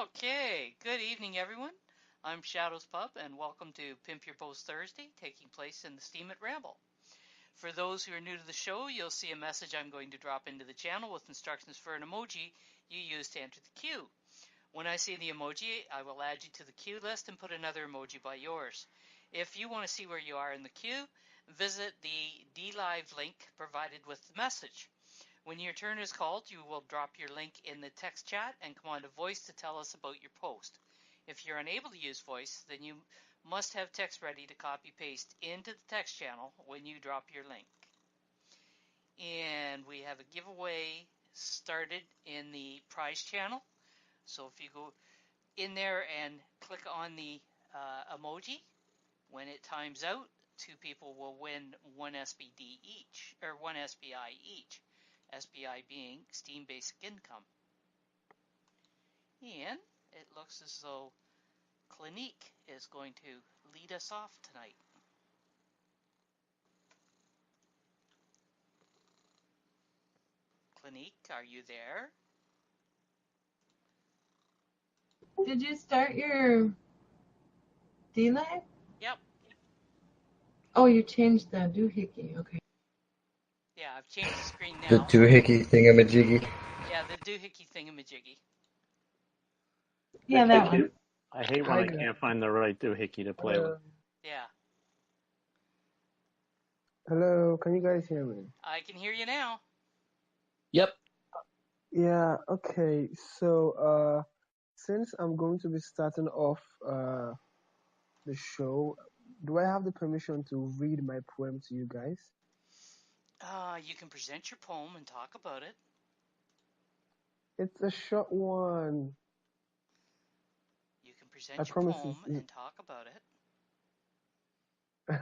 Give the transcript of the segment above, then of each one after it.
Okay, good evening, everyone. I'm Shadows Pub, and welcome to Pimp Your Post Thursday, taking place in the Steam at Ramble. For those who are new to the show, you'll see a message I'm going to drop into the channel with instructions for an emoji you use to enter the queue. When I see the emoji, I will add you to the queue list and put another emoji by yours. If you want to see where you are in the queue, visit the DLive link provided with the message. When your turn is called, you will drop your link in the text chat and command a voice to tell us about your post. If you're unable to use voice, then you must have text ready to copy-paste into the text channel when you drop your link. And we have a giveaway started in the prize channel. So if you go in there and click on the emoji, when it times out, 2 people will win 1 SBD each, or 1 SBI each. SBI being Steam Basic Income. And it looks as though Clinique is going to lead us off tonight. Clinique, are you there? Did you start your D-Live? Yep. Oh, you changed the doohickey. Okay. Yeah, I've changed the screen now. The doohickey thingamajiggy. Yeah, the doohickey thingamajiggy. Yeah, that one. I hate when I can't find the right doohickey to play with. Yeah. Hello, can you guys hear me? I can hear you now. Yep. Yeah, okay. So, since I'm going to be starting off the show, do I have the permission to read my poem to you guys? You can present your poem and talk about it. It's a short one. You can present your poem and talk about it.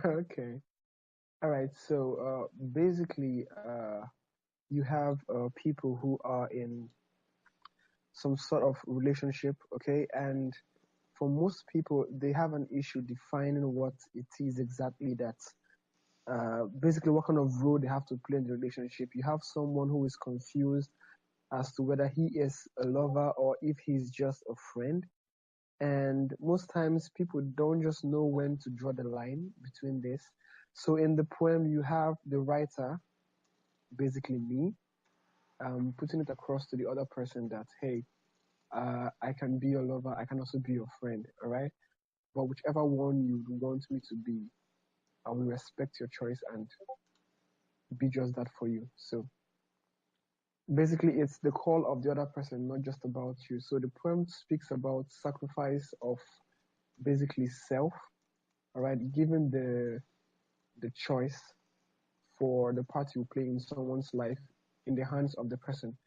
Okay. All right. So, basically, you have people who are in some sort of relationship, okay? And for most people, they have an issue defining what it is exactly that, basically what kind of role they have to play in the relationship. You have someone who is confused as to whether he is a lover or if he's just a friend. And most times people don't just know when to draw the line between this. So in the poem, you have the writer, basically me, putting it across to the other person that, hey, I can be your lover, I can also be your friend, all right? But whichever one you want me to be, I will respect your choice and be just that for you. So basically, it's the call of the other person, not just about you. So the poem speaks about sacrifice of basically self, all right, given the choice for the part you play in someone's life in the hands of the person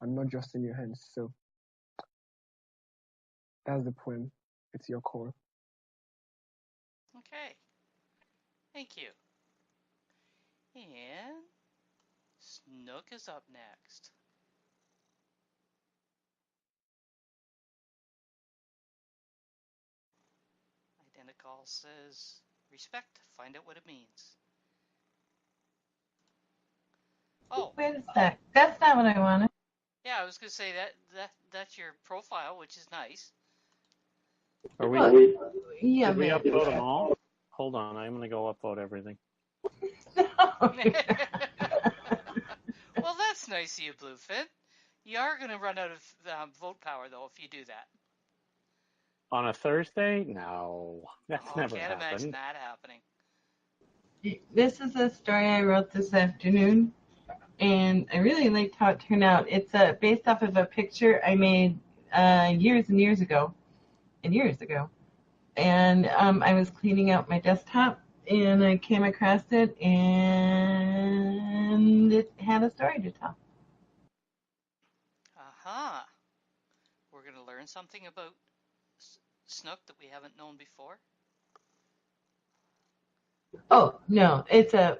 and not just in your hands. So that's the poem. It's your call. Okay. Thank you. And Snook is up next. Identical says, respect, find out what it means. Oh. Wait a sec. That's not what I wanted. Yeah, I was going to say that's your profile, which is nice. Are we? Yeah, did we upload them all? Hold on, I'm going to go upload everything. Well, that's nice of you, Bluefin. You are going to run out of vote power, though, if you do that. On a Thursday? No, that's never happened. I can't imagine that happening. This is a story I wrote this afternoon, and I really liked how it turned out. It's based off of a picture I made years and years ago. And I was cleaning out my desktop, and I came across it, and it had a story to tell. Aha. We're going to learn something about Snook that we haven't known before. Oh, no, it's a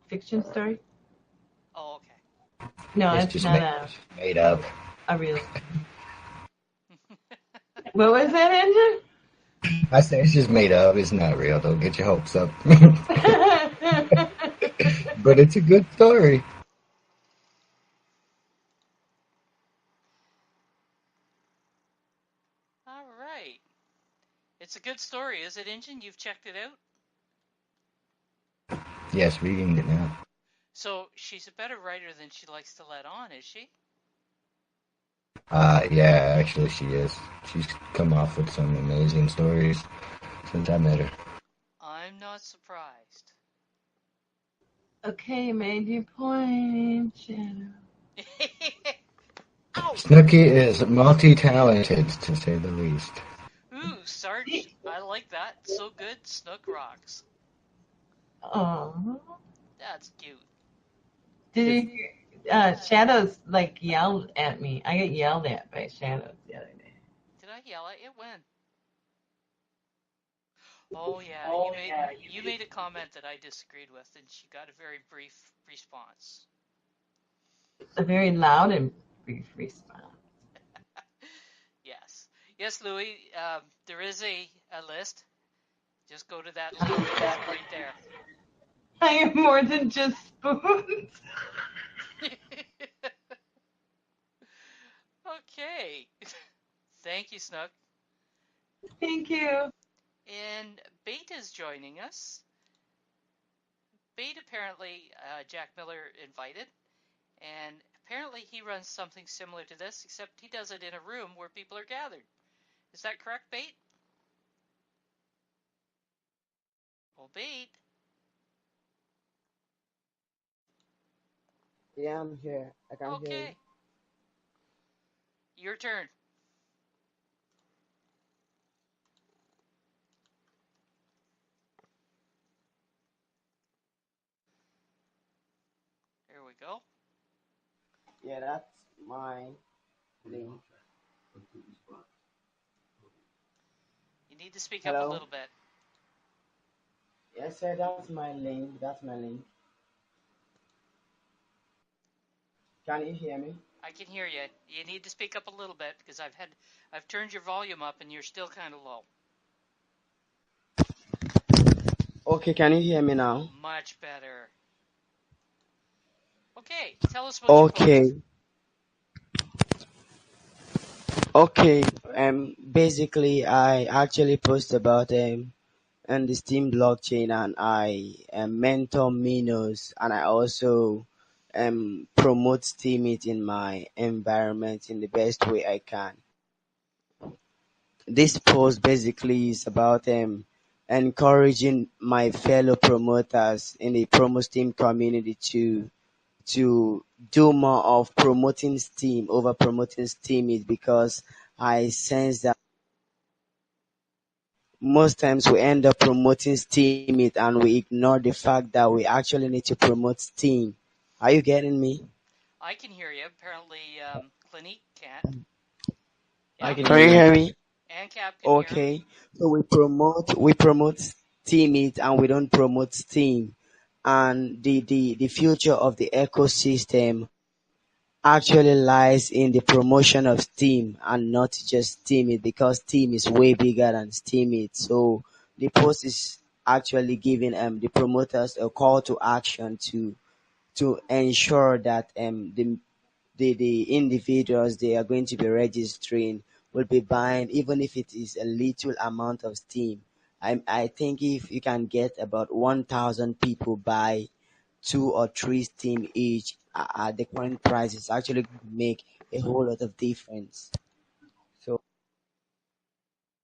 fiction story. Oh, okay. No, it's just not made up. A real What was that, Andrew? I say it's just made up. It's not real. Don't get your hopes up. But it's a good story. All right. It's a good story, is it, Injun? You've checked it out? Yes, reading it now. So she's a better writer than she likes to let on, is she? Yeah, actually she is. She's come off with some amazing stories since I met her. I'm not surprised. Okay, made your point, Shadow. Ow! Snooky is multi-talented, to say the least. Ooh, Sarge, I like that. So good, Snook rocks. Oh, That's cute. did Is you hear? Shadows like yelled at me. I got yelled at by Shadows the other day. Did I yell at you? When? Oh yeah, you made a comment that I disagreed with, and she got a very brief response. A very loud and brief response. Yes, yes, Louis. There is a list. Just go to that link. It's right there. I am more than just spoons. Okay. Thank you, Snook. Thank you. And Bait is joining us. Bait apparently Jack Miller invited, and apparently he runs something similar to this, except he does it in a room where people are gathered. Is that correct, Bait? Well, Bait. Yeah, I'm here. I can hear you. Okay. Your turn. There we go. Yeah, that's my link. You need to speak up a Hello? little bit. Yes, sir, that's my link. That's my link. Can you hear me? I can hear you. You need to speak up a little bit because I've turned your volume up and you're still kind of low. Okay, can you hear me now? Much better. Okay, tell us about your post. Okay. Basically, I actually post about and the Steam blockchain, and I mentor minnows, and I also promote Steam it in my environment in the best way I can. This post basically is about encouraging my fellow promoters in the promo Steam community to do more of promoting Steam over promoting Steam it, because I sense that most times we end up promoting Steam it and we ignore the fact that we actually need to promote Steam. Are you getting me? I can hear you. Apparently, Clinique can't. I Yeah, can Can hear you you. hear me? and Cap can hear him. Okay. So we promote Steam it and we don't promote Steam. And the future of the ecosystem actually lies in the promotion of Steam and not just Steam it, because Steam is way bigger than Steam it. So the post is actually giving the promoters a call to action to ensure that the individuals they are going to be registering will be buying, even if it is a little amount of Steam. I think if you can get about 1,000 people buy 2 or 3 Steam each at the current price, it's actually going to make a whole lot of difference. So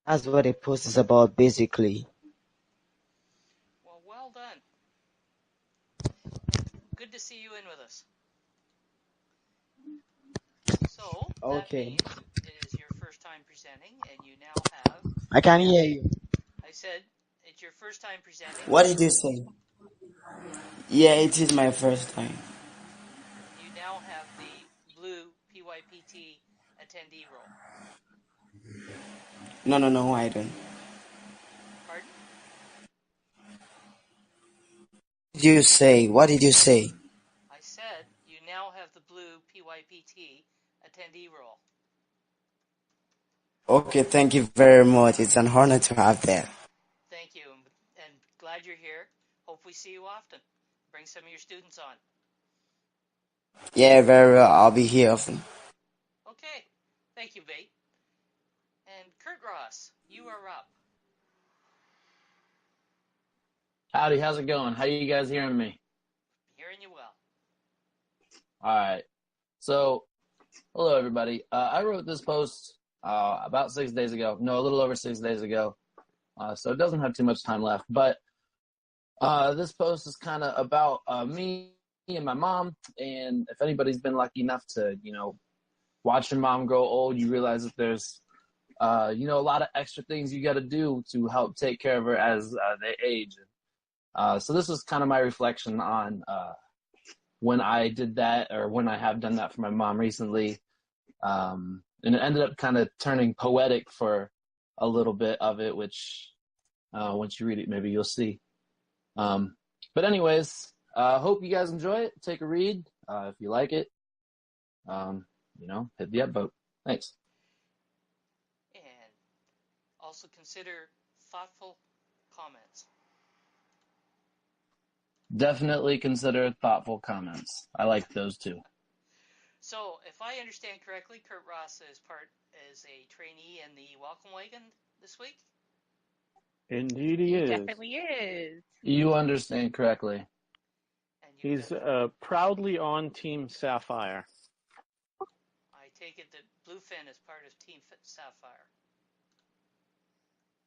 that's what the post is about basically. Well done. Good to see you in with us. So, that Okay. means it is your first time presenting, and you now have, I can hear you. I said, it's your first time presenting, What and did you say? Yeah, it is my first time. you now have the blue PYPT attendee role. No, I don't. Pardon? What did you say? What did you say? I said you now have the blue PYPT attendee role. Okay, thank you very much. It's an honor to have that. Thank you, and glad you're here. Hope we see you often. Bring some of your students on. Yeah, very well. I'll be here often. Okay. Thank you, Bate. And Kurt Ross, you are up. Howdy, how's it going? How you guys hearing me? Hearing you well. All right. So, hello everybody. I wrote this post about 6 days ago. No, a little over 6 days ago. So it doesn't have too much time left. But this post is kind of about me and my mom. And if anybody's been lucky enough to, watch your mom grow old, you realize that there's, a lot of extra things you got to do to help take care of her as they age. So this is kind of my reflection on when I did that, or when I have done that for my mom recently. And it ended up kind of turning poetic for a little bit of it, which once you read it, maybe you'll see. But anyways, hope you guys enjoy it. Take a read. If you like it, hit the upvote. Thanks. And also consider thoughtful comments. Definitely consider thoughtful comments. I like those too. So, if I understand correctly, Kurt Ross is a trainee in the Welcome Wagon this week? Indeed he is. Definitely is. You understand correctly. And He's proudly on Team Sapphire. I take it that Bluefin is part of Team Sapphire.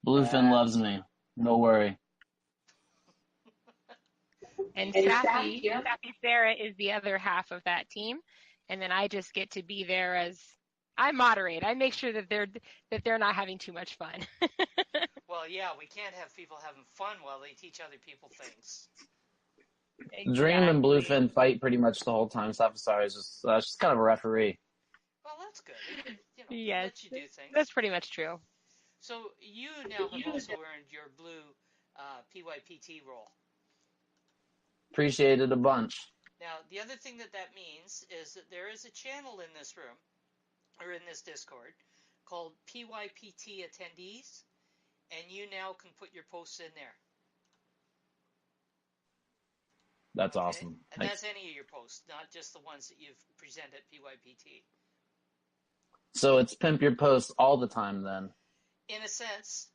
Bluefin loves me. No worry. And Sappy Sarah is the other half of that team, and then I just get to be there as I moderate. I make sure that they're not having too much fun. Well, yeah, we can't have people having fun while they teach other people things. Exactly. Dream and Bluefin fight pretty much the whole time. Sapphire is just kind of a referee. Well, that's good. It Yes, lets you do things. that's pretty much true. So you now have also earned your blue PYPT role. Appreciate it a bunch. Now, the other thing that means is that there is a channel in this room, or in this Discord, called PYPT Attendees, and you now can put your posts in there. That's awesome. And Thanks. that's any of your posts, not just the ones that you've presented at PYPT. So it's pimp your posts all the time then? In a sense.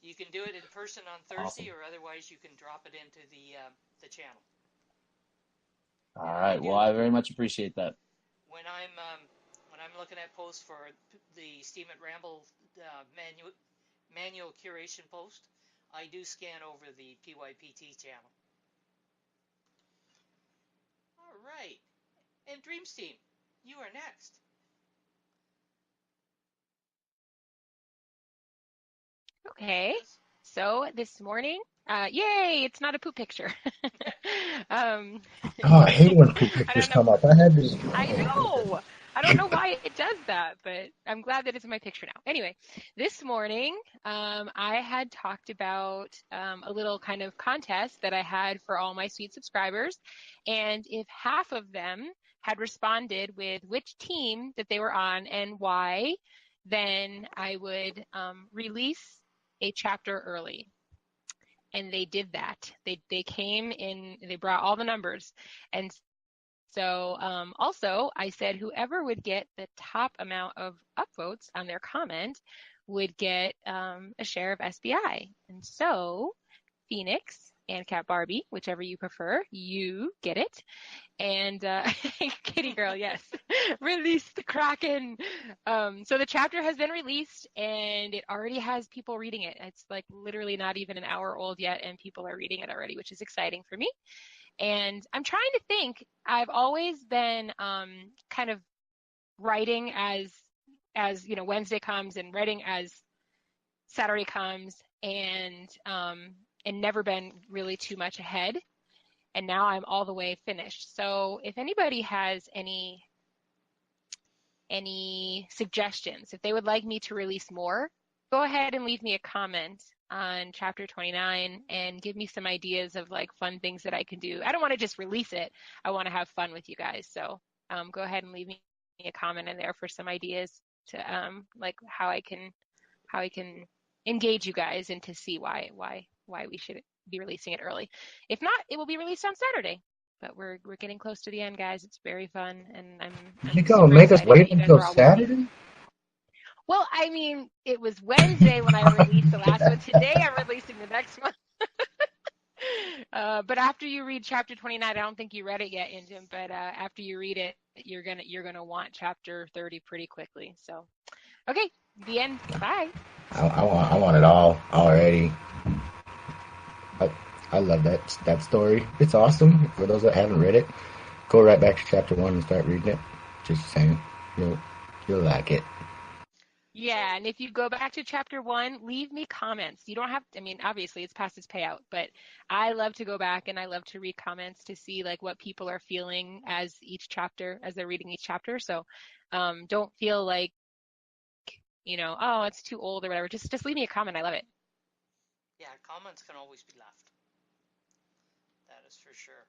You can do it in person on Thursday, Awesome. or otherwise you can drop it into the channel. All right. Well, I very much appreciate that. When I'm looking at posts for the Steam at Ramble manual curation post, I do scan over the PYPT channel. All right. And Dreams Team, you are next. Okay, so this morning, yay, it's not a poop picture. Oh, I hate when poop pictures come up. I had these. I know. I don't know why it does that, but I'm glad that it's in my picture now. Anyway, this morning, I had talked about a little kind of contest that I had for all my sweet subscribers. And if half of them had responded with which team that they were on and why, then I would release a chapter early. And they did that. They came in, they brought all the numbers. And so also I said whoever would get the top amount of upvotes on their comment would get a share of SBI. And so Phoenix and Cat Barbie, whichever you prefer, you get it. And Kitty Girl, yes, release the Kraken. So the chapter has been released and it already has people reading it. It's like literally not even an hour old yet and people are reading it already, which is exciting for me. And I'm trying to think, I've always been kind of writing as Wednesday comes and writing as Saturday comes and never been really too much ahead. And now I'm all the way finished. So if anybody has any suggestions, if they would like me to release more, go ahead and leave me a comment on chapter 29 and give me some ideas of like fun things that I can do. I don't want to just release it. I want to have fun with you guys. So go ahead and leave me a comment in there for some ideas to like how I can engage you guys and to see why we should be releasing it early. If not, it will be released on Saturday. But we're getting close to the end, guys. It's very fun, and I'm You gonna make us wait until Saturday? Well, I mean, it was Wednesday when I released the last one. Today I'm releasing the next one. But after you read chapter 29, I don't think you read it yet, Injun, but after you read it, you're gonna want chapter 30 pretty quickly. So, okay, the end. Bye. I want it all already. I love that story. It's awesome. For those that haven't read it, go right back to chapter 1 and start reading it. Just saying, you'll like it. Yeah, and if you go back to chapter 1, leave me comments. You don't have to, I mean, obviously it's past its payout, but I love to go back and I love to read comments to see like what people are feeling as they're reading each chapter. So don't feel like, oh, it's too old or whatever. Just leave me a comment. I love it. Yeah, comments can always be left. That is for sure.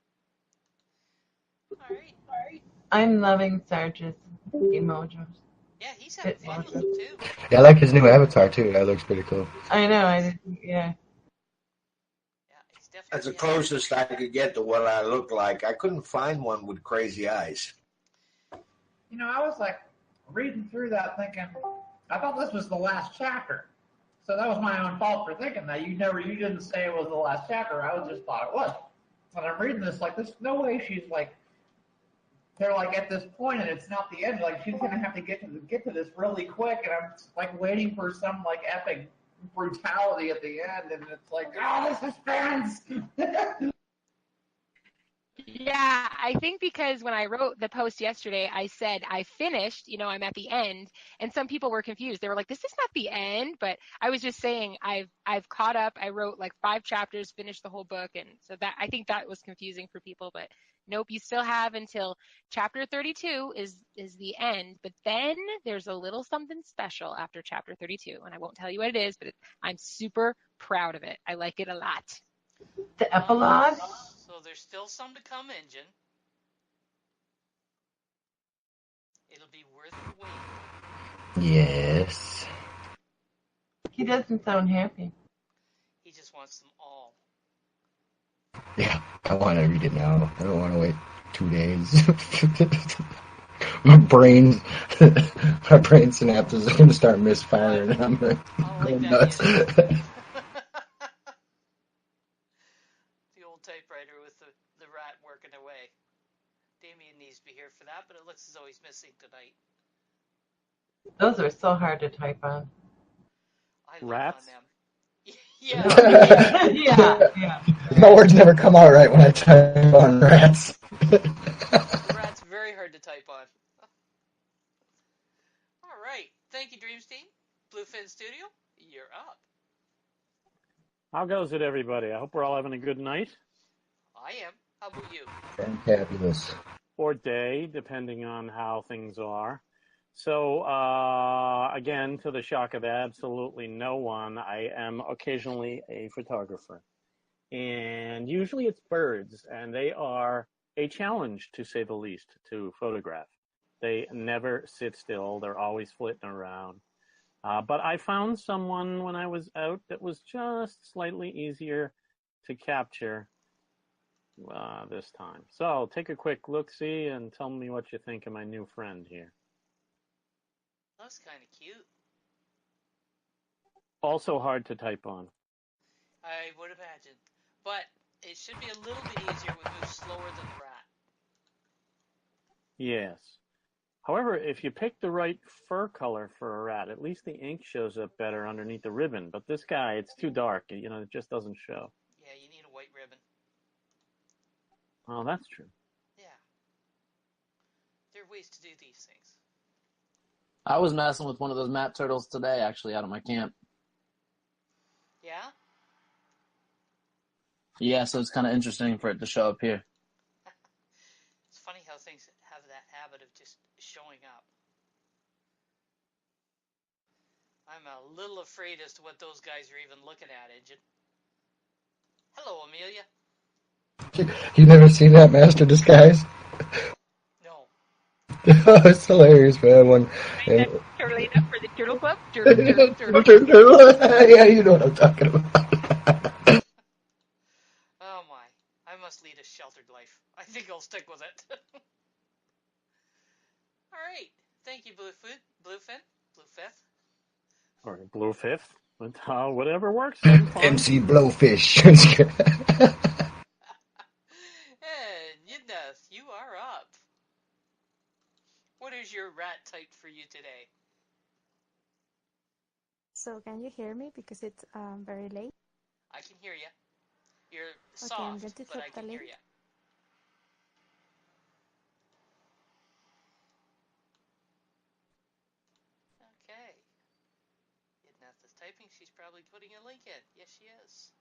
All right. I'm loving Sarge's emojis. Yeah, he's having fun with them too. Yeah, I like his new avatar too. That looks pretty cool. I know. Yeah. Yeah, he's definitely. That's the closest I could get to what I look like. I couldn't find one with crazy eyes. I was like reading through that thinking, I thought this was the last chapter. So that was my own fault for thinking that. You didn't say it was the last chapter. I just thought it was. And I'm reading this like, there's no way they're like at this point and it's not the end. Like she's gonna have to get to this really quick, and I'm like waiting for some like epic brutality at the end, and it's like, oh, the suspense. Yeah, I think because when I wrote the post yesterday, I said I finished, I'm at the end, and some people were confused. They were like, "This is not the end," but I was just saying I've caught up. I wrote like 5 chapters, finished the whole book, and so that I think that was confusing for people. But nope, you still have until chapter 32 is the end. But then there's a little something special after chapter 32, and I won't tell you what it is, but I'm super proud of it. I like it a lot. The epilogue. So there's still some to come, Injun. It'll be worth the wait. Yes. He doesn't sound happy. He just wants them all. Yeah, I want to read it now. I don't want to wait 2 days. my brain synapses are going to start misfiring. I'm going nuts. The old typewriter with the rat working away. Damien needs to be here for that, but it looks as though he's missing tonight. Those are so hard to type on. I love Rats? on them. Yeah. My words never come out right when I type on rats. Rat's very hard to type on. All right. Thank you, Dreams Team. Bluefin Studio, you're up. How goes it, everybody? I hope we're all having a good night. I am. How about you? Fantabulous. Or day, depending on how things are. So, again, to the shock of absolutely no one, I am occasionally a photographer. And usually it's birds, and they are a challenge, to say the least, to photograph. They never sit still. They're always flitting around. But I found someone when I was out that was just slightly easier to capture this time. So take a quick look-see and tell me what you think of my new friend here. That's kind of cute. Also hard to type on. I would imagine. But it should be a little bit easier with moves slower than the rat. Yes. However, if you pick the right fur color for a rat, at least the ink shows up better underneath the ribbon. But this guy, it's too dark. It just doesn't show. Yeah, you need a white ribbon. Oh, that's true. Yeah. There are ways to do these things. I was messing with one of those map turtles today, actually, out of my camp. Yeah? Yeah, so it's kind of interesting for it to show up here. It's funny how things have that habit of just showing up. I'm a little afraid as to what those guys are even looking at, Injun. Hello, Amelia. You never seen that Master Disguise? No. Oh, it's hilarious, man. Turtlina for the Turtle Club? Yeah, you know what I'm talking about. Oh my. I must lead a sheltered life. I think I'll stick with it. Alright. Thank you, Bluefin. Or blue fifth. But, whatever works, I'm fine. MC Blowfish. And Yidneth, you are up. What is your rat type for you today? So can you hear me because it's very late? I can hear you. You're Okay, I'm soft, going to but drop I the can hear link. you. Okay. Yidneth is typing. She's probably putting a link in. Yes, she is.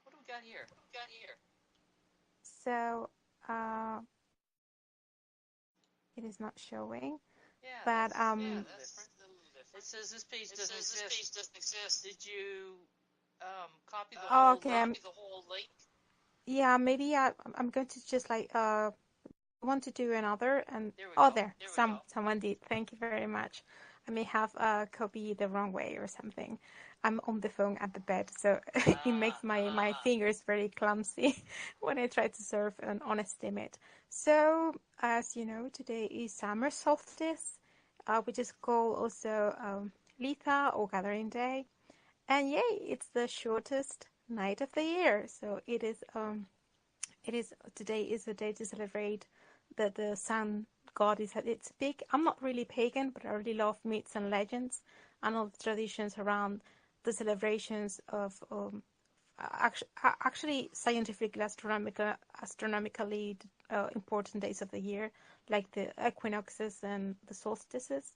What do we got here? So it is not showing, Yeah, but that's a little different. It says this page doesn't exist. Did you copy the whole okay, link? yeah, maybe I'm going to just like want to do another and There we oh, go. there someone did. Thank you very much. I may have copied the wrong way or something. I'm on the phone at the bed, so it makes my fingers very clumsy when I try to serve an honest image. So as you know, today is summer solstice, which is called also Litha or Gathering Day, and yay, it's the shortest night of the year. So it is today is a day to celebrate that the sun god is at its peak. I'm not really pagan, but I really love myths and legends and all the traditions around the celebrations of actually scientifically astronomically important days of the year, like the equinoxes and the solstices.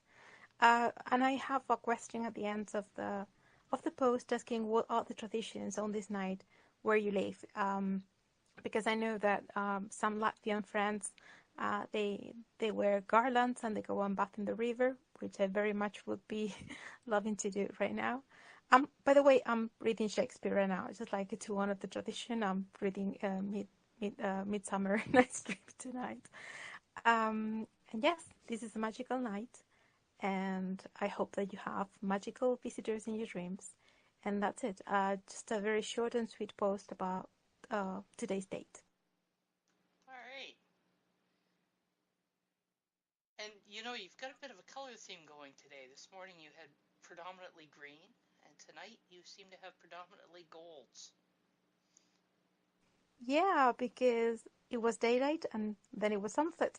And I have a question at the end of the post asking what are the traditions on this night where you live. Because I know that some Latvian friends they wear garlands and they go and bath in the river, which I very much would be loving to do right now. By the way, I'm reading Shakespeare right now, just like to one of the tradition. I'm reading Midsummer Night's Dream tonight. And yes, this is a magical night, and I hope that you have magical visitors in your dreams. And that's it. Just a very short and sweet post about today's date. All right. And you've got a bit of a color theme going today. This morning you had predominantly green, and tonight you seem to have predominantly golds. Yeah, because it was daylight and then it was sunset.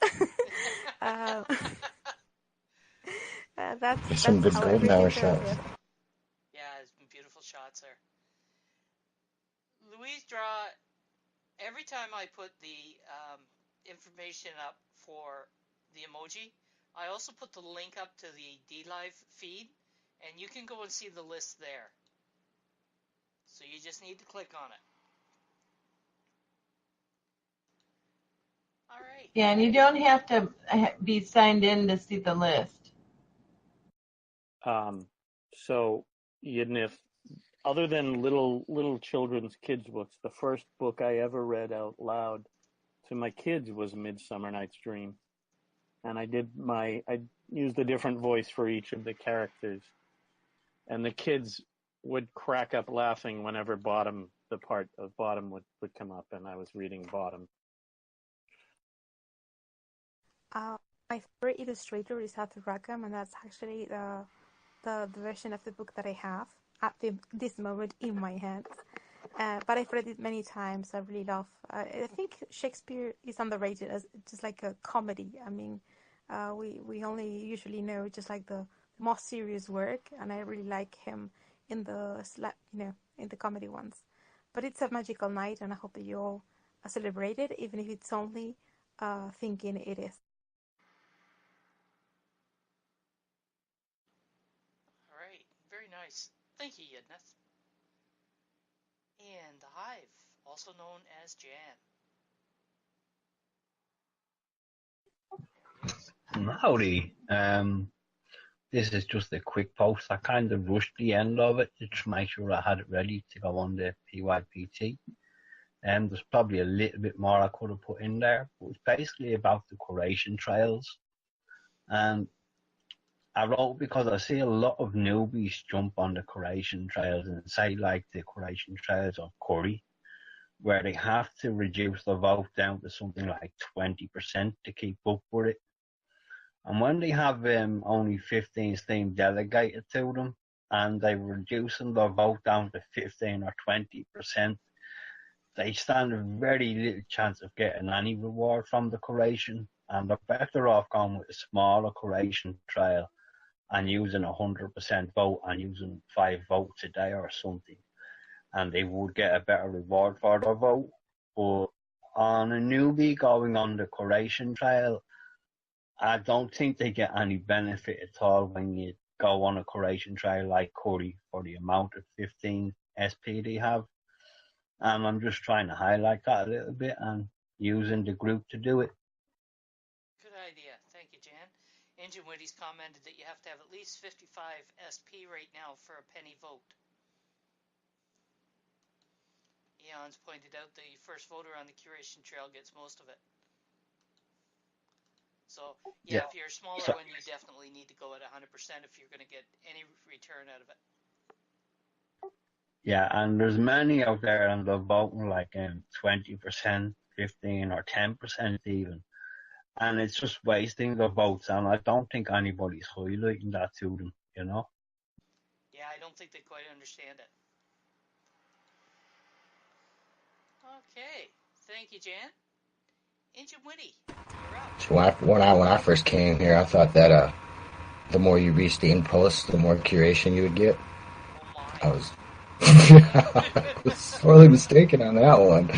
uh, that's Some good how golden everything hour goes. shots. Yeah, there's been beautiful shots there. Louise Draw, every time I put the information up for the emoji, I also put the link up to the DLive feed, and you can go and see the list there. So you just need to click on it. All right. Yeah, and you don't have to be signed in to see the list. So, Yidnif, other than little children's kids books, the first book I ever read out loud to my kids was Midsummer Night's Dream, and I used a different voice for each of the characters, and the kids would crack up laughing whenever the part of Bottom would come up, and I was reading Bottom. My favorite illustrator is Arthur Rackham, and that's actually the version of the book that I have at this moment in my hands. But I've read it many times. I really love. I think Shakespeare is underrated as just like a comedy. I mean, we only usually know just like the more serious work, and I really like him in in the comedy ones. But it's a magical night, and I hope that you all celebrate it, even if it's only thinking it is. All right. Very nice. Thank you, Yidneth. And the Hive, also known as Jan. Howdy. This is just a quick post. I kind of rushed the end of it to make sure I had it ready to go on the PYPT. There's probably a little bit more I could have put in there, but it's basically about the Croatian trails. And I wrote because I see a lot of newbies jump on the Croatian trails and say like the Croatian trails of Curry, where they have to reduce the vote down to something like 20% to keep up with it. And when they have only 15 steam delegated to them, and they were reducing their vote down to 15 or 20%, they stand a very little chance of getting any reward from the curation, and they're better off going with a smaller curation trail and using 100% vote and using 5 votes a day or something, and they would get a better reward for their vote. But on a newbie going on the curation trail, I don't think they get any benefit at all when you go on a curation trail like Curry for the amount of 15 SP they have. And I'm just trying to highlight that a little bit and using the group to do it. Good idea. Thank you, Jan. Engine Witty's commented that you have to have at least 55 SP right now for a penny vote. Eon's pointed out the first voter on the curation trail gets most of it. So, yeah, if you're a smaller one, you definitely need to go at 100% if you're going to get any return out of it. Yeah, and there's many out there and they're voting like 20%, 15 or 10% even. And it's just wasting their votes, and I don't think anybody's highlighting that to them, you know? Yeah, I don't think they quite understand it. Okay, thank you, Jan. Engine Witty, you're up. So when I first came here, I thought that the more you re-steam posts, the more curation you would get. I was sorely mistaken on that one.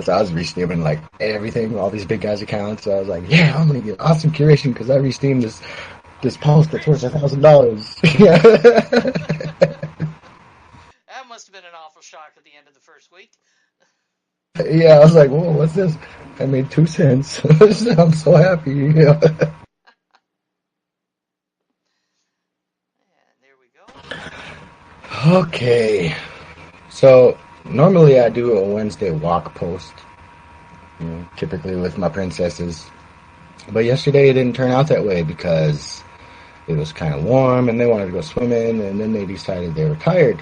So I was re-steaming like everything, all these big guys' accounts. So I was like, yeah, I'm gonna get awesome curation because I re-steamed this post that's worth $1,000. Yeah. That must have been an awful shock at the end of the first week. Yeah, I was like, whoa, what's this? I made 2 cents. I'm so happy. Yeah. And there we go. Okay. So normally I do a Wednesday walk post, typically with my princesses. But yesterday it didn't turn out that way because it was kind of warm and they wanted to go swimming, and then they decided they were tired.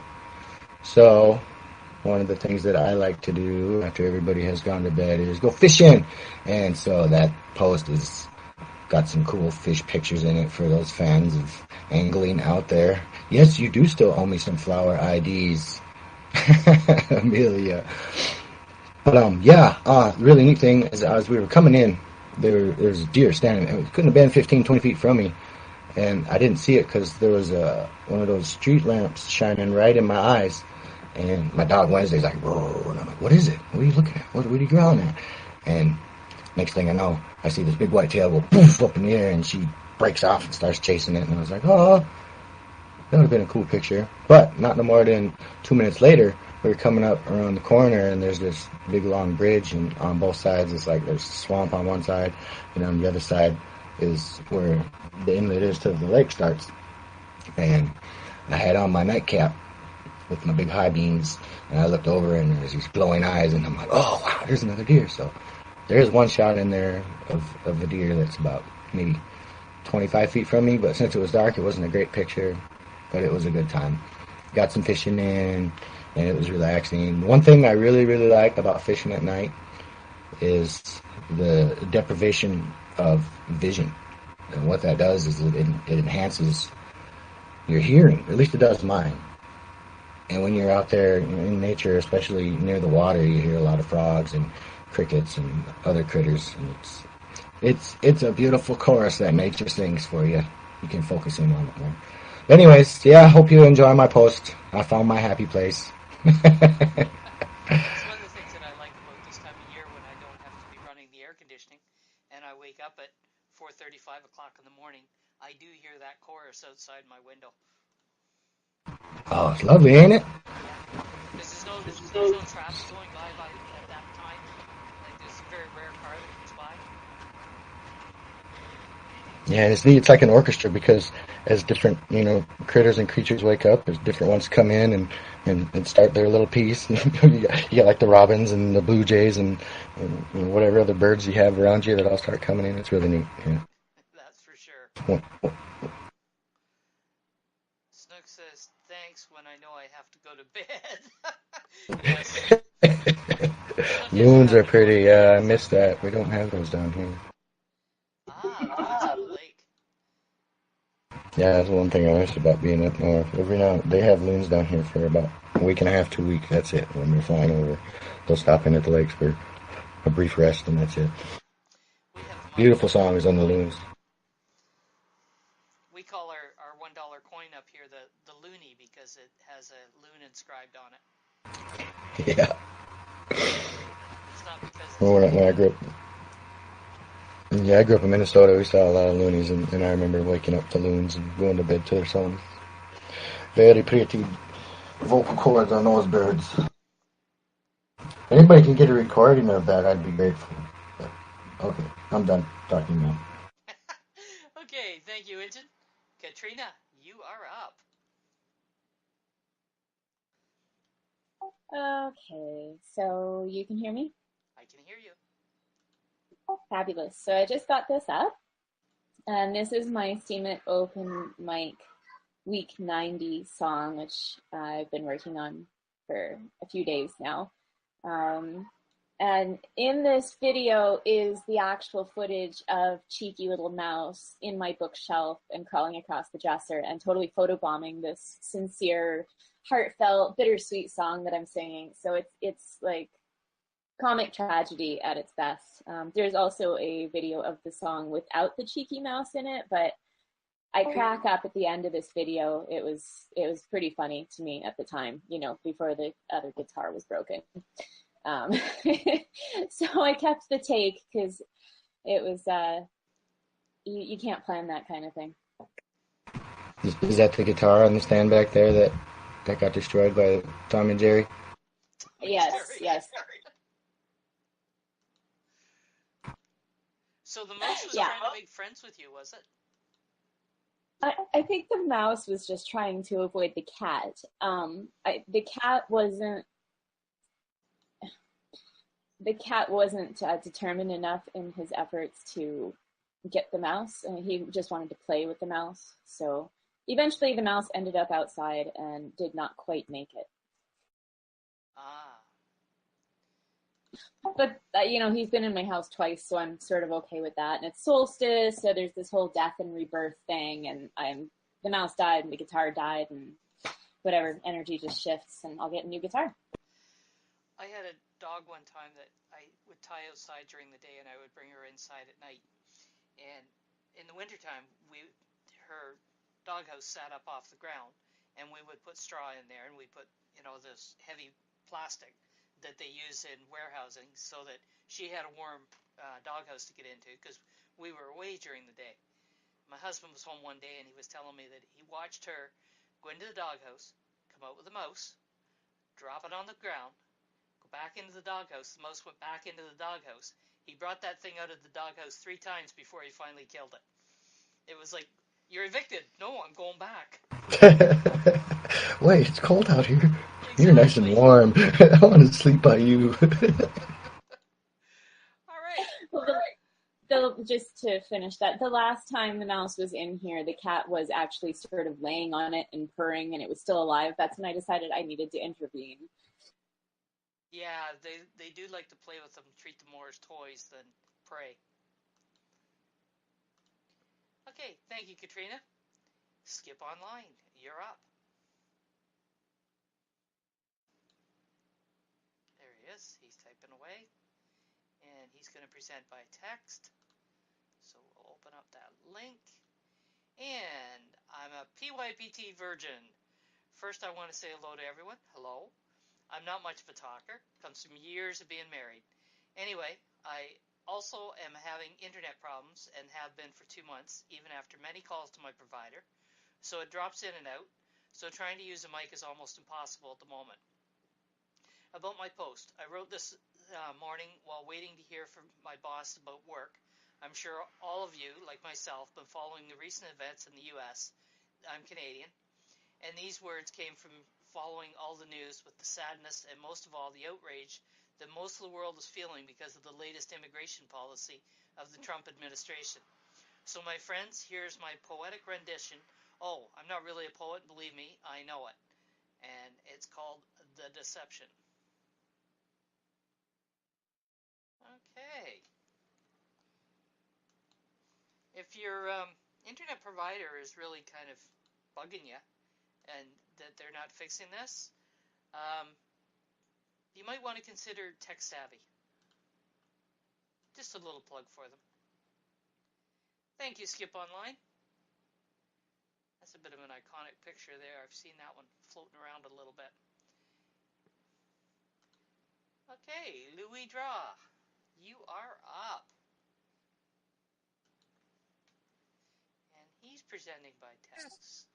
So one of the things that I like to do after everybody has gone to bed is go fishing. And so that post has got some cool fish pictures in it for those fans of angling out there. Yes, you do still owe me some flower IDs, Amelia. But really neat thing is as we were coming in, there's a deer standing. It couldn't have been 15, 20 feet from me. And I didn't see it because there was one of those street lamps shining right in my eyes. And my dog Wednesday's like, whoa. And I'm like, what is it? What are you looking at? What are you growling at? And next thing I know, I see this big white tail go poof up in the air, and she breaks off and starts chasing it. And I was like, oh, that would have been a cool picture. But not no more than 2 minutes later, we were coming up around the corner, and there's this big long bridge, and on both sides it's like there's swamp on one side, and on the other side is where the inlet is to the lake starts. And I had on my nightcap with my big high beams, and I looked over and there's these glowing eyes, and I'm like, oh wow, there's another deer. So there's one shot in there of a deer that's about maybe 25 feet from me, but since it was dark, it wasn't a great picture, but it was a good time. Got some fishing in, and it was relaxing. One thing I really, really like about fishing at night is the deprivation of vision. And what that does is it enhances your hearing, at least it does mine. And when you're out there in nature, especially near the water, you hear a lot of frogs and crickets and other critters. And it's a beautiful chorus that nature sings for you. You can focus in on it more. Anyways, yeah, I hope you enjoy my post. I found my happy place. That's one of the things that I like about this time of year when I don't have to be running the air conditioning and I wake up at 4:30, 5 o'clock in the morning. I do hear that chorus outside my window. Oh, it's lovely, ain't it? Yeah. There's no traffic going by at that time. Like, there's a very rare car that comes by. Yeah, it's neat. It's like an orchestra because as different, critters and creatures wake up, there's different ones come in and start their little piece. you got like the robins and the blue jays and whatever other birds you have around you that all start coming in. It's really neat. Yeah. That's for sure. Snook says, thanks when I know I have to go to bed. Yes. Loons are pretty. Yeah, I missed that. We don't have those down here. Ah, loons on the lake. Yeah, that's one thing I miss about being up north. Every now they have loons down here for about a week and a half, 2 weeks. That's it. When they're flying over, they'll stop in at the lakes for a brief rest, and that's it. We have Beautiful songs on the loons. We call our $1 coin up here the loonie because it has a loon inscribed on it. Yeah. It's not because it's When I grew up, yeah, I grew up in Minnesota. We saw a lot of loonies, and I remember waking up to loons and going to bed to their songs. Very pretty vocal cords on those birds. Anybody can get a recording of that, I'd be grateful. But, okay, I'm done talking now. Okay, thank you, Injun. Katrina, you are up. Okay, so you can hear me? I can hear you. Fabulous. So I just got this up, and this is my Steam It Open Mic Week 90 song, which I've been working on for a few days now. And in this video is the actual footage of cheeky little mouse in my bookshelf and crawling across the dresser and totally photobombing this sincere, heartfelt, bittersweet song that I'm singing. So it's like comic tragedy at its best. There's also a video of the song without the cheeky mouse in it, but I crack up at the end of this video. It was pretty funny to me at the time, before the other guitar was broken. So I kept the take because it was you can't plan that kind of thing. Is that the guitar on the stand back there that got destroyed by Tom and Jerry? Yes. So the mouse was trying to make friends with you, was it? I think the mouse was just trying to avoid the cat. The cat wasn't determined enough in his efforts to get the mouse. He just wanted to play with the mouse. So eventually the mouse ended up outside and did not quite make it. But, he's been in my house twice, so I'm sort of okay with that. And it's solstice, so there's this whole death and rebirth thing, and the mouse died and the guitar died, and whatever, energy just shifts, and I'll get a new guitar. I had a dog one time that I would tie outside during the day, and I would bring her inside at night. And in the wintertime, her doghouse sat up off the ground, and we would put straw in there, and we put, this heavy plastic that they use in warehousing so that she had a warm doghouse to get into because we were away during the day. My husband was home one day, and he was telling me that he watched her go into the doghouse, come out with a mouse, drop it on the ground, go back into the doghouse. The mouse went back into the doghouse. He brought that thing out of the doghouse 3 times before he finally killed it. It was like, you're evicted. No, I'm going back. Wait, it's cold out here. Exactly. You're nice and warm. I want to sleep by you. All right. Well, just to finish that, the last time the mouse was in here, the cat was actually sort of laying on it and purring, and it was still alive. That's when I decided I needed to intervene. Yeah, they do like to play with them, treat them more as toys than prey. Okay, thank you, Katrina. Skip Online, you're up. There he is. He's typing away. And he's going to present by text. So we'll open up that link. And I'm a PYPT virgin. First, I want to say hello to everyone. Hello. I'm not much of a talker. Comes from years of being married. Anyway, I also am having internet problems and have been for 2 months, even after many calls to my provider. So it drops in and out. So trying to use a mic is almost impossible at the moment. About my post, I wrote this morning while waiting to hear from my boss about work. I'm sure all of you, like myself, been following the recent events in the U.S. I'm Canadian. And these words came from following all the news with the sadness and most of all the outrage that most of the world is feeling because of the latest immigration policy of the Trump administration. So my friends, here's my poetic rendition. Oh, I'm not really a poet, believe me, I know it. And it's called The Deception. Okay. If you're internet provider is really kind of bugging you and that they're not fixing this, you might want to consider Tech Savvy. Just a little plug for them. Thank you, Skip Online. That's a bit of an iconic picture there. I've seen that one floating around a little bit. Okay, Louis Draw, you are up. And he's presenting by text.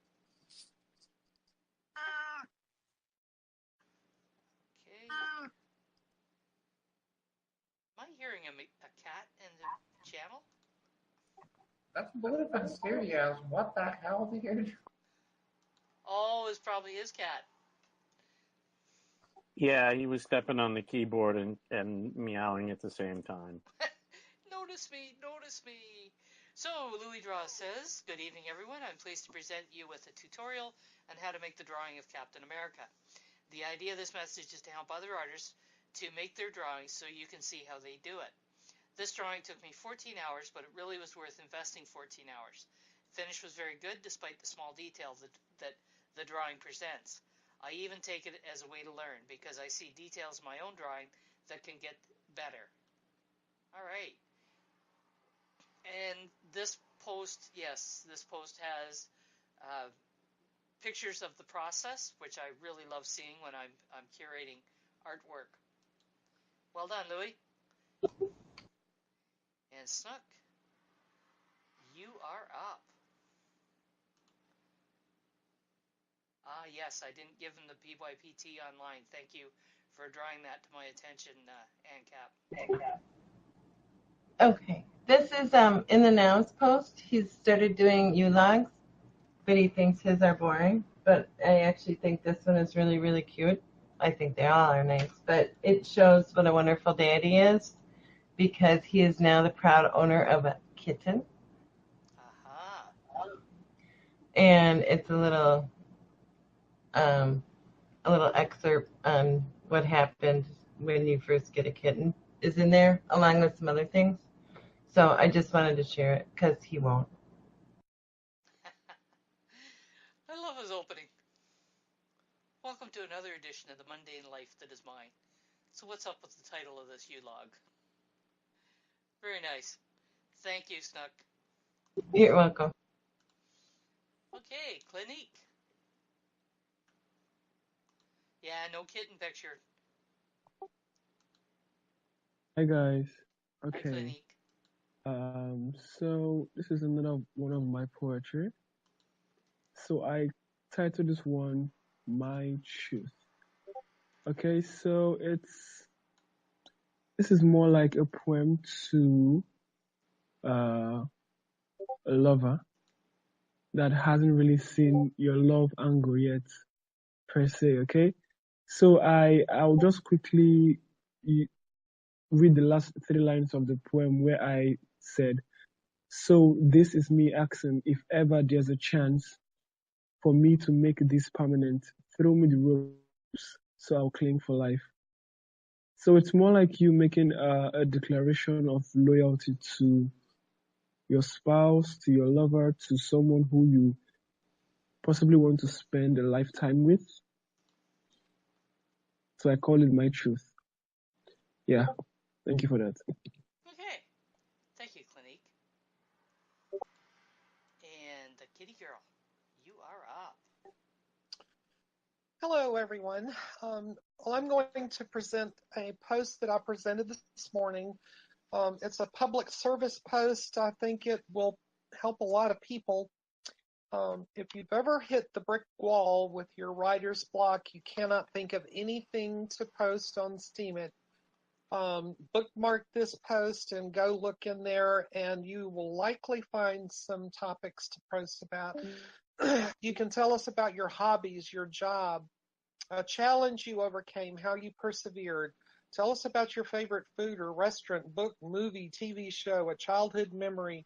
Okay. Am I hearing a cat in the channel? That's Bluefin Studios. What the hell, dude? Oh, it's probably his cat. Yeah, he was stepping on the keyboard and meowing at the same time. Notice me, notice me. So, Louis Draw says, good evening, everyone. I'm pleased to present you with a tutorial on how to make the drawing of Captain America. The idea of this message is to help other artists to make their drawings so you can see how they do it. This drawing took me 14 hours, but it really was worth investing 14 hours. Finish was very good despite the small details that the drawing presents. I even take it as a way to learn because I see details in my own drawing that can get better. All right. And this post, yes, this post has pictures of the process, which I really love seeing when I'm curating artwork. Well done, Louis. And Snook, you are up. Ah, yes, I didn't give him the PYPT online. Thank you for drawing that to my attention, ANCAP. Okay. This is in the Nows post. He's started doing U-logs, but he thinks his are boring. But I actually think this one is really, really cute. I think they all are nice. But it shows what a wonderful daddy is because he is now the proud owner of a kitten. Aha. And it's a little excerpt on what happened when you first get a kitten is in there, along with some other things. So I just wanted to share it because he won't. I love his opening. Welcome to another edition of The Mundane Life That Is Mine. So what's up with the title of this U-log? Very nice. Thank you, Snook. You're welcome. Okay, Clinique. Yeah, no kitten picture. Hi guys. Hi, Okay. Clinique. So this is another one of my poetry. So I titled this one My Truth. Okay, so this is more like a poem to a lover that hasn't really seen your love angle yet, per se. Okay, so I'll just quickly read the last 3 lines of the poem where I said, "So this is me asking if ever there's a chance for me to make this permanent. Throw me the ropes so I'll cling for life." So it's more like you making a declaration of loyalty to your spouse, to your lover, to someone who you possibly want to spend a lifetime with. So I call it My Truth. Yeah, thank you for that. Okay. Thank you, Clinique. And the kitty girl, you are up. Hello, everyone. Well, I'm going to present a post that I presented this morning. It's a public service post. I think it will help a lot of people. If you've ever hit the brick wall with your writer's block, you cannot think of anything to post on Steemit. Bookmark this post and go look in there, and you will likely find some topics to post about. You can tell us about your hobbies, your job, a challenge you overcame, how you persevered. Tell us about your favorite food or restaurant, book, movie, TV show, a childhood memory,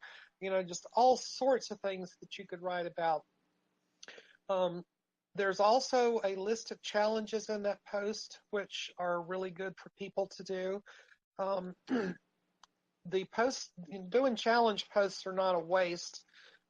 just all sorts of things that you could write about. There's also a list of challenges in that post, which are really good for people to do. The posts, doing challenge posts are not a waste.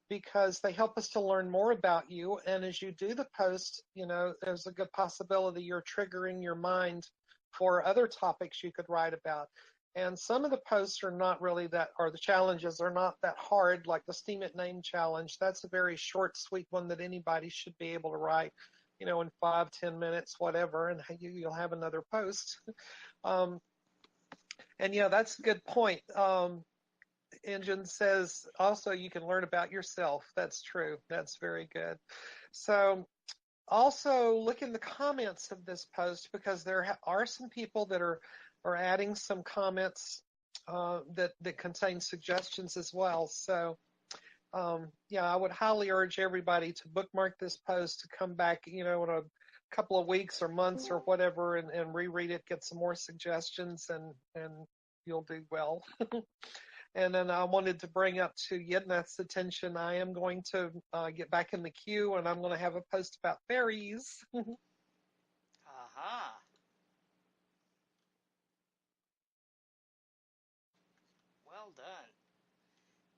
because they help us to learn more about you. And as you do the post, there's a good possibility you're triggering your mind for other topics you could write about. And some of the posts are not really or the challenges are not that hard, like the Steam It Name Challenge. That's a very short, sweet one that anybody should be able to write, in 5-10 minutes, whatever, and you'll have another post. And yeah, that's a good point. Engine says also you can learn about yourself. That's true. That's very good. So also look in the comments of this post, because there are some people that are adding some comments that contain suggestions as well. So I would highly urge everybody to bookmark this post, to come back, in a couple of weeks or months or whatever, and reread it, get some more suggestions, and you'll do well. And then I wanted to bring up to Yidnath's attention, I am going to get back in the queue, and I'm going to have a post about fairies. Aha. Well done.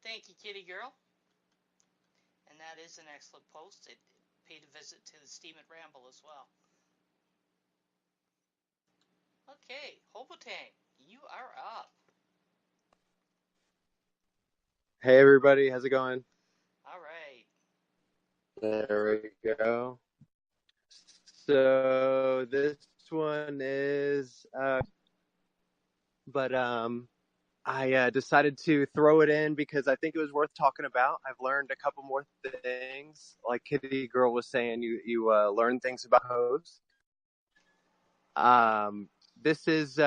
Thank you, kitty girl. And that is an excellent post. It paid a visit to the Steam It Ramble as well. Okay, Hobotang, you are up. Hey everybody, how's it going? All right. There we go. So this one is, I decided to throw it in because I think it was worth talking about. I've learned a couple more things. Like Kitty Girl was saying, you learn things about hoes. This is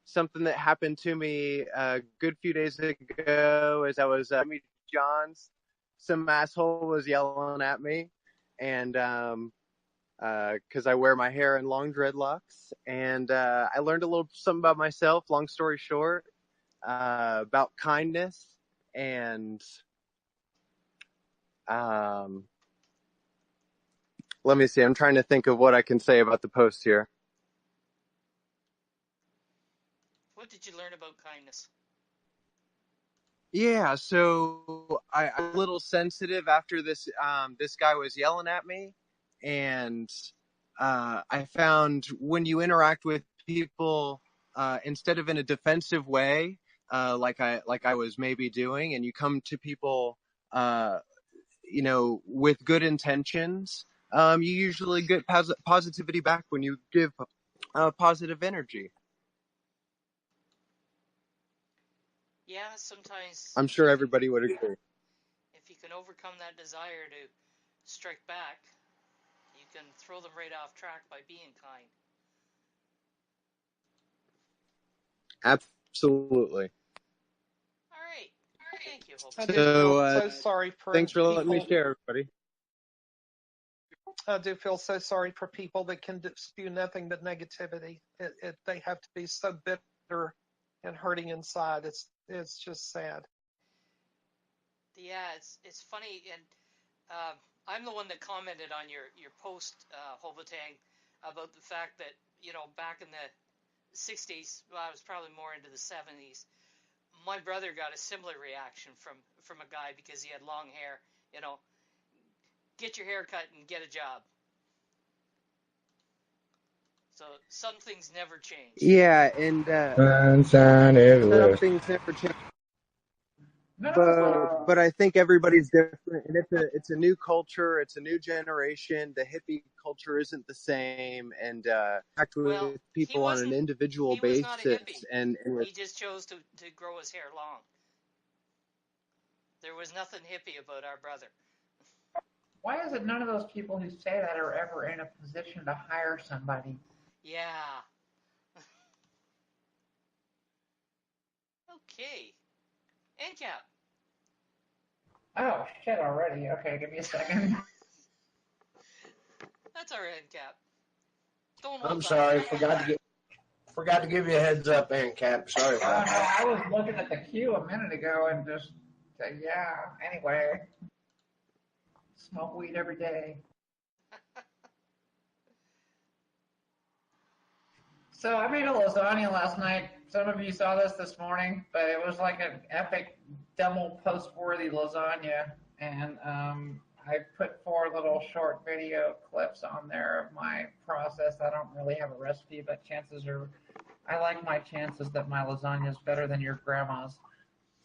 something that happened to me a good few days ago as I was Jimmy John's. Some asshole was yelling at me, and because I wear my hair in long dreadlocks, and I learned a little something about myself. Long story short, about kindness, and let me see. I'm trying to think of what I can say about the post here. What did you learn about kindness? Yeah, so I'm a little sensitive after this. This guy was yelling at me, and I found when you interact with people, instead of in a defensive way, like I was maybe doing, and you come to people, with good intentions, you usually get positivity back when you give positive energy. Yeah, sometimes I'm sure everybody would agree. if you can overcome that desire to strike back, you can throw them right off track by being kind. Absolutely. All right. Thank you, Hope. I do feel so sorry for thanks for people. letting me share, everybody. I do feel so sorry for people that can spew nothing but negativity. They have to be so bitter and hurting inside. It's just sad. Yeah, it's funny, and I'm the one that commented on your post, Hovatang, about the fact that back in the 60s, well, I was probably more into the 70s. My brother got a similar reaction from a guy because he had long hair. Get your hair cut and get a job. So some things never change. Yeah, and Sunshine everywhere. some things never change. But I think everybody's different, and it's a new culture, it's a new generation. The hippie culture isn't the same, and act with people on an individual basis. He was not a hippie. He just chose to grow his hair long. There was nothing hippie about our brother. Why is it none of those people who say that are ever in a position to hire somebody? Yeah. Okay. NCAP. Oh, shit already. Okay, give me a second. That's all right, NCAP. I'm sorry, forgot to give you a heads up, NCAP. Sorry about that. I was looking at the queue a minute ago and just said, yeah, anyway. Smoke weed every day. So I made a lasagna last night. Some of you saw this morning, but it was like an epic double post-worthy lasagna, and I put 4 little short video clips on there of my process. I don't really have a recipe, but I like my chances that my lasagna is better than your grandma's.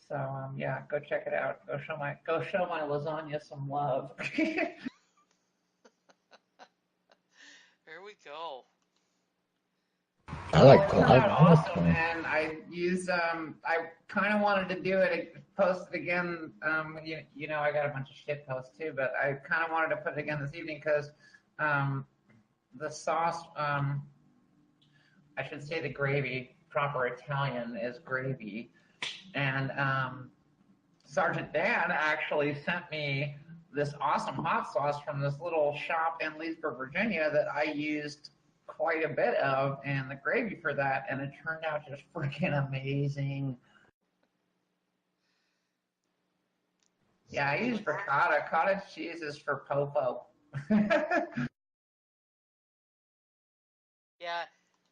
So yeah, go check it out. Go show my lasagna some love. There we go. I like It corn. turned out I like awesome, corn. and I kind of wanted to do it, post it again. I got a bunch of shit posts too, but I kind of wanted to put it again this evening because the sauce, I should say the gravy, proper Italian is gravy, and Sergeant Dan actually sent me this awesome hot sauce from this little shop in Leesburg, Virginia that I used quite a bit of, and the gravy for that, and it turned out just freaking amazing. Yeah, I use ricotta. Cottage cheese is for popo. Yeah,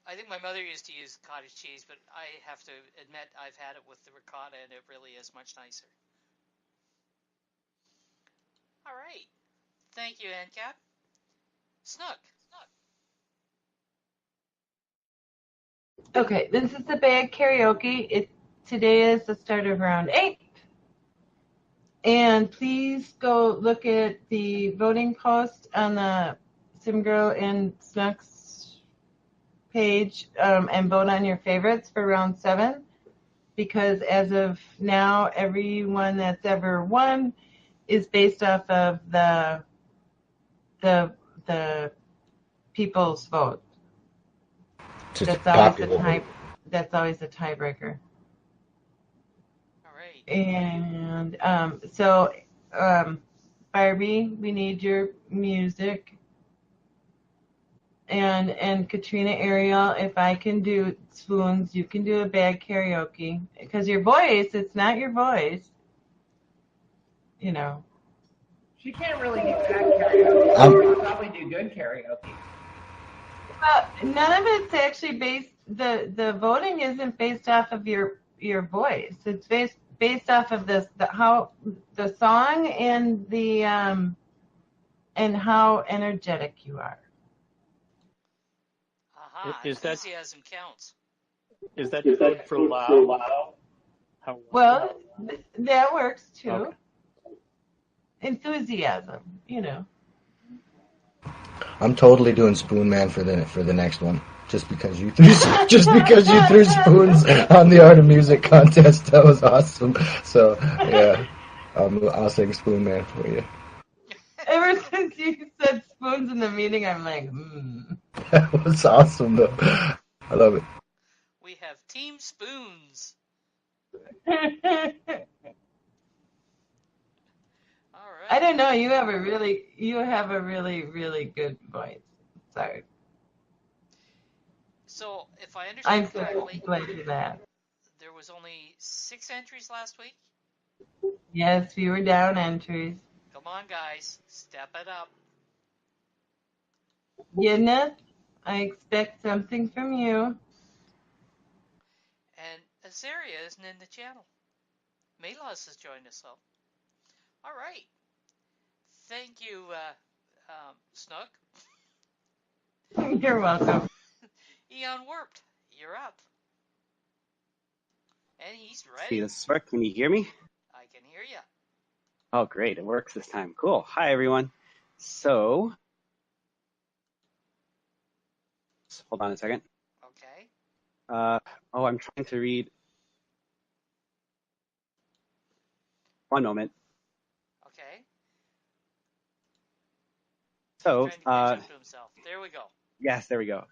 I think my mother used to use cottage cheese, but I have to admit I've had it with the ricotta, and it really is much nicer. All right. Thank you, ANCAP. Snook. Okay, this is the bag karaoke. Today is the start of round 8. And please go look at the voting post on the Simgirl and Snook's page and vote on your favorites for round 7. Because as of now, everyone that's ever won is based off of the people's vote. That's always a tiebreaker. All right. And Barbie, we need your music. And Katrina Ariel, if I can do spoons, you can do a bag karaoke. Because your voice, it's not your voice. You know. She can't really do bad karaoke. She can probably do good karaoke. Well, none of it's actually based. The voting isn't based off of your voice. It's based off of the song and the and how energetic you are. Aha, enthusiasm counts. Is that good for loud? Well, that works too. Okay. Enthusiasm, I'm totally doing Spoon Man for the next one. Just because you threw spoons on the Art of Music contest, that was awesome. So yeah, I'll sing Spoon Man for you. Ever since you said spoons in the meeting, I'm like, That was awesome though. I love it. We have Team Spoons. All right. I don't know. You have a really, really good voice. Sorry. So, if I understand correctly, glad for that. There was only 6 entries last week? Yes, we were down entries. Come on, guys. Step it up. Yinna, I expect something from you. And Azaria isn't in the channel. Melas has joined us, though. All right. Thank you, Snook. You're welcome. Eon Warped, you're up. And he's ready. See, this work. Can you hear me? I can hear you. Oh, great. It works this time. Cool. Hi, everyone. So, hold on a second. Okay. I'm trying to read. One moment. Okay. So, trying to catch up to himself. There we go. Yes, there we go.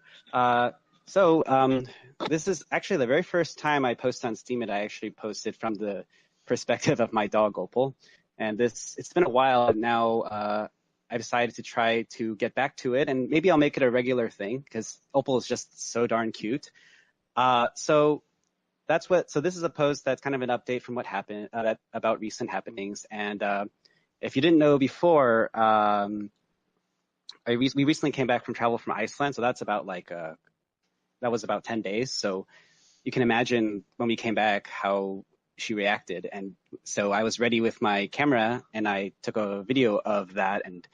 This is actually the very first time I post on Steam, and I actually posted from the perspective of my dog, Opal. And it's been a while now. I decided to try to get back to it, and maybe I'll make it a regular thing because Opal is just so darn cute. So this is a post that's kind of an update from what happened about recent happenings. And if you didn't know before, we recently came back from travel from Iceland, so that's about that was about 10 days. So you can imagine when we came back how she reacted. And so I was ready with my camera and I took a video of that, and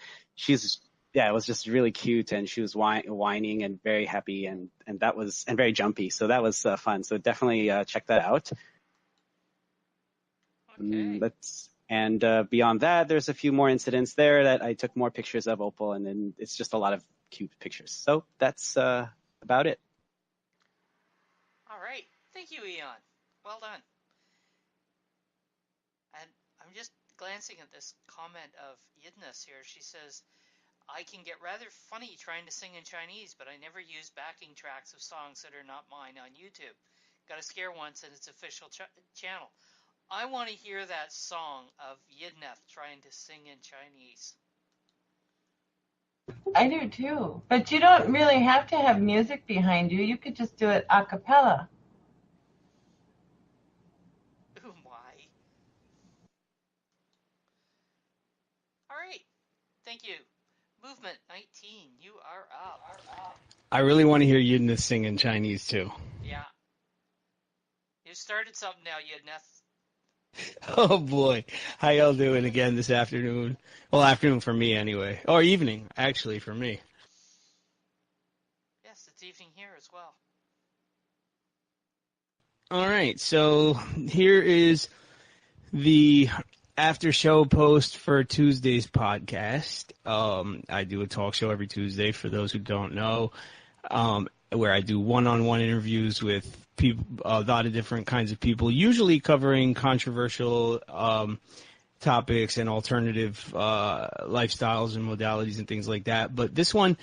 it was just really cute, and she was whining and very happy, and very jumpy. So that was fun. So definitely check that out. Okay. Beyond that, there's a few more incidents there that I took more pictures of Opal, and then it's just a lot of cute pictures. So that's about it. All right. Thank you, Eon. Well done. And I'm just glancing at this comment of Yidness here. She says, I can get rather funny trying to sing in Chinese, but I never use backing tracks of songs that are not mine on YouTube. Got a scare once in its official channel. I want to hear that song of Yidneth trying to sing in Chinese. I do too. But you don't really have to have music behind you. You could just do it a cappella. Oh my. All right. Thank you. Movement 19, you are up. I really want to hear Yidneth sing in Chinese too. Yeah. You started something now, Yidneth. Oh boy. How y'all doing again this afternoon? Well, afternoon for me anyway. Or evening, actually, for me. Yes, it's evening here as well. All right. So here is the after show post for Tuesday's podcast. I do a talk show every Tuesday for those who don't know, where I do one-on-one interviews with people, a lot of different kinds of people, usually covering controversial topics and alternative lifestyles and modalities and things like that. But this one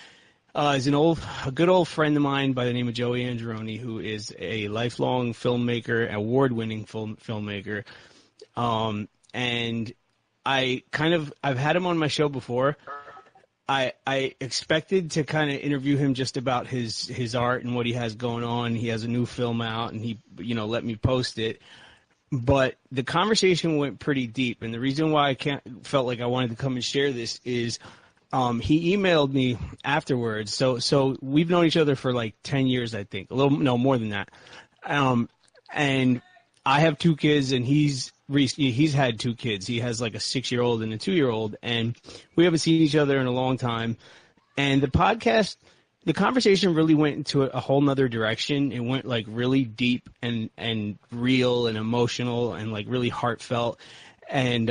is a good old friend of mine by the name of Joey Angeroni, who is a lifelong filmmaker, award-winning filmmaker. And I've had him on my show before. I expected to kind of interview him just about his art and what he has going on. He has a new film out, and he, let me post it. But the conversation went pretty deep, and the reason why I felt like I wanted to come and share this is he emailed me afterwards. So we've known each other for like 10 years, I think. More than that. And I have 2 kids, and he's had 2 kids. He has like a 6-year-old and a 2-year-old, and we haven't seen each other in a long time. And the conversation really went into a whole nother direction. It went like really deep and real and emotional and like really heartfelt. And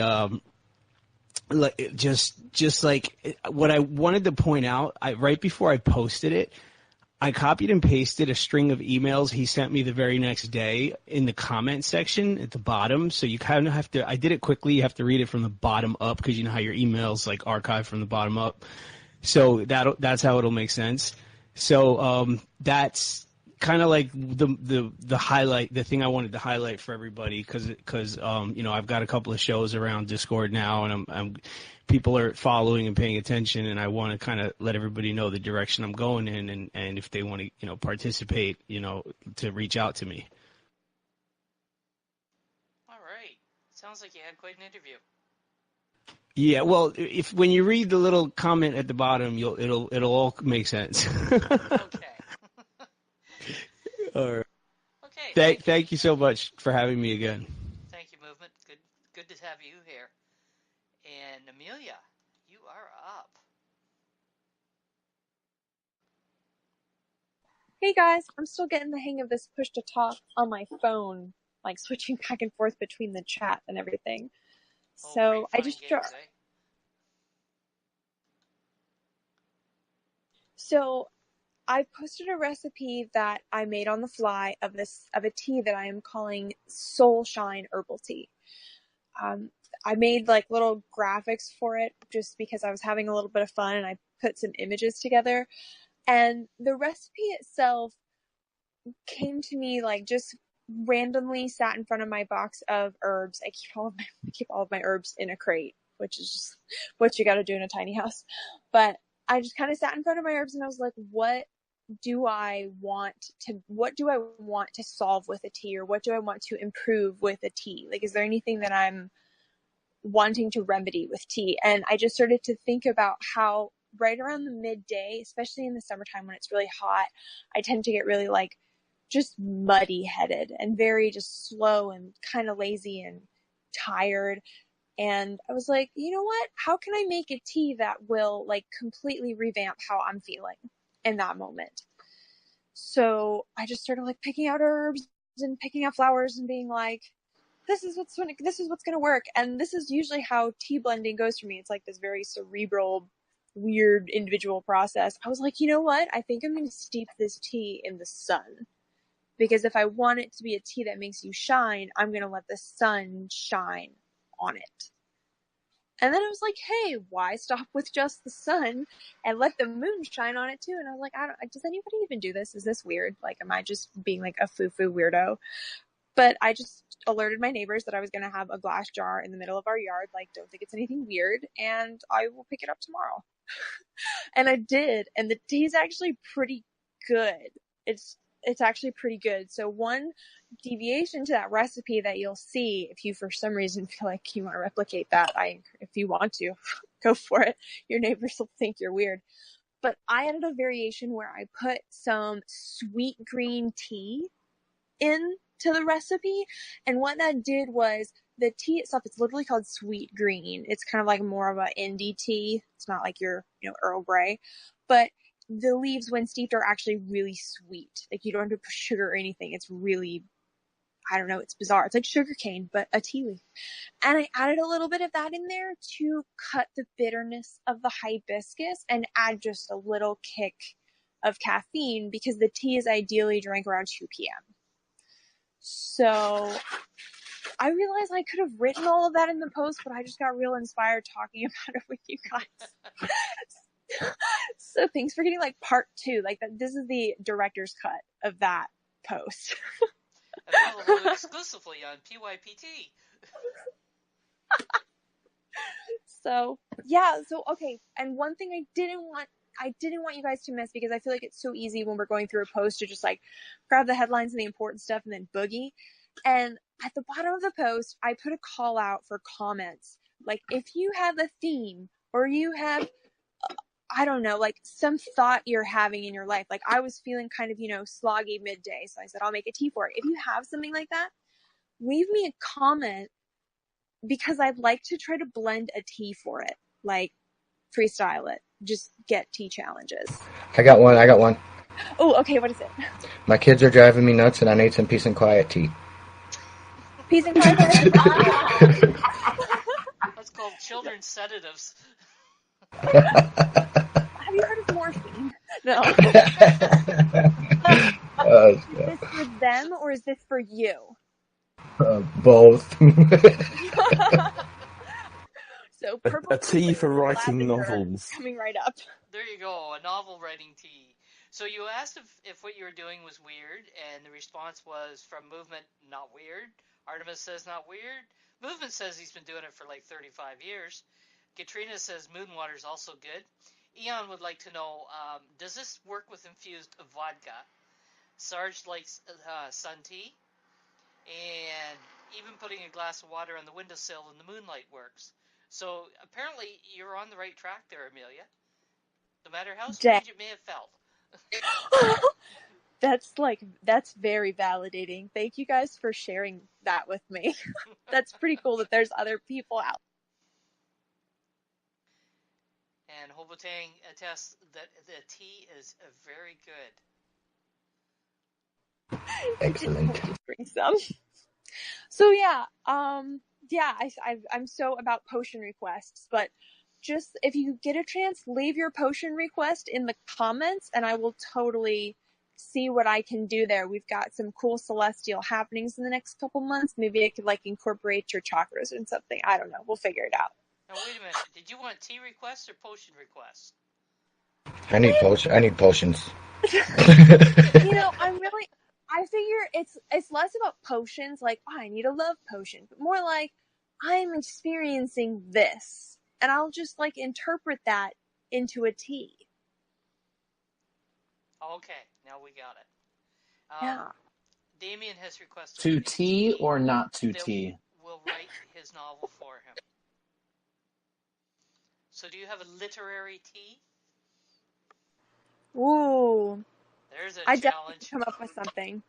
like just like what I wanted to point out, right before I posted it, I copied and pasted a string of emails he sent me the very next day in the comment section at the bottom. So you kind of have to, I did it quickly. You have to read it from the bottom up because you know how your emails like archive from the bottom up. So that's how it'll make sense. So that's kind of like the highlight, the thing I wanted to highlight for everybody because I've got a couple of shows around Discord now, and people are following and paying attention, and I want to kind of let everybody know the direction I'm going in, and if they want to participate, to reach out to me. All right. Sounds like you had quite an interview. Yeah, well, when you read the little comment at the bottom, it'll all make sense. Okay. All right. Okay. Thank you so much for having me again. Thank you, Movement. Good to have you here. And Amelia, you are up. Hey guys, I'm still getting the hang of this push to talk on my phone, like switching back and forth between the chat and everything. So I just So I posted a recipe that I made on the fly of a tea that I am calling Soul Shine Herbal Tea. I made like little graphics for it just because I was having a little bit of fun, and I put some images together. And the recipe itself came to me like just randomly sat in front of my box of herbs. I keep all of my herbs in a crate, which is just what you got to do in a tiny house. But I just kind of sat in front of my herbs and I was like, what do I want to solve with a tea, or what do I want to improve with a tea? Like, is there anything that I'm wanting to remedy with tea? And I just started to think about how right around the midday, especially in the summertime when it's really hot, I tend to get really like just muddy headed and very just slow and kind of lazy and tired. And I was like, you know what? How can I make a tea that will like completely revamp how I'm feeling in that moment? So I just started like picking out herbs and picking out flowers and being like, this is what's going to work. And this is usually how tea blending goes for me. It's like this very cerebral, weird individual process. I was like, you know what? I think I'm going to steep this tea in the sun. Because if I want it to be a tea that makes you shine, I'm going to let the sun shine on it. And then I was like, hey, why stop with just the sun and let the moon shine on it too? And I was like, does anybody even do this? Is this weird? Like, am I just being like a foo-foo weirdo? But I just alerted my neighbors that I was going to have a glass jar in the middle of our yard. Like, don't think it's anything weird. And I will pick it up tomorrow. And I did. And the tea is actually pretty good. It's actually pretty good. So one deviation to that recipe that you'll see if you for some reason feel like you want to replicate that, if you want to, go for it. Your neighbors will think you're weird. But I added a variation where I put some sweet green tea into the recipe. And what that did was the tea itself, it's literally called sweet green. It's kind of like more of an indie tea. It's not like your, Earl Grey. But the leaves, when steeped, are actually really sweet. Like, you don't have to put sugar or anything. It's really, I don't know, it's bizarre. It's like sugar cane, but a tea leaf. And I added a little bit of that in there to cut the bitterness of the hibiscus and add just a little kick of caffeine, because the tea is ideally drank around 2 p.m. So I realized I could have written all of that in the post, but I just got real inspired talking about it with you guys. So thanks for getting like part 2. Like, this is the director's cut of that post. Available exclusively on PYPT. So yeah, okay. And one thing I didn't want you guys to miss, because I feel like it's so easy when we're going through a post to just like grab the headlines and the important stuff and then boogie. And at the bottom of the post, I put a call out for comments. Like, if you have a theme or you have, I don't know, like some thought you're having in your life. Like, I was feeling kind of, sloggy midday. So I said, I'll make a tea for it. If you have something like that, leave me a comment, because I'd like to try to blend a tea for it. Like, freestyle it. Just get tea challenges. I got one. Oh, okay, what is it? My kids are driving me nuts, and I need some peace and quiet tea. Peace and quiet tea? That's called children's sedatives. Have you heard of morphine? No. Is this for them or is this for you? Both. So purple a tea for writing lavender novels. coming right up. There you go, a novel writing tea. So you asked if what you were doing was weird, and the response was from Movement, not weird. Artemis says not weird. Movement says he's been doing it for like 35 years. Katrina says Moonwater's also good. Eon would like to know, does this work with infused vodka? Sarge likes sun tea. And even putting a glass of water on the windowsill in the moonlight works. So apparently you're on the right track there, Amelia. No matter how strange it may have felt. That's very validating. Thank you guys for sharing that with me. That's pretty cool that there's other people out. And Hobotang attests that the tea is very good. Excellent. Bring some. So yeah, I'm so about potion requests, but just if you get a chance, leave your potion request in the comments, and I will totally see what I can do there. We've got some cool celestial happenings in the next couple months. Maybe I could like incorporate your chakras or something. I don't know. We'll figure it out. Now wait a minute. Did you want tea requests or potion requests? I need potions. I figure it's less about potions, like, oh, I need a love potion, but more like, I'm experiencing this, and I'll just like interpret that into a tea. Okay, now we got it. Yeah. Damien has requested To tea or not to tea? We'll write his novel for him. So do you have a literary tea? Ooh. There's a I definitely could come up with something.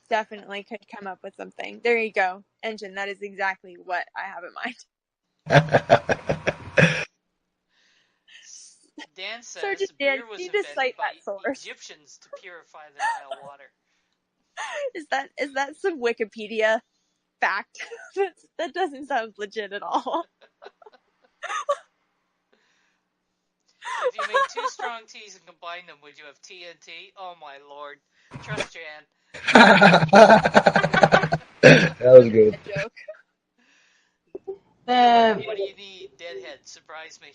Definitely could come up with something. There you go. Engine, that is exactly what I have in mind. Dan says Sergeant beer Dan, was you just invented cite by that source. Egyptians to purify the Nile water. Is that some Wikipedia fact? That doesn't sound legit at all. If you made 2 strong teas and combined them, would you have TNT? Oh my lord. Trust Jan. That was good. Joke. What do you need, Deadhead? Surprise me.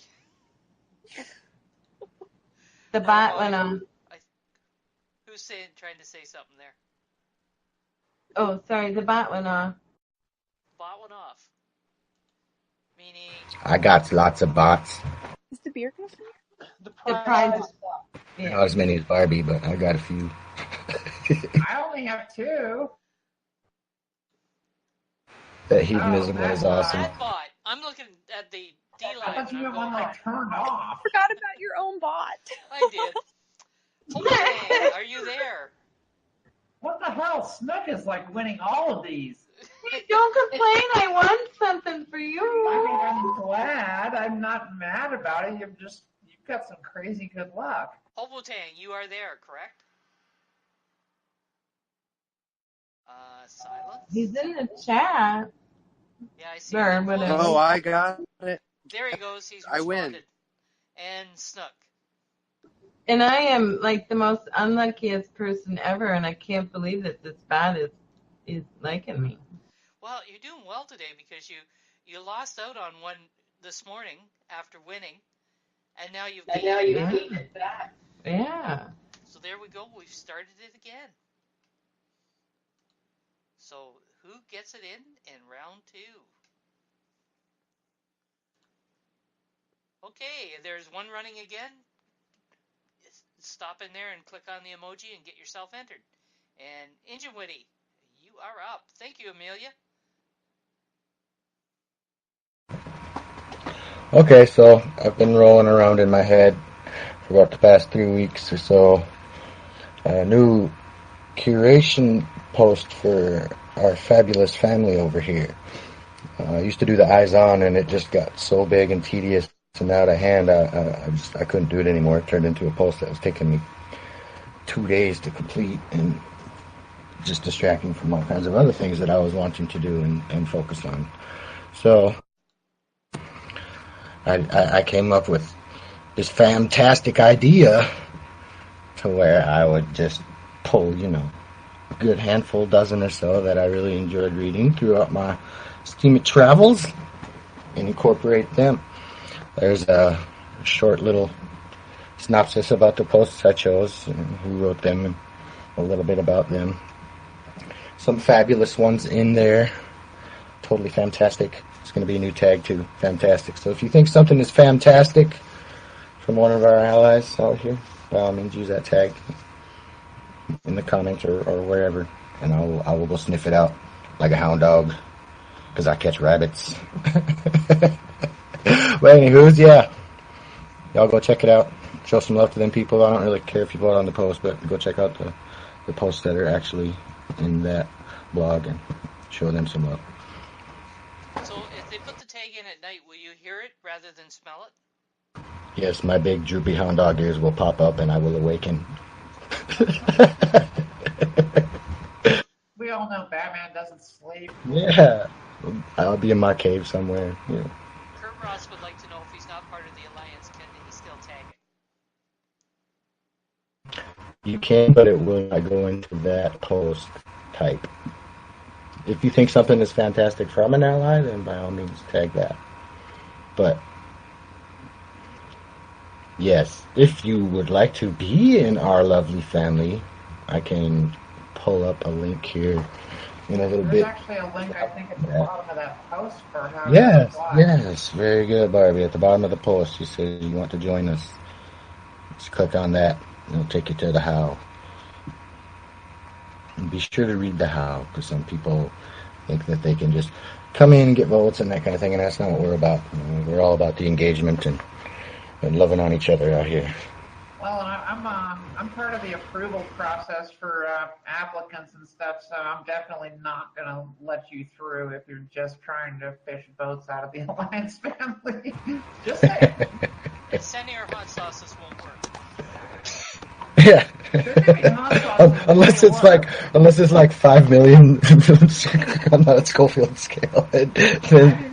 The bot went on. Who's trying to say something there? Oh, sorry, the bot went off. Bot went off. Meaning? I got lots of bots. Is the beer gonna finish? The prize. Not as many as Barbie, but I got a few. I only have 2. That hedonism was awesome. That bot. I'm looking at the D line. I thought you had one turned off. I forgot about your own bot. I did. Hey, are you there? What the hell? Snook is winning all of these. Hey, don't complain. I won something for you. I mean, I'm glad. I'm not mad about it. You've got some crazy good luck. Hobotang, you are there, correct? Silence? He's in the chat. Yeah, I see. Or whatever. Oh, I got it. There he goes. He's I responded. win. And Snook. And I am the most unluckiest person ever, and I can't believe that this bot is liking me. Well, you're doing well today because you lost out on one this morning after winning, and now you've beaten it back. Yeah. So there we go. We've started it again. So who gets it in round 2? Okay, there's one running again. Stop in there and click on the emoji and get yourself entered. And Engine Witty, you are up. Thank you, Amelia. Okay, so I've been rolling around in my head for about the past 3 weeks or so. A new curation post for our fabulous family over here. I used to do the eyes on, and it just got so big and tedious and out of hand. I couldn't do it anymore. It turned into a post that was taking me 2 days to complete and just distracting from all kinds of other things that I was wanting to do and focus on. So I came up with this fantastic idea to where I would just pull, a good handful, dozen or so that I really enjoyed reading throughout my Steam It travels and incorporate them. There's a short little synopsis about the posts I chose, and who wrote them, and a little bit about them. Some fabulous ones in there. Totally fantastic. It's going to be a new tag too. Fantastic. So if you think something is fantastic from one of our allies out here, by all means use that tag in the comments or wherever, and I will go sniff it out like a hound dog, because I catch rabbits. But anywho's, yeah, y'all go check it out. Show some love to them people. I don't really care if you vote on the post, but go check out the posts that are actually in that blog and show them some love. So if they put the tag in at night, will you hear it rather than smell it? Yes, my big droopy hound dog ears will pop up and I will awaken. We all know Batman doesn't sleep. Yeah, I'll be in my cave somewhere. Yeah. Kurt Ross would like to know if he's not part of the Alliance, can he still tag it? You can, but it will not go into that post type. If you think something is fantastic from an ally, then by all means tag that. But yes, if you would like to be in our lovely family, I can pull up a link here in a little There's bit. actually a link, I think, at the bottom of that post for how to Yes, apply. yes, very good, Barbie. At the bottom of the post, you say you want to join us. Just click on that, and it'll take you to the how. And be sure to read the how, because some people think that they can just come in and get votes and that kind of thing, and that's not what we're about. We're all about the engagement and loving on each other out here. Well, and I'm part of the approval process for applicants and stuff, so I'm definitely not gonna let you through if you're just trying to fish boats out of the Alliance family. Just saying. And sending our hot sauces won't work. Yeah. Unless it's like 5 million on a Schofield scale. Sending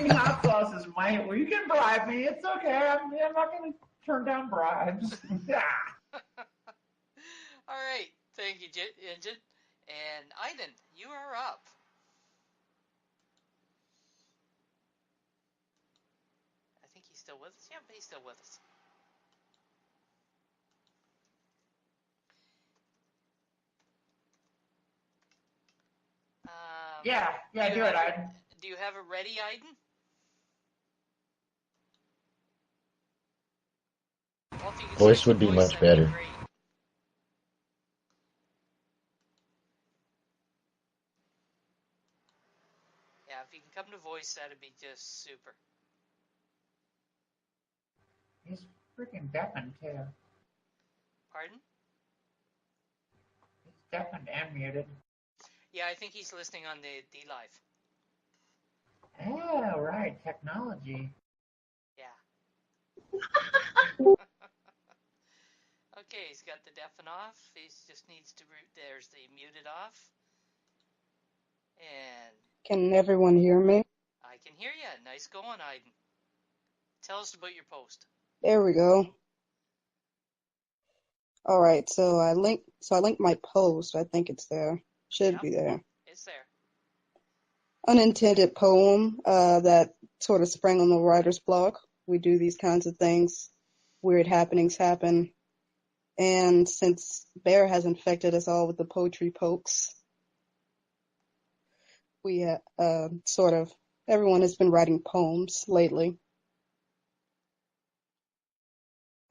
me hot sauces might. Well, you can bribe me. It's okay. I'm not going to turn down bribes. Yeah. All right. Thank you, Injun. And Aiden, you are up. I think he's still with us. Yeah, he's still with us. Yeah, do it, Aiden. Do you have it ready, Aiden? Well, if you could Voice would be much better. Yeah, if you can come to voice, that'd be just super. He's freaking deafened, too. Pardon? He's deafened and muted. Yeah, I think he's listening on the D-Live. Oh, right. Technology. Yeah. Okay, he's got the deafen off. He just needs to there's the muted off. And Can everyone hear me? I can hear you. Nice going, Aiden. Tell us about your post. There we go. All right, so I linked my post. I think it's there. Should be there. It's there. Unintended poem that sort of sprang on the writer's block. We do these kinds of things. Weird happenings happen. And since Bear has infected us all with the poetry pokes, we everyone has been writing poems lately.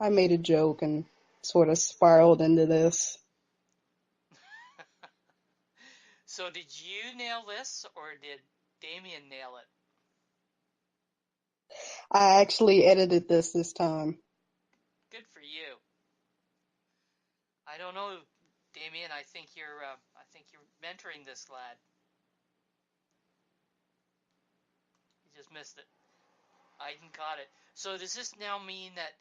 I made a joke and sort of spiraled into this. So did you nail this, or did Damien nail it? I actually edited this time. Good for you. I don't know, Damien. I think you're mentoring this lad. You just missed it. Aiden caught it. So does this now mean that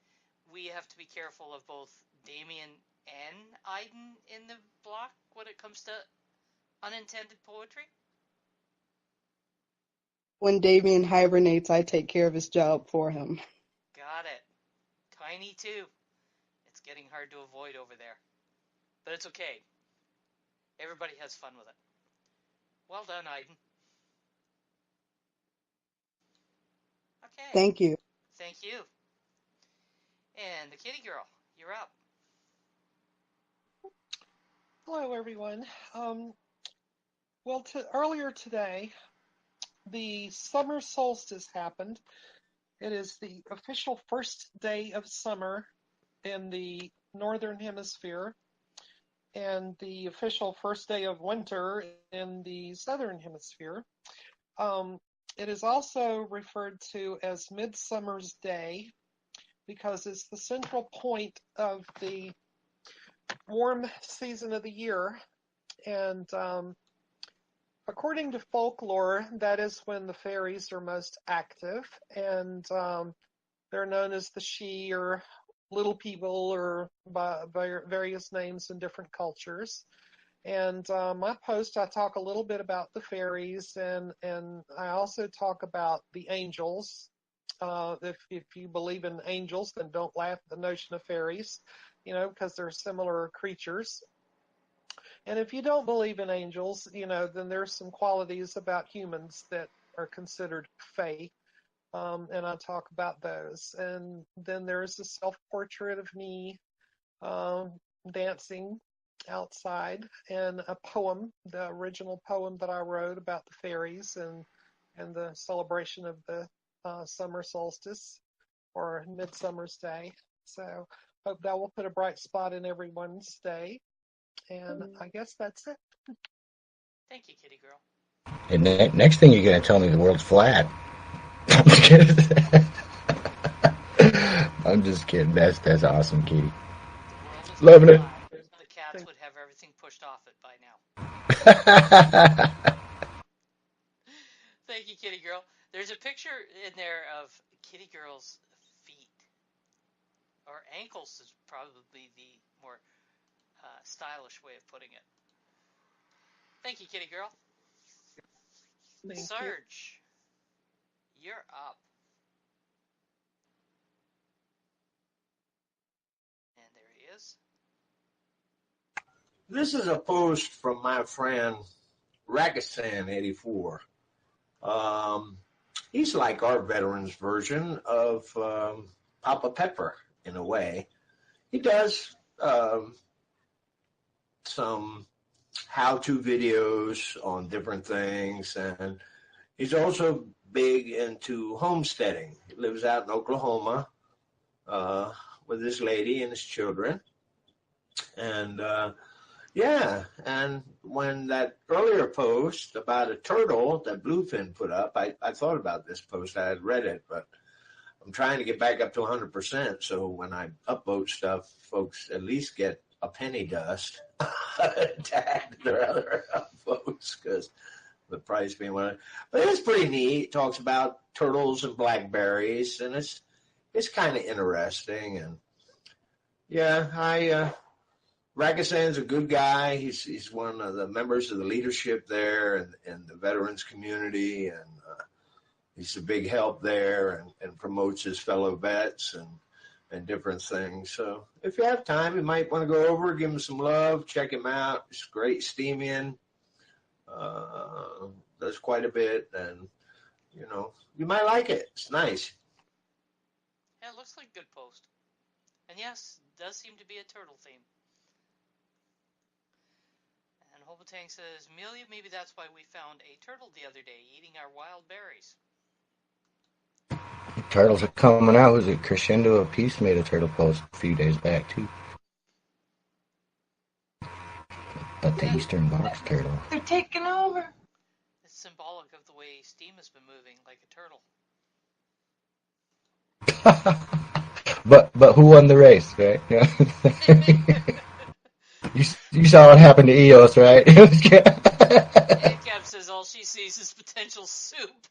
we have to be careful of both Damien and Aiden in the block when it comes to unintended poetry? When Damien hibernates, I take care of his job for him. Got it. Tiny too. It's getting hard to avoid over there. But it's okay. Everybody has fun with it. Well done, Aiden. Okay. Thank you. Thank you. And the kitty girl, you're up. Hello, everyone. Earlier today, the summer solstice happened. It is the official first day of summer in the northern hemisphere and the official first day of winter in the southern hemisphere. It is also referred to as Midsummer's Day because it's the central point of the warm season of the year. And according to folklore, that is when the fairies are most active, and they're known as the She or Little People or by various names in different cultures. And my post, I talk a little bit about the fairies, and I also talk about the angels. If you believe in angels, then don't laugh at the notion of fairies, because they're similar creatures. And if you don't believe in angels, then there's some qualities about humans that are considered fae, and I talk about those. And then there's a self-portrait of me dancing outside, and a poem, the original poem that I wrote about the fairies and the celebration of the summer solstice or Midsummer's Day. So hope that will put a bright spot in everyone's day. And I guess that's it. Thank you, kitty girl. And next thing you're going to tell me the world's flat. I'm just kidding. That's awesome, Kitty. The world is Loving it. the cats would have everything pushed off it by now. Thank you, Kitty Girl. There's a picture in there of Kitty Girl's feet. Or ankles is probably the more stylish way of putting it. Thank you, Kitty Girl. Thank you. Sarge, you're up. And there he is. This is a post from my friend Ragasan84. He's like our veterans version of Papa Pepper in a way. He does some how-to videos on different things, and he's also big into homesteading. He lives out in Oklahoma with his lady and his children. And yeah, and when that earlier post about a turtle that Bluefin put up, I thought about this post. I had read it, but I'm trying to get back up to 100%. So when I upvote stuff, folks at least get a penny dust tagged their other upvotes because the price being one. But it's pretty neat. It talks about turtles and blackberries, and it's kind of interesting. And yeah, Ragasan's a good guy. He's one of the members of the leadership there and the veterans community, and he's a big help there and promotes his fellow vets and different things. So if you have time, you might want to go over, give him some love, check him out. It's great steaming. Does quite a bit, and you might like it. It's nice. Yeah, it looks like a good post. And yes, it does seem to be a turtle theme. And Hobotang says, Amelia, maybe that's why we found a turtle the other day eating our wild berries. Turtles are coming out. Was it Crescendo of Peace made a turtle post a few days back too? But the Eastern box turtle. They're taking over. It's symbolic of the way steam has been moving, like a turtle. But who won the race, right? you saw what happened to Eos, right? Cap says all she sees is potential soup.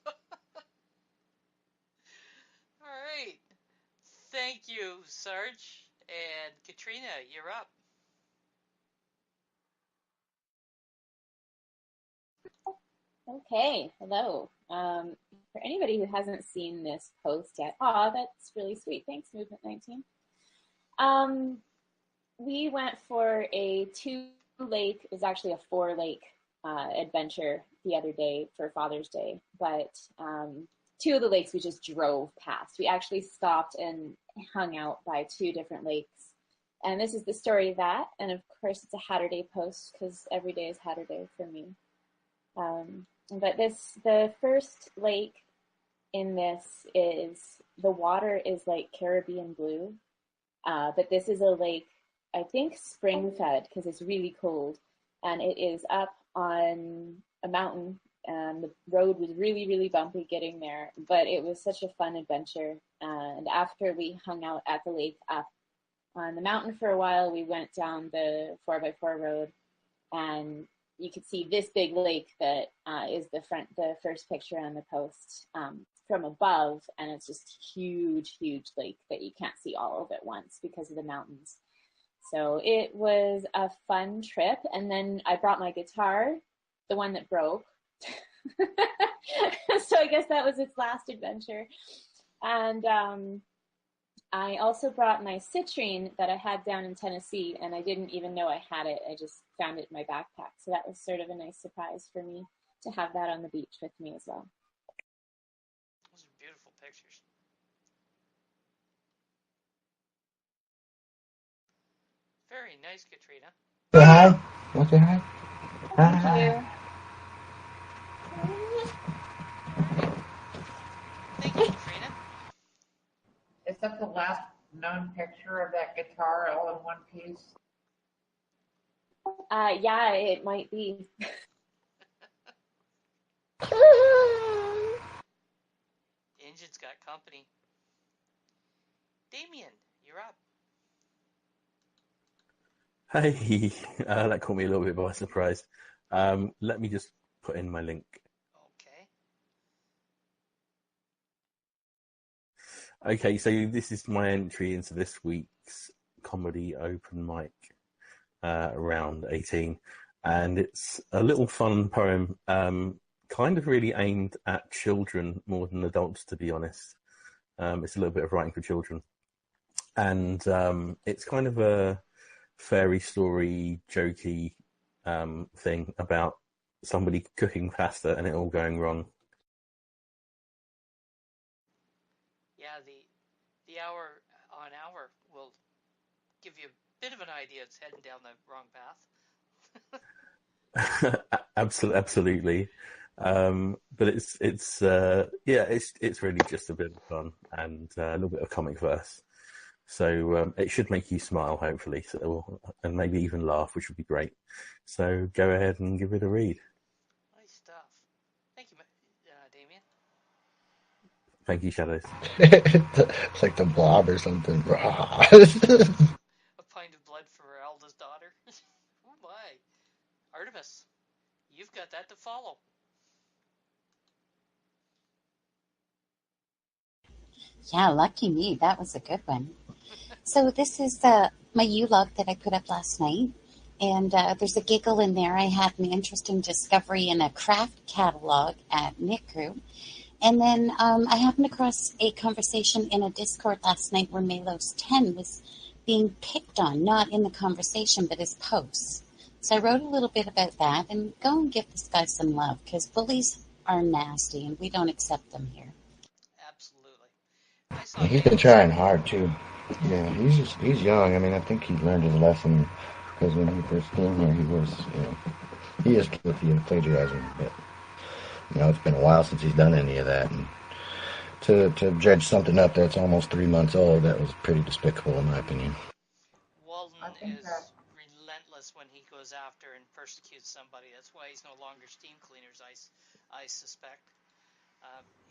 All right. Thank you, Sarge. And Katrina, you're up. Okay, hello. For anybody who hasn't seen this post yet, that's really sweet. Thanks, Movement 19. We went for a 2-lake, it was actually a 4-lake adventure the other day for Father's Day, but 2 of the lakes we just drove past. We actually stopped and hung out by 2 different lakes. And this is the story of that. And of course, it's a Hatterday post because every day is Hatterday for me. But the first lake in this is, the water is like Caribbean blue. But this is a lake, I think spring fed because it's really cold. And it is up on a mountain. And the road was really, really bumpy getting there. But it was such a fun adventure. And after we hung out at the lake up on the mountain for a while, we went down the 4x4 road. And you could see this big lake that is the first picture on the post from above, and it's just huge, huge lake that you can't see all of at once because of the mountains. So it was a fun trip, and then I brought my guitar, the one that broke. So I guess that was its last adventure. And I also brought my citrine that I had down in Tennessee, and I didn't even know I had it. I just found it in my backpack. So that was sort of a nice surprise for me to have that on the beach with me as well. Those are beautiful pictures. Very nice, Katrina. Hi. Want to say hi? Thank you. Thank you, Katrina. Is that the last known picture of that guitar all in one piece? Yeah, it might be. Engine's got company. Damien, you're up. Hey, that caught me a little bit by surprise. Let me just put in my link. Okay, so this is my entry into this week's comedy open mic, round 18, and it's a little fun poem, kind of really aimed at children more than adults, to be honest. It's a little bit of writing for children, and it's kind of a fairy story, jokey thing about somebody cooking pasta and it all going wrong. Yeah, the hour on hour will give you a bit of an idea it's heading down the wrong path. Absolutely. But it's really just a bit of fun and a little bit of comic verse. So it should make you smile, hopefully, and maybe even laugh, which would be great. So go ahead and give it a read. Nice stuff. Thank you, Damien. Thank you, Shadows. It's like the Blob or something. A pint of blood for Alda's daughter. Oh my. Artemis, you've got that to follow. Yeah, lucky me. That was a good one. So this is my U-log that I put up last night. And there's a giggle in there. I had an interesting discovery in a craft catalog at Knit Group. And then I happened across a conversation in a Discord last night where Melos 10 was being picked on, not in the conversation, but his posts. So I wrote a little bit about that, and go and give this guy some love, because bullies are nasty, and we don't accept them here. Absolutely. He's been trying hard, too. Yeah, he's young. I mean, I think he learned his lesson, because when he first came here, he is guilty of plagiarizing, but, it's been a while since he's done any of that, and to dredge something up that's almost 3 months old, that was pretty despicable, in my opinion. Walden is relentless when he goes after and persecutes somebody. That's why he's no longer steam cleaners, I suspect.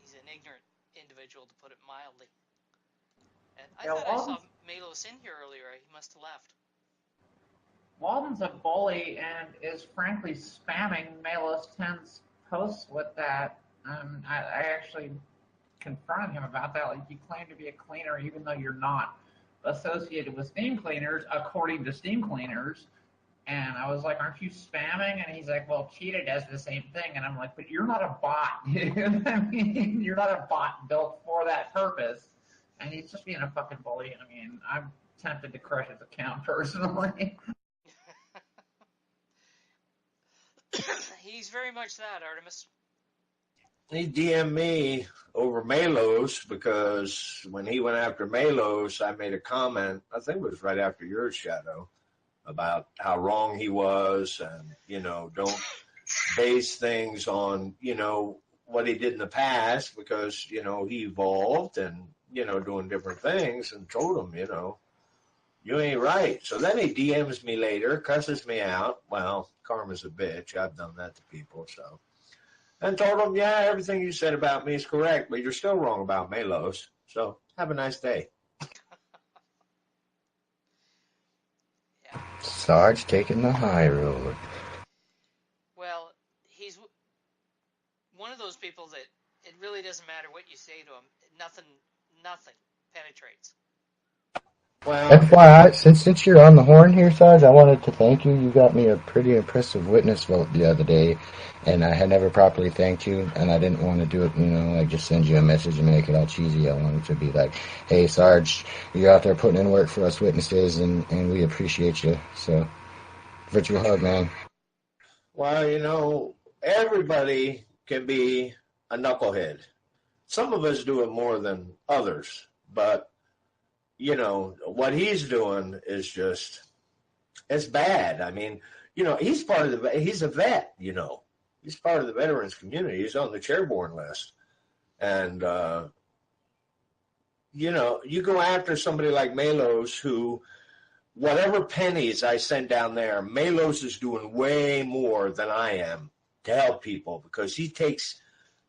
He's an ignorant individual, to put it mildly. And I thought I saw Melos in here earlier. He must have left. Walden's a bully and is frankly spamming Melos 10's posts with that. I actually confronted him about that. Like, you claim to be a cleaner even though you're not associated with steam cleaners, according to steam cleaners. And I was like, aren't you spamming? And he's like, well, Cheetah does the same thing. And I'm like, but you're not a bot, dude. I mean, you're not a bot built for that purpose. And he's just being a fucking bully. I mean, I'm tempted to crush his account personally. He's very much that, Artemis. He DM'd me over Melos because when he went after Melos, I made a comment, I think it was right after your Shadow, about how wrong he was and, don't base things on, what he did in the past because, he evolved and, doing different things, and told him, you ain't right. So then he DMs me later, cusses me out. Well, karma's a bitch. I've done that to people, so. And told him, yeah, everything you said about me is correct, but you're still wrong about Melos. So have a nice day. Sarge taking the high road. Well, he's one of those people that it really doesn't matter what you say to him. Nothing penetrates. Well, FYI, since you're on the horn here, Sarge, I wanted to thank you. You got me a pretty impressive witness vote the other day, and I had never properly thanked you, and I didn't want to do it, like just send you a message and make it all cheesy. I wanted to be like, hey, Sarge, you're out there putting in work for us witnesses, and we appreciate you. So, virtual hug, man. Well, everybody can be a knucklehead. Some of us do it more than others, but what he's doing is just, it's bad. I mean, he's a vet, he's part of the veterans community. He's on the chairborne list. And, you go after somebody like Melos, who, whatever pennies I send down there, Melos is doing way more than I am to help people because he takes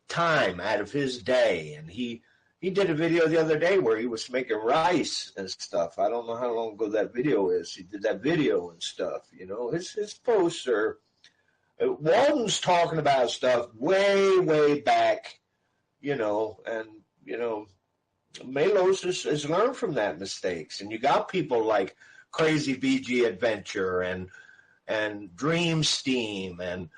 time out of his day and he he did a video the other day where he was making rice and stuff. I don't know how long ago that video is. He did that video and stuff. His posts are. Walden's talking about stuff way back, and Malos has learned from that mistakes. And you got people like Crazy BG Adventure and Dream Steam and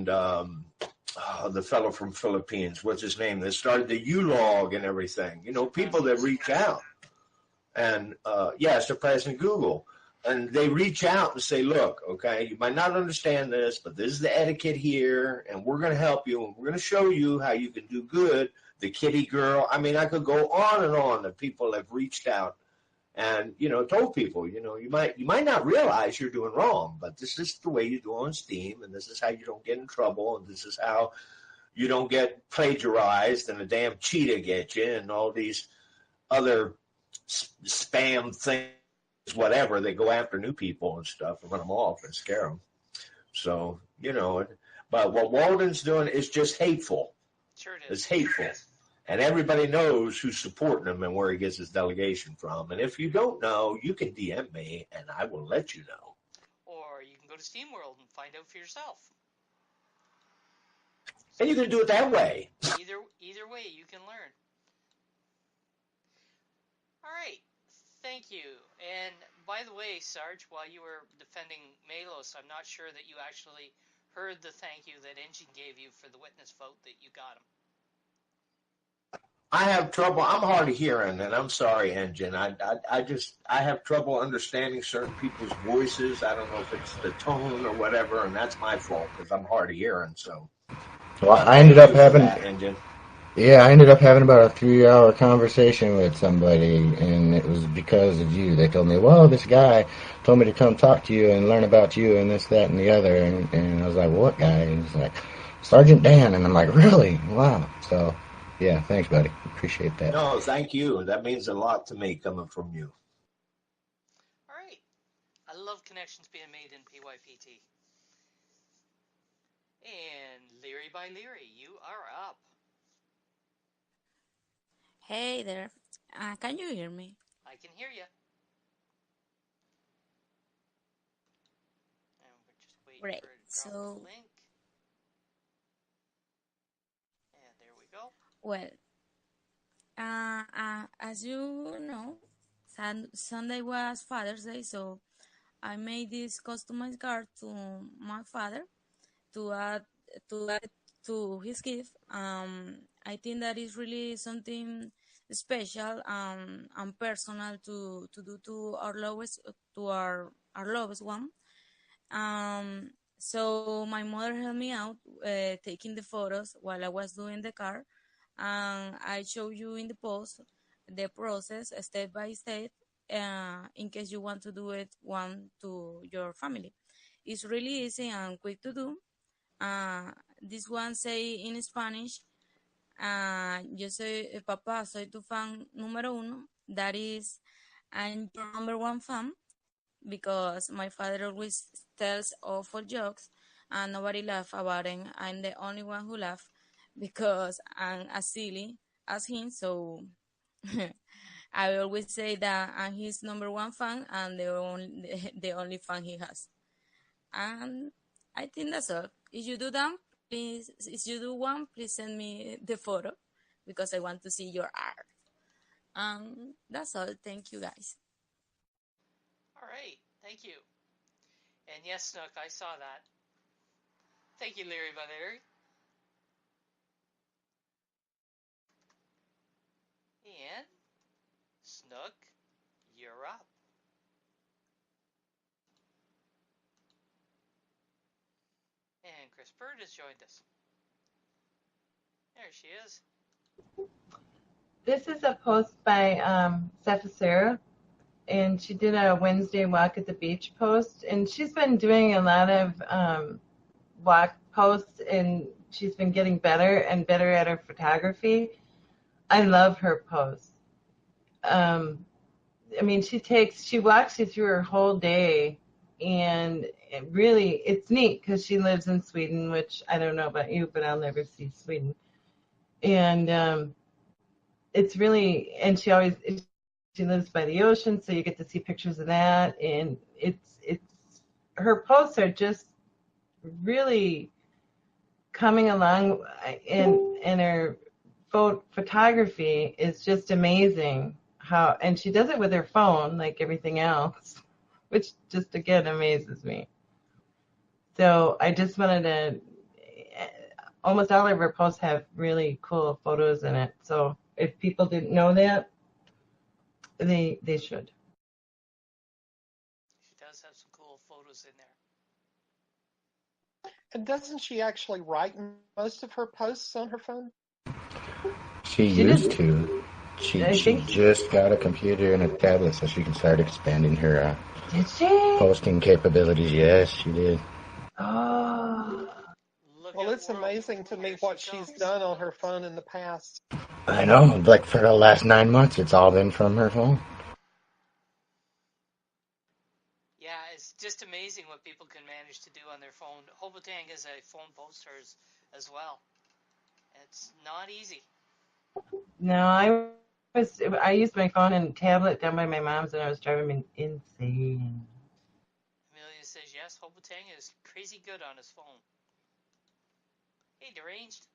the fellow from Philippines, what's his name, that started the U-Log and everything. People that reach out. And, Surpassing Google. And they reach out and say, look, okay, you might not understand this, but this is the etiquette here, and we're going to help you, and we're going to show you how you can do good. The kitty girl. I mean, I could go on and on that people have reached out and, told people, you might not realize you're doing wrong, but this is the way you do on Steam, and this is how you don't get in trouble, and this is how you don't get plagiarized and a damn cheetah gets you and all these other spam things. Whatever, they go after new people and stuff and run them off and scare them. So, but what Walden's doing is just hateful. Sure it is. It's hateful. And everybody knows who's supporting him and where he gets his delegation from. And if you don't know, you can DM me and I will let you know. Or you can go to SteamWorld and find out for yourself. And you can do it that way. Either way, you can learn. All right. Thank you. And by the way, Sarge, while you were defending Malos, I'm not sure that you actually heard the thank you that Engine gave you for the witness vote that you got him. I have trouble. I'm hard of hearing, and I'm sorry, Engine. I have trouble understanding certain people's voices. I don't know if it's the tone or whatever, and that's my fault because I'm hard of hearing. So, well, I ended up having. Engine. Yeah, I ended up having about a 3-hour conversation with somebody, and it was because of you. They told me, well, this guy told me to come talk to you and learn about you and this, that, and the other. And I was like, what guy? And he's like, Sergeant Dan. And I'm like, really? Wow. So, yeah, thanks, buddy. Appreciate that. No, thank you. That means a lot to me coming from you. All right. I love connections being made in PYPT. And Leary by Leary, you are up. Hey there. Can you hear me? I can hear you. And we're just waiting Great. for it to drop the link. And there we go. Well, as you know, Sunday was Father's Day, so I made this customized card to my father to add to his gift. I think that is really something special and personal to do to our lowest one. So my mother helped me out taking the photos while I was doing the card, and I show you in the post the process step by step in case you want to do it one to your family. It's really easy and quick to do. This one say in Spanish, yo soy, papá, soy tu fan número uno. That is, I'm your number one fan, because my father always tells awful jokes and nobody laugh about it. I'm the only one who laugh because I'm as silly as him. So I always say that I'm his number one fan and the only fan he has. And I think that's all. If you do that, please, if you do one, please send me the photo because I want to see your art. That's all. Thank you, guys. All right. Thank you. And yes, Snook, I saw that. Thank you, Leary by Leary. And Snook, you're up. And Chris Bird has joined us. There she is. This is a post by Cephasera, and she did a Wednesday walk at the beach post, and she's been doing a lot of walk posts, and she's been getting better and better at her photography. I love her posts. I mean, she walks you through her whole day, and it's neat because she lives in Sweden, which I don't know about you, but I'll never see Sweden. And it's really, and she lives by the ocean, so you get to see pictures of that, and it's her posts are just really coming along, and her photography is just amazing. And she does it with her phone like everything else, which just again amazes me. So I just wanted to, almost all of her posts have really cool photos in it. So if people didn't know that, they should. She does have some cool photos in there. And doesn't she actually write most of her posts on her phone? She used to. She just got a computer and a tablet so she can start expanding her Did she? posting capabilities. Yes, she did. Oh. Well, it's amazing to me what she's done on her phone in the past. I know. Like for the last 9 months, it's all been from her phone. Yeah, it's just amazing what people can manage to do on their phone. Hobotang is a phone poster as well. It's not easy. No, I used my phone and tablet down by my mom's, and I was driving me insane. Amelia says yes, Hobotang is crazy good on his phone. Hey, deranged.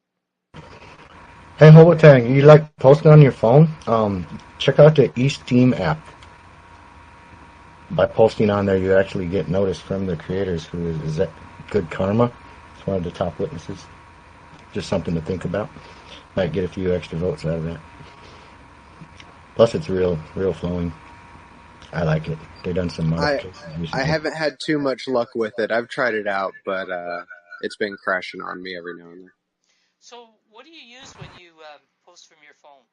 Hey, Hobotang, you like posting on your phone? Check out the eSteam app. By posting on there, you actually get noticed from the creators. Who is that? Good Karma. It's one of the top witnesses. Just something to think about. Might get a few extra votes out of that. Plus, it's real flowing. I like it. They've done some modifications recently. I haven't had too much luck with it. I've tried it out, but it's been crashing on me every now and then. So, what do you use when you post from your phone?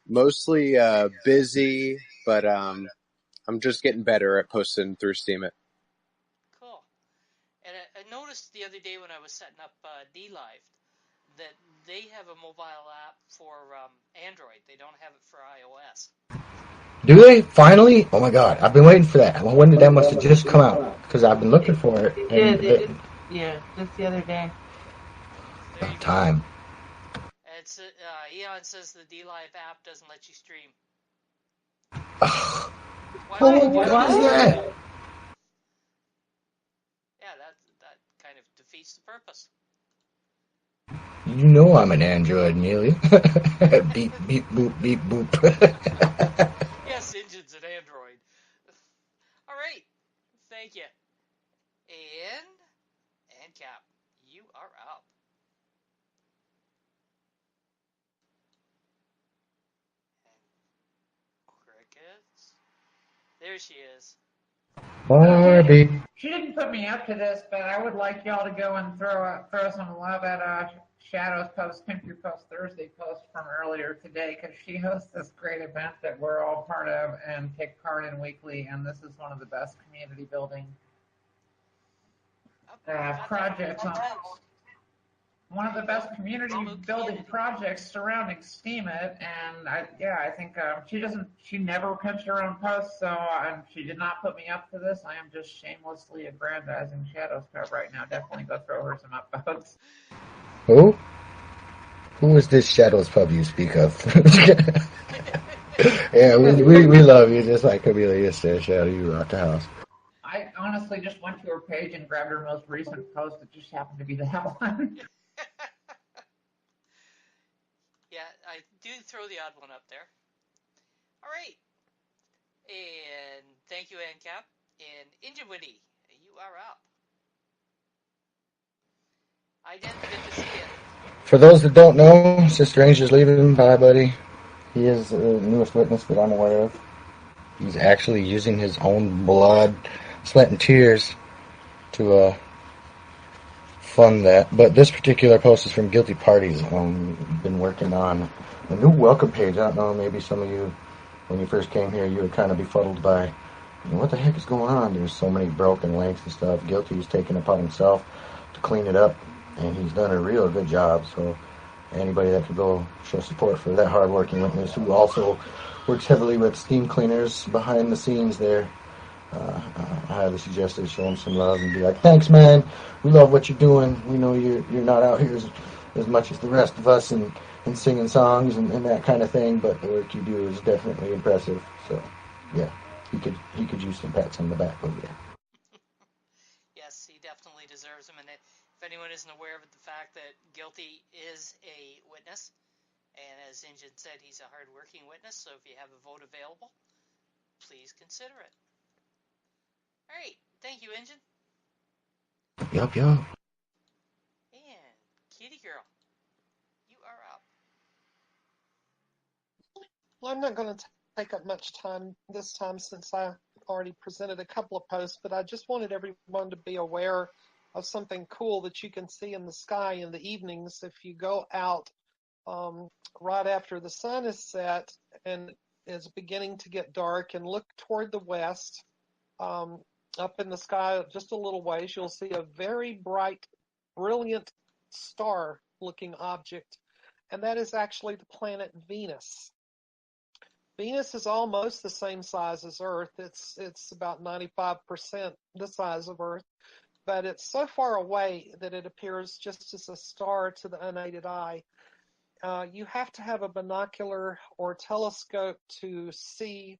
Mostly busy, but I'm just getting better at posting through Steemit. Cool. And I noticed the other day when I was setting up DLive that they have a mobile app for Android. They don't have it for iOS. Do they? Finally? Oh my god, I've been waiting for that. When did that must have just come out? Because I've been looking for it. Yeah, just the other day. About time. It's Eon says the DLive app doesn't let you stream. What is that? Yeah, that kind of defeats the purpose. You know I'm an Android, Amelia. Beep, beep, boop, beep, boop. Yes, Engine's an Android. All right. Thank you. And Cap, you are up. And crickets. There she is. Barbie. She didn't put me up to this, but I would like y'all to go and throw some love at Shadow's post, Pimp Your Post Thursday post from earlier today, because she hosts this great event that we're all part of and take part in weekly, and this is one of the best community building projects. One of the best community building projects surrounding Steemit, and I think she never pimped her own posts, so she did not put me up to this. I am just shamelessly aggrandizing Shadow's Pub right now. Definitely go throw her some upvotes. Who? Who is this Shadows Pub you speak of? Yeah, we love you, just like Amelia said, Shadow, you rock the house. I honestly just went to her page and grabbed her most recent post. It just happened to be that one. Yeah, I do throw the odd one up there. All right. And thank you, ANCAP. And Ingenuity, you are up. I didn't get to see it. For those that don't know, Sister Angel's leaving. Bye, buddy. He is the newest witness that I'm aware of. He's actually using his own blood, sweat, and tears to fund that. But this particular post is from Guilty Parties. Been working on a new welcome page. I don't know, maybe some of you, when you first came here, you were kind of befuddled by, what the heck is going on? There's so many broken links and stuff. Guilty's taken it upon himself to clean it up, and he's done a real good job. So anybody that could go show support for that hardworking witness, who also works heavily with steam cleaners behind the scenes there, I highly suggest they show him some love and be like, thanks, man. We love what you're doing. We know you're not out here as much as the rest of us and singing songs and that kind of thing, but the work you do is definitely impressive. So, yeah, he could use some pats on the back over there. Yes, he definitely deserves them. And if anyone isn't aware of the fact that Guilty is a witness, and as Injun said, he's a hard-working witness, so if you have a vote available, please consider it. All right, thank you, Injun. Yup. And Kitty Girl, you are up. Well, I'm not going to take up much time this time since I already presented a couple of posts, but I just wanted everyone to be aware of something cool that you can see in the sky in the evenings if you go out right after the sun is set and is beginning to get dark and look toward the west. Up in the sky just a little ways, you'll see a very bright, brilliant star-looking object, and that is actually the planet Venus. Venus is almost the same size as Earth. It's about 95% the size of Earth, but it's so far away that it appears just as a star to the unaided eye. You have to have a binocular or telescope to see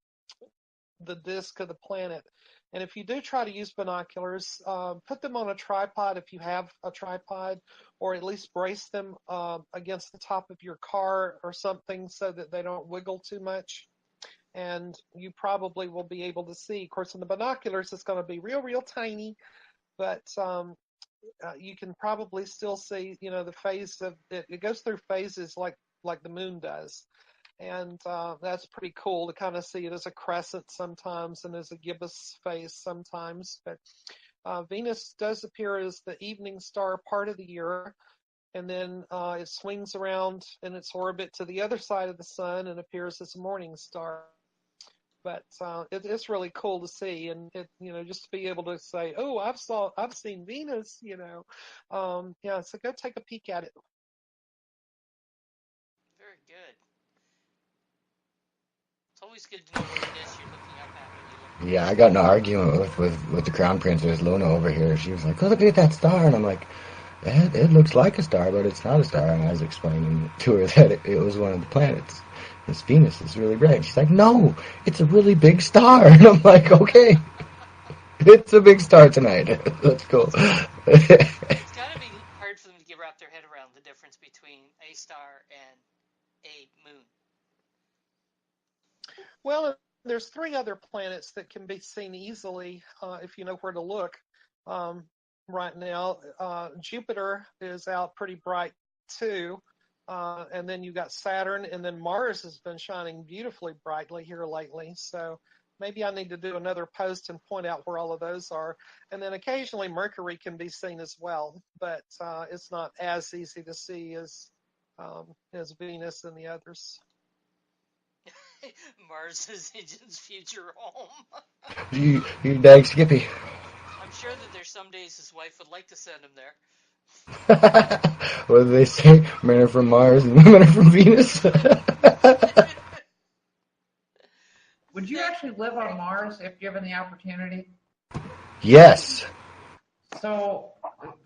the disk of the planet. And if you do try to use binoculars, put them on a tripod if you have a tripod, or at least brace them against the top of your car or something so that they don't wiggle too much. And you probably will be able to see. Of course, in the binoculars, it's going to be real tiny, but you can probably still see, the phase of it. It goes through phases like the moon does. And that's pretty cool to kind of see it as a crescent sometimes and as a gibbous phase sometimes. But Venus does appear as the evening star part of the year, and then it swings around in its orbit to the other side of the sun and appears as a morning star. But it's really cool to see, and just to be able to say, "Oh, I've seen Venus," yeah. So go take a peek at it. Very good. It's always good to know what it is you're looking up at when you look. Yeah, I got in an argument with the Crown Princess Luna over here. She was like, "Oh, look at that star," and I'm like, "It looks like a star, but it's not a star." And I was explaining to her that it was one of the planets. This Venus is really bright. She's like, "No, it's a really big star," and I'm like, "Okay, it's a big star tonight. Let's go." It's got to be hard for them to wrap their head around the difference between a star and a moon. Well, there's 3 other planets that can be seen easily if you know where to look. Right now, Jupiter is out pretty bright too, and then you've got Saturn, and then Mars has been shining beautifully brightly here lately. So maybe I need to do another post and point out where all of those are. And then occasionally Mercury can be seen as well, but it's not as easy to see as Venus and the others. Mars is Injun's future home. you dag Skippy. I'm sure that there's some days his wife would like to send him there. What do they say? Men are from Mars and women are from Venus. Would you actually live on Mars if given the opportunity? Yes. So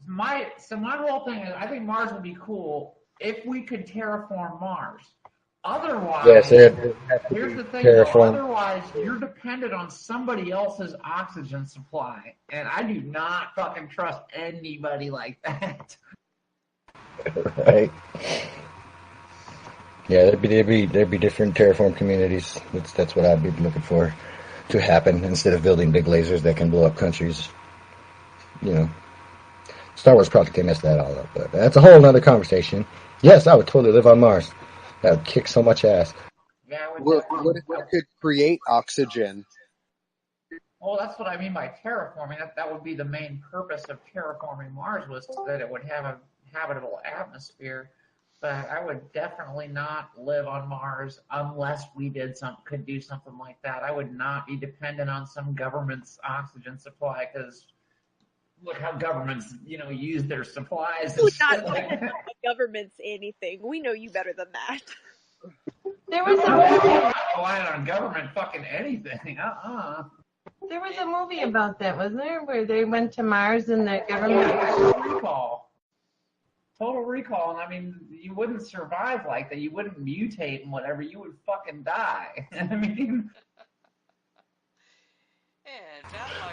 my whole thing is, I think Mars would be cool if we could terraform Mars. Otherwise, Yes, here's the thing though, otherwise you're dependent on somebody else's oxygen supply, and I do not fucking trust anybody like that. Right. Yeah, there'd be different terraform communities. That's what I'd be looking for to happen instead of building big lasers that can blow up countries. Star Wars Project, they messed that all up, but that's a whole other conversation. Yes, I would totally live on Mars. That would kick so much ass. Yeah, What if you could create oxygen? Well, that's what I mean by terraforming. That would be the main purpose of terraforming Mars, was that it would have a habitable atmosphere. But I would definitely not live on Mars unless we could do something like that. I would not be dependent on some government's oxygen supply, because look how governments, use their supplies. You would not depend on the government's anything. We know you better than that. There was a movie. Relying on government fucking anything. There was a movie about that, wasn't there, where they went to Mars and the government. Recall. Total Recall, and I mean, you wouldn't survive like that. You wouldn't mutate and whatever. You would fucking die. I mean,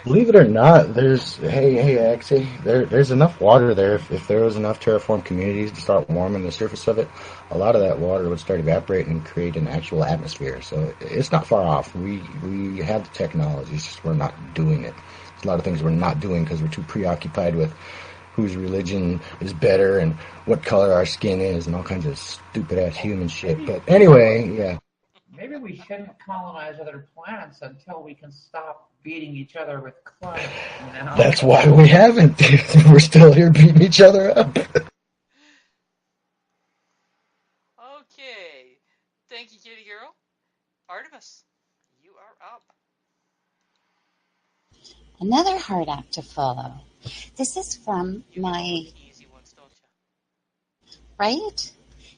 Believe it or not, hey Axie, there's enough water there. If there was enough terraform communities to start warming the surface of it, a lot of that water would start evaporating and create an actual atmosphere. So it's not far off. We have the technology, it's just we're not doing it. There's a lot of things we're not doing because we're too preoccupied with whose religion is better and what color our skin is and all kinds of stupid ass human shit. But anyway, yeah. maybe we shouldn't colonize other planets until we can stop beating each other with climate, you know? That's why we haven't. We're still here beating each other up. Okay. Thank you, Kitty Girl. Artemis, you are up. Another hard act to follow. This is from my... Easy ones, don't you? Right?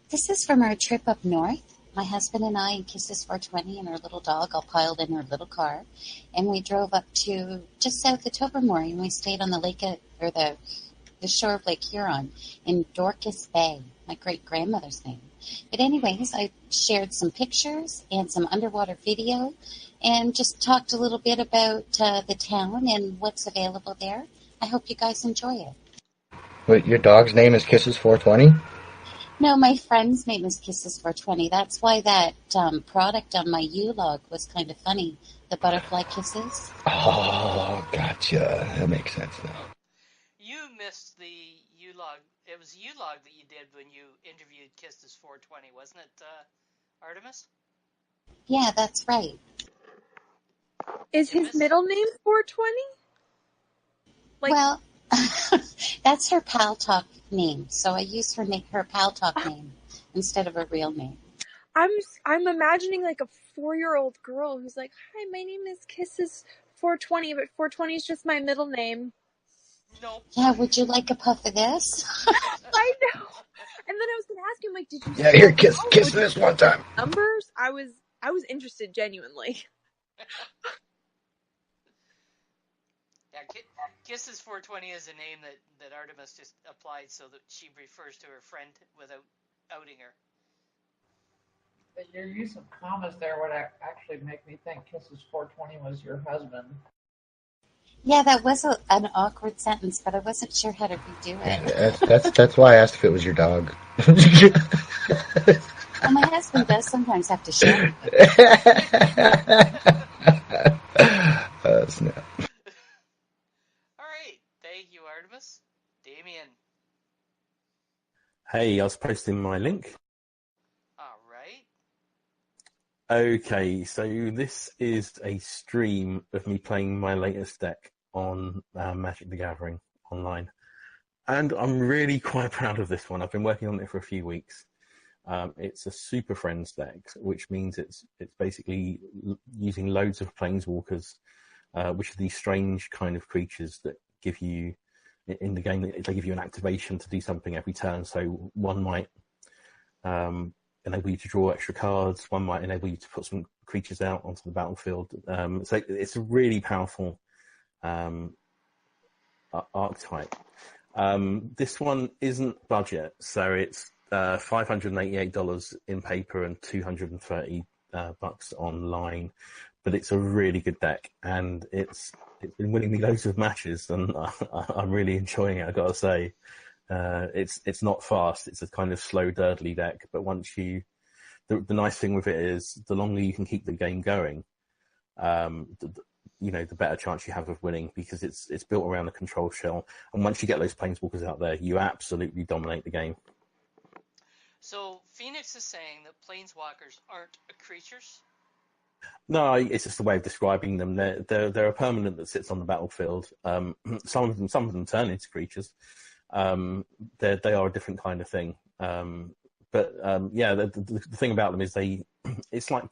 This is from our trip up north. My husband and I and Kisses 420 and our little dog all piled in our little car. And we drove up to just south of Tobermory and we stayed on the lake or the shore of Lake Huron in Dorcas Bay, my great-grandmother's name. But anyways, I shared some pictures and some underwater video and just talked a little bit about the town and what's available there. I hope you guys enjoy it. Wait, your dog's name is Kisses 420? No, my friend's name is Kisses 420. That's why that product on my U-log was kind of funny. The butterfly kisses. Oh, gotcha. That makes sense now. You missed the U-log. It was U-log that you did when you interviewed Kisses 420, wasn't it, Artemis? Yeah, that's right. Is his middle name 420? Well, that's her pal talk name, so I use her pal talk name instead of her real name. I'm imagining like a 4-year-old girl who's like, "Hi, my name is Kisses 420, but 420 is just my middle name." Nope. Yeah, would you like a puff of this? I know. And then I was gonna ask him, like, did you? Yeah, here, kiss this one time. Numbers? I was interested genuinely. Yeah, Kisses 420 is a name that Artemis just applied so that she refers to her friend without outing her. But your use of commas there would actually make me think Kisses 420 was your husband. Yeah, that was an awkward sentence, but I wasn't sure how to redo it. That's why I asked if it was your dog. Well, my husband does sometimes have to share. Snap. All right, thank you, Artemis. Damien. Hey, I was posting my link. All right. Okay, so this is a stream of me playing my latest deck on Magic the Gathering online. And I'm really quite proud of this one. I've been working on it for a few weeks. It's a Super Friends deck, which means it's basically using loads of Planeswalkers, which are these strange kind of creatures that give you, in the game, they give you an activation to do something every turn. So one might enable you to draw extra cards, one might enable you to put some creatures out onto the battlefield. So it's a really powerful archetype. This one isn't budget, so it's $588 in paper and $230 bucks online, but it's a really good deck, and it's been winning me loads of matches, and I'm really enjoying it. I gotta say, it's not fast; it's a kind of slow, dirtly deck. But once the nice thing with it is, the longer you can keep the game going, the better chance you have of winning, because it's built around a control shell, and once you get those Planeswalkers out there, you absolutely dominate the game. So Phoenix is saying that Planeswalkers aren't creatures? No, it's just a way of describing them. They're a permanent that sits on the battlefield. Some of them turn into creatures. They are a different kind of thing. But the thing about them is it's like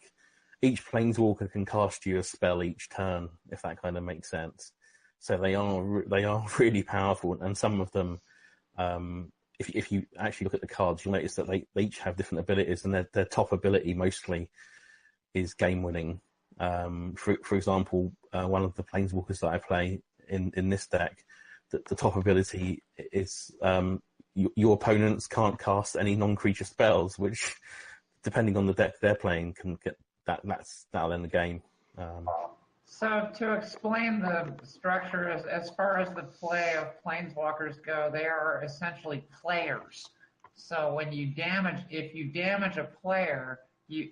each Planeswalker can cast you a spell each turn, if that kind of makes sense. So they are really powerful, and some of them, if you actually look at the cards, you'll notice that they each have different abilities, and their top ability mostly is game winning. For example, one of the Planeswalkers that I play in this deck, the top ability is your opponents can't cast any non-creature spells, which, depending on the deck they're playing, can get that'll end the game. So to explain the structure, as far as the play of planeswalkers go, they are essentially players. So when if you damage a player,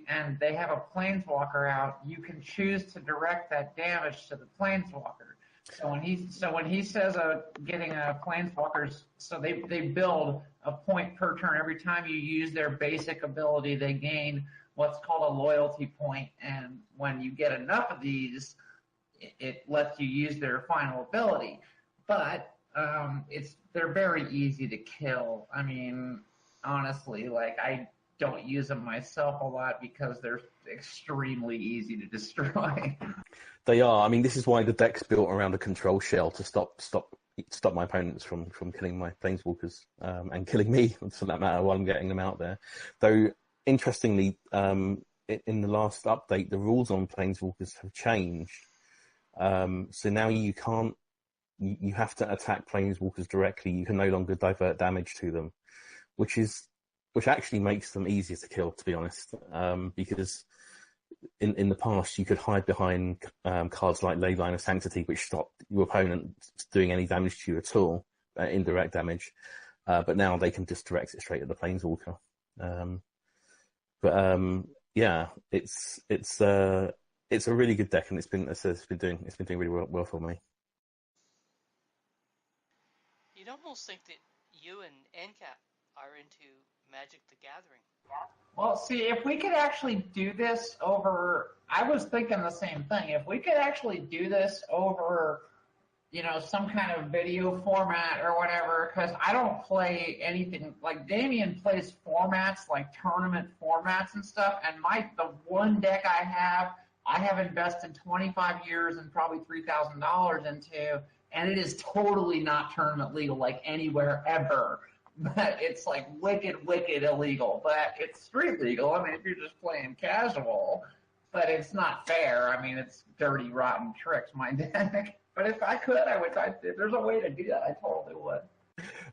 and they have a planeswalker out, you can choose to direct that damage to the planeswalker. So when he says getting a planeswalkers, so they build a point per turn. Every time you use their basic ability, they gain what's called a loyalty point, and when you get enough of these, it lets you use their final ability. But they're very easy to kill. I mean, honestly, like, I don't use them myself a lot because they're extremely easy to destroy. They are. I mean, this is why the deck's built around a control shell to stop my opponents from killing my planeswalkers and killing me, for that matter, while I'm getting them out there. Though, interestingly, in the last update, the rules on planeswalkers have changed. So now you can't. You have to attack planeswalkers directly. You can no longer divert damage to them, which actually makes them easier to kill, to be honest. Because in the past you could hide behind cards like Leyline of Sanctity, which stopped your opponent doing any damage to you at all, indirect damage. But now they can just direct it straight at the planeswalker. Yeah, it's a really good deck, and it's been doing really well for me. You'd almost think that you and NCAP are into Magic the Gathering. Well, see, if we could actually do this over, I was thinking the same thing. If we could actually do this over, some kind of video format or whatever, because I don't play anything, like Damien plays formats, like tournament formats and stuff, and the one deck I have invested 25 years and probably $3,000 into, and it is totally not tournament legal, like anywhere ever. But it's like wicked illegal. But it's street legal. I mean, if you're just playing casual, but it's not fair. I mean, it's dirty, rotten tricks, my deck. But if I could, I would. If there's a way to do that, I totally would.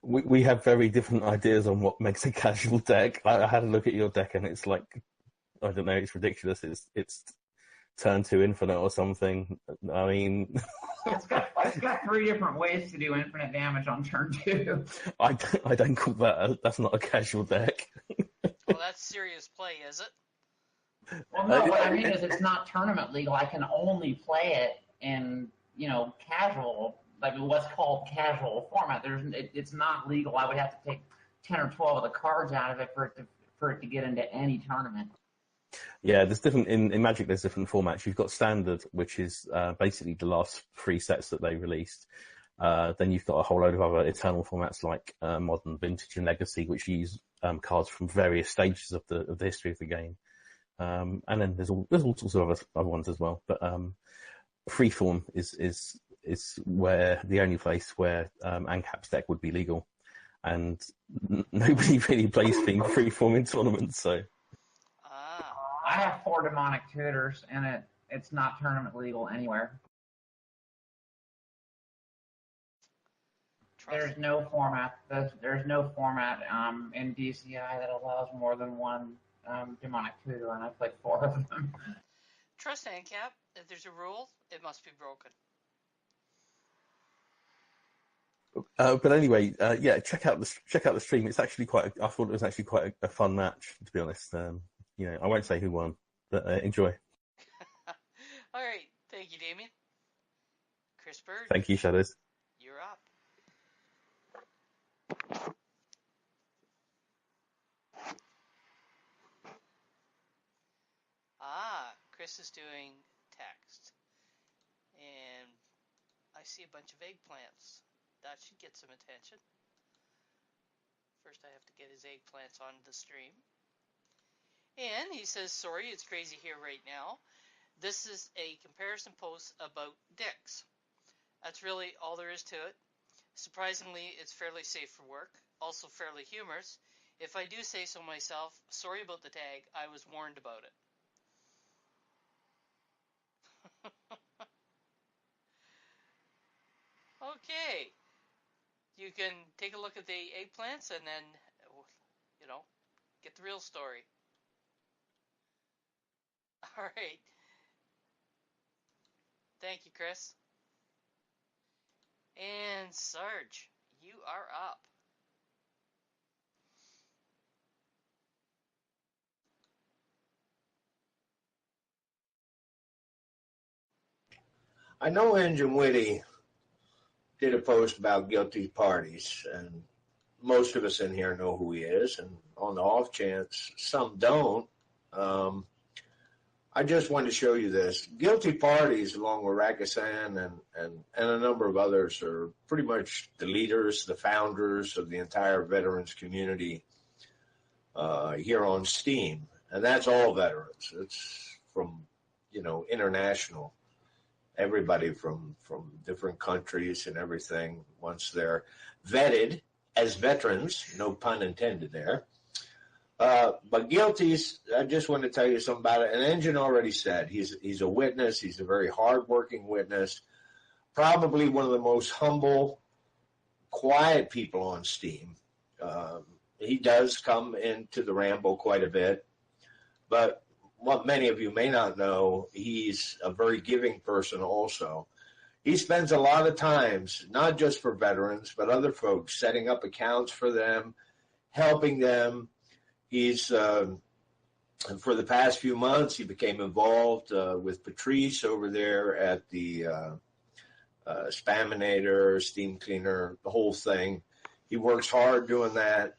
We have very different ideas on what makes a casual deck. I had a look at your deck, and it's like, I don't know, it's ridiculous. It's turn 2 infinite or something. I mean, it's got 3 different ways to do infinite damage on turn 2. I don't call that. That's not a casual deck. Well, that's serious play, is it? Well, no. What I mean is, it's not tournament legal. I can only play it in casual, like what's called casual format. It's not legal. I would have to take 10 or 12 of the cards out of it for it to get into any tournament. Yeah, there's different in Magic. There's different formats. You've got Standard, which is basically the last 3 sets that they released. Then you've got a whole load of other Eternal formats like Modern, Vintage, and Legacy, which use cards from various stages of the history of the game. And then there's all sorts of other ones as well. But Freeform is where the only place where ANCAP's deck would be legal, and nobody really plays Freeform in tournaments. So I have 4 demonic tutors, and it's not tournament legal anywhere. There's no format. There's no format in DCI that allows more than 1 demonic tutor, and I play 4 of them. Trust ANCAP. If there's a rule, it must be broken. But anyway, yeah, check out the stream. It's actually I thought it was actually quite a fun match, to be honest. I won't say who won, but enjoy. All right, thank you, Damien. Chris Bird. Thank you, Shadows. You're up. Chris is doing text, and I see a bunch of eggplants. That should get some attention. First, I have to get his eggplants onto the stream. And he says, sorry, it's crazy here right now. This is a comparison post about dicks. That's really all there is to it. Surprisingly, it's fairly safe for work, also fairly humorous. If I do say so myself, sorry about the tag, I was warned about it. Okay. you can take a look at the eggplants and then, get the real story. All right. Thank you, Chris. And Sarge, you are up. I know Engine Witty did a post about guilty parties, and most of us in here know who he is, and on the off chance some don't, I just wanted to show you this. Guilty parties, along with Rakusan and a number of others, are pretty much the leaders, the founders of the entire veterans community here on Steam. And that's all veterans. It's from, international. Everybody from different countries and everything, once they're vetted as veterans, no pun intended there. But guilties, I just want to tell you something about it. And Engine already said he's a witness. He's a very hardworking witness. Probably one of the most humble, quiet people on Steam. He does come into the ramble quite a bit. But what many of you may not know, he's a very giving person also. He spends a lot of times, not just for veterans, but other folks, setting up accounts for them, helping them. He's, for the past few months, he became involved with Patrice over there at the Spaminator, Steam Cleaner, the whole thing. He works hard doing that.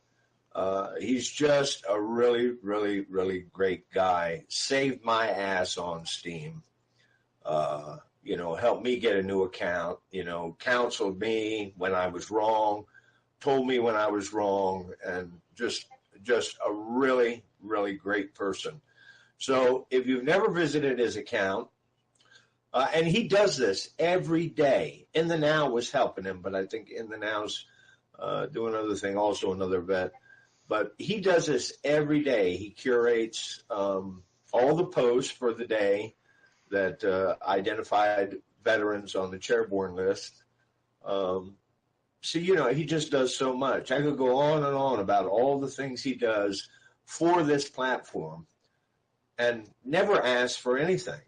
He's just a really, really, really great guy. Saved my ass on Steam. Helped me get a new account, counseled me when I was wrong, told me when I was wrong, and just a really, really great person. So if you've never visited his account, and he does this every day. In the Now was helping him, but I think In the Now's doing another thing, also another vet. But he does this every day. He curates all the posts for the day that identified veterans on the chairborne list. So, he just does so much. I could go on and on about all the things he does for this platform and never asks for anything,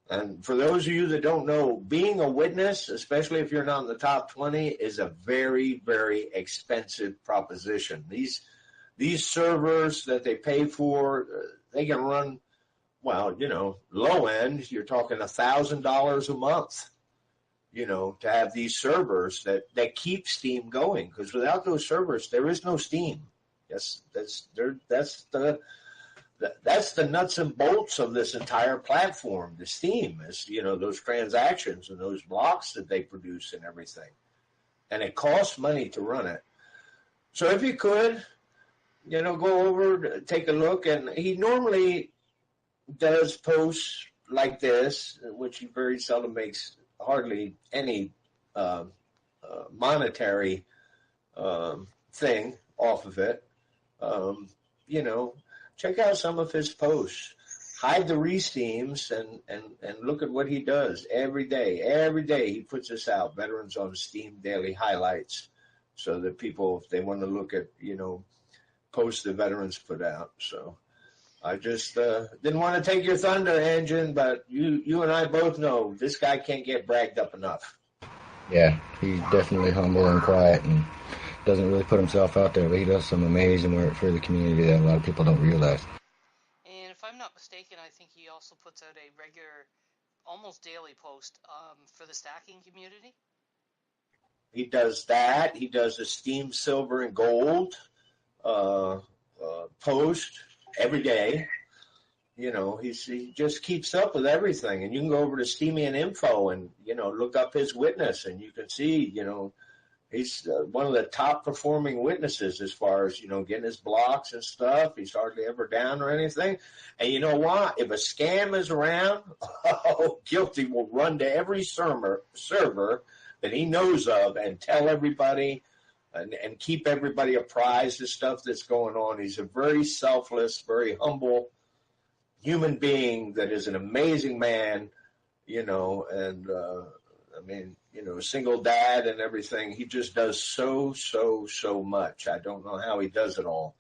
And for those of you that don't know, being a witness, especially if you're not in the top 20, is a very, very expensive proposition. These servers that they pay for, they can run, low end, you're talking $1,000 a month, to have these servers that keep Steam going. Because without those servers, there is no Steam. Yes, that's the nuts and bolts of this entire platform. The Steam is, those transactions and those blocks that they produce and everything. And it costs money to run it. So if you could, go over, take a look. And he normally does posts like this, which he very seldom makes hardly any monetary thing off of it. Check out some of his posts. Hide the re-steams and look at what he does every day. Every day he puts this out, Veterans on Steam Daily Highlights, so that people, if they want to look at, posts the veterans put out. So I just didn't want to take your thunder, Engine, but you and I both know this guy can't get bragged up enough. Yeah, he's definitely humble and quiet and doesn't really put himself out there, but he does some amazing work for the community that a lot of people don't realize. And if I'm not mistaken, I think he also puts out a regular, almost daily post for the stacking community. He does that. He does a Steam Silver and Gold post every day. He just keeps up with everything. And you can go over to Steamian Info and, look up his witness, and you can see, he's one of the top performing witnesses as far as, getting his blocks and stuff. He's hardly ever down or anything. And you know what? If a scam is around, Guilty will run to every server that he knows of and tell everybody and keep everybody apprised of stuff that's going on. He's a very selfless, very humble human being that is an amazing man, and I mean, single dad and everything. He just does so much. I don't know how he does it all.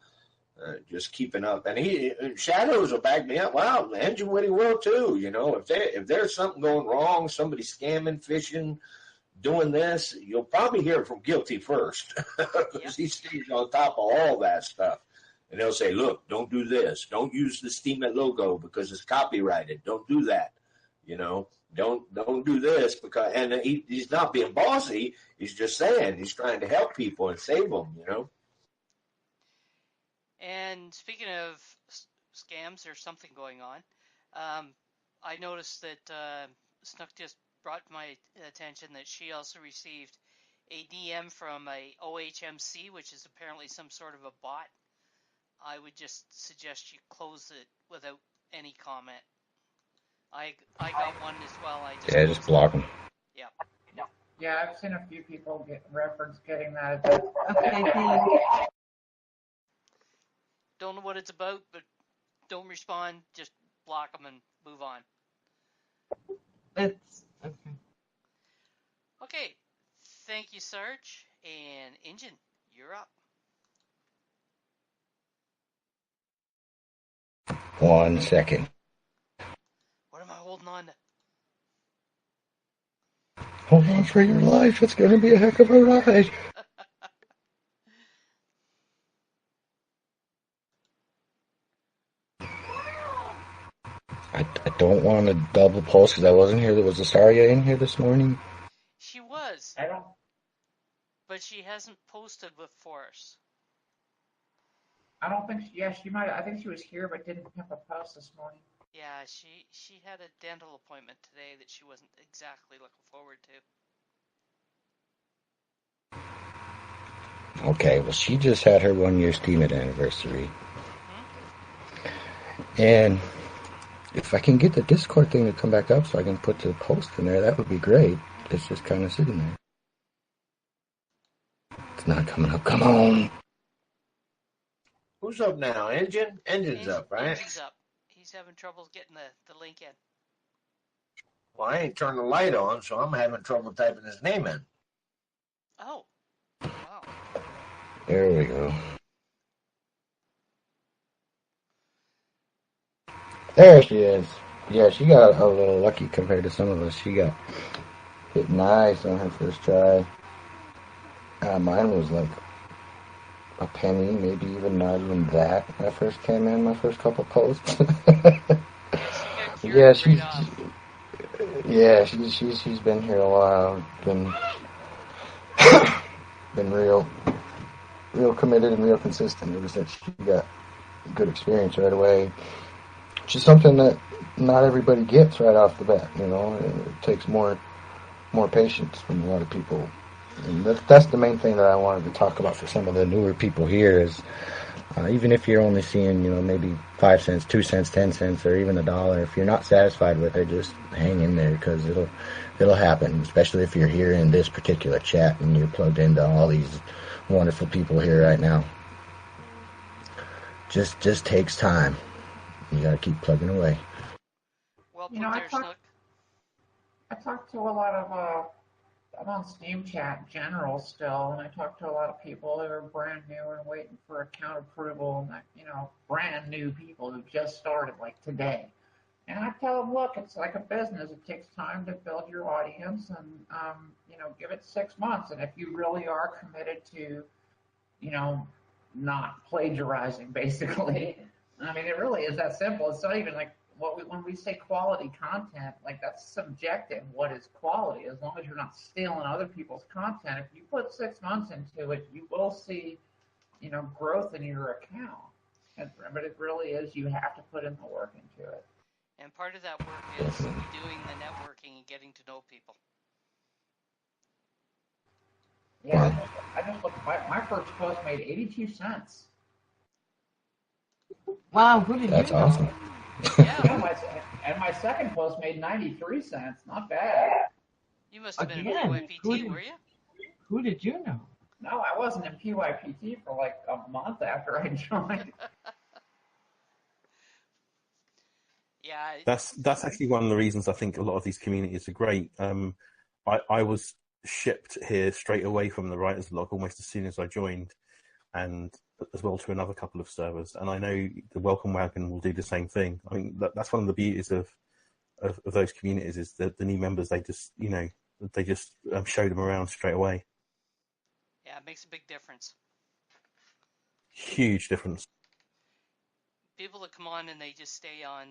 Just keeping up, and Shadows will back me up. Wow, Engine Woody will too. If there's something going wrong, somebody scamming, fishing, doing this, you'll probably hear it from Guilty first, because he stays on top of all that stuff. And they'll say, "Look, don't do this. Don't use the Steemit logo because it's copyrighted. Don't do that. Don't do this because." And he's not being bossy. He's just saying he's trying to help people and save them. And speaking of scams, there's something going on. I noticed that Snook just brought to my attention that she also received a DM from a OHMC, which is apparently some sort of a bot. I would just suggest you close it without any comment. I got one as well. Just block them. Yeah. Yeah, I've seen a few people reference getting that. Okay. Don't know what it's about, but don't respond. Just block them and move on. It's okay. Okay. Thank you, Sarge. And Engine, you're up. 1 second. What am I holding on to? Hold on for your life. It's going to be a heck of a ride. I don't want to double post because I wasn't here. Was Asaria in here this morning? She was. I don't. But she hasn't posted for us. I don't think. She might. I think she was here, but didn't have a post this morning. Yeah, she had a dental appointment today that she wasn't exactly looking forward to. Okay, well, she just had her 1 year Steemit anniversary. And if I can get the Discord thing to come back up so I can put the post in there, that would be great. It's just kind of sitting there. It's not coming up. Come on. Who's up now? Engine's up, right? Engine's up. He's having trouble getting the link in. Well, I ain't turned the light on, so I'm having trouble typing his name in. Oh. Wow. There we go. There she is. Yeah, she got a little lucky compared to some of us. She got hit nice on her first try. Mine was like a penny, maybe even not even that when I first came in, my first couple posts. Yeah, she's been here a while. Been real committed and real consistent ever since she got good experience right away. Which is something that not everybody gets right off the bat, It takes more patience from a lot of people. And that's the main thing that I wanted to talk about for some of the newer people here is even if you're only seeing, maybe 5 cents, 2 cents, 10 cents, or even $1, if you're not satisfied with it, just hang in there because it'll happen, especially if you're here in this particular chat and you're plugged into all these wonderful people here right now. Just takes time. You got to keep plugging away. Well, I talked to a lot of I'm on Steam Chat in general still, and I talked to a lot of people that are brand new and waiting for account approval, and brand new people who just started like today. And I tell them, look, it's like a business. It takes time to build your audience, and give it 6 months. And if you really are committed to, not plagiarizing, basically. I mean, it really is that simple. It's not even like when we say quality content, like that's subjective. What is quality? As long as you're not stealing other people's content, if you put 6 months into it, you will see, growth in your account. But it really is, you have to put in the work into it. And part of that work is doing the networking and getting to know people. Yeah, I just looked. My first post made 82 cents. Wow, who did That's you know? awesome. Yeah, and my second post made 93 cents. Not bad. You must have been in Again, PYPT, were you? Who did you know? No, I wasn't in PYPT for like a month after I joined. Yeah. That's actually one of the reasons I think a lot of these communities are great. I was shipped here straight away from the writer's blog almost as soon as I joined, and as well to another couple of servers. And I know the Welcome Wagon will do the same thing. I mean, that's one of the beauties of those communities, is that the new members, they just show them around straight away. Yeah, it makes a big difference. Huge difference. People that come on and they just stay on,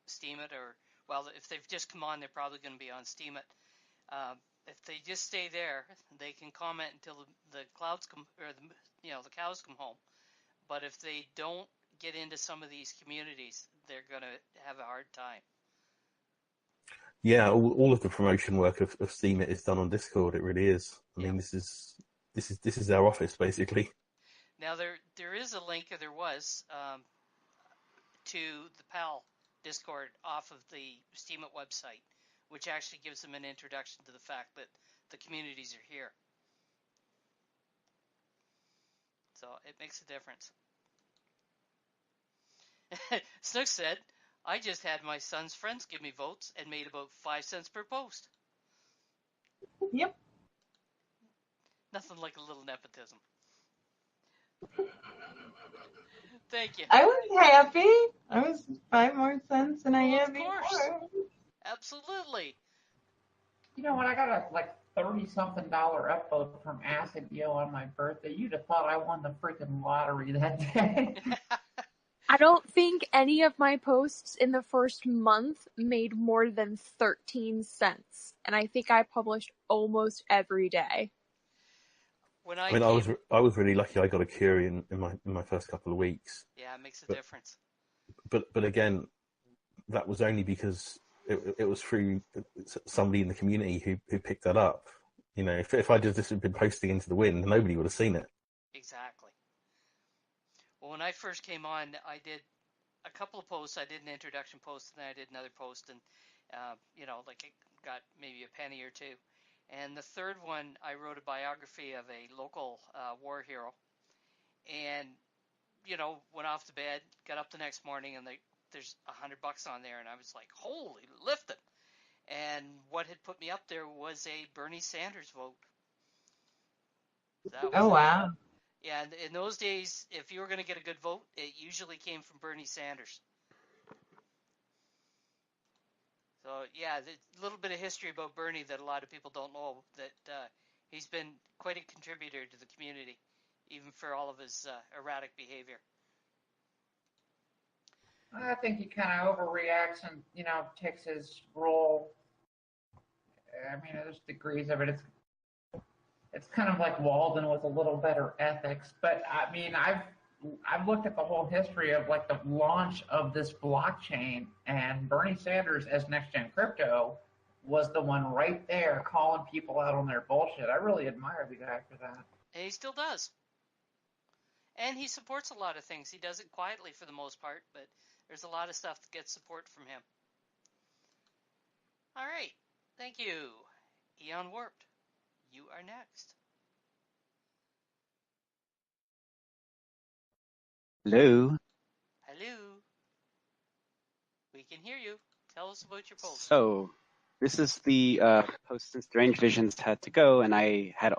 Steemit, or, well, if they've just come on, they're probably going to be on Steemit. If they just stay there, they can comment until the clouds come, or the cows come home. But if they don't get into some of these communities, they're going to have a hard time. Yeah, all of the promotion work of Steemit is done on Discord. It really is. I mean, this is our office basically. Now there is a link, or there was, to the PAL Discord off of the Steemit website, which actually gives them an introduction to the fact that the communities are here. So it makes a difference. Snook said, I just had my son's friends give me votes and made about 5 cents per post. Yep. Nothing like a little nepotism. Thank you. I was happy. I was 5 more cents than I had before. Absolutely. You know, when I got a $30-something upvote from Acid Yo on my birthday, you'd have thought I won the freaking lottery that day. I don't think any of my posts in the first month made more than 13 cents. And I think I published almost every day. I was really lucky. I got a Curie in my first couple of weeks. Yeah, it makes a difference. But again, that was only because it was through somebody in the community who picked that up. If I just had been posting into the wind, nobody would have seen it. Exactly. Well, when I first came on, I did a couple of posts. I did an introduction post, and then I did another post, and it got maybe a penny or two. And the third one, I wrote a biography of a local war hero, and went off to bed, got up the next morning, and there's $100 on there, and I was like, holy lifting. And what had put me up there was a Bernie Sanders vote. Oh, wow. Yeah, in those days, if you were going to get a good vote, it usually came from Bernie Sanders. So, yeah, a little bit of history about Bernie that a lot of people don't know, that he's been quite a contributor to the community, even for all of his erratic behavior. I think he kind of overreacts and, takes his role. I mean, there's degrees of it. It's kind of like Walden with a little better ethics. But, I mean, I've looked at the whole history of, the launch of this blockchain, and Bernie Sanders as Next Gen Crypto was the one right there calling people out on their bullshit. I really admire the guy for that. And he still does. And he supports a lot of things. He does it quietly for the most part, but there's a lot of stuff that gets support from him. All right. Thank you. Eon Warped, you are next. Hello. Hello. We can hear you. Tell us about your post. So, this is the post since Strange Visions had to go, and I had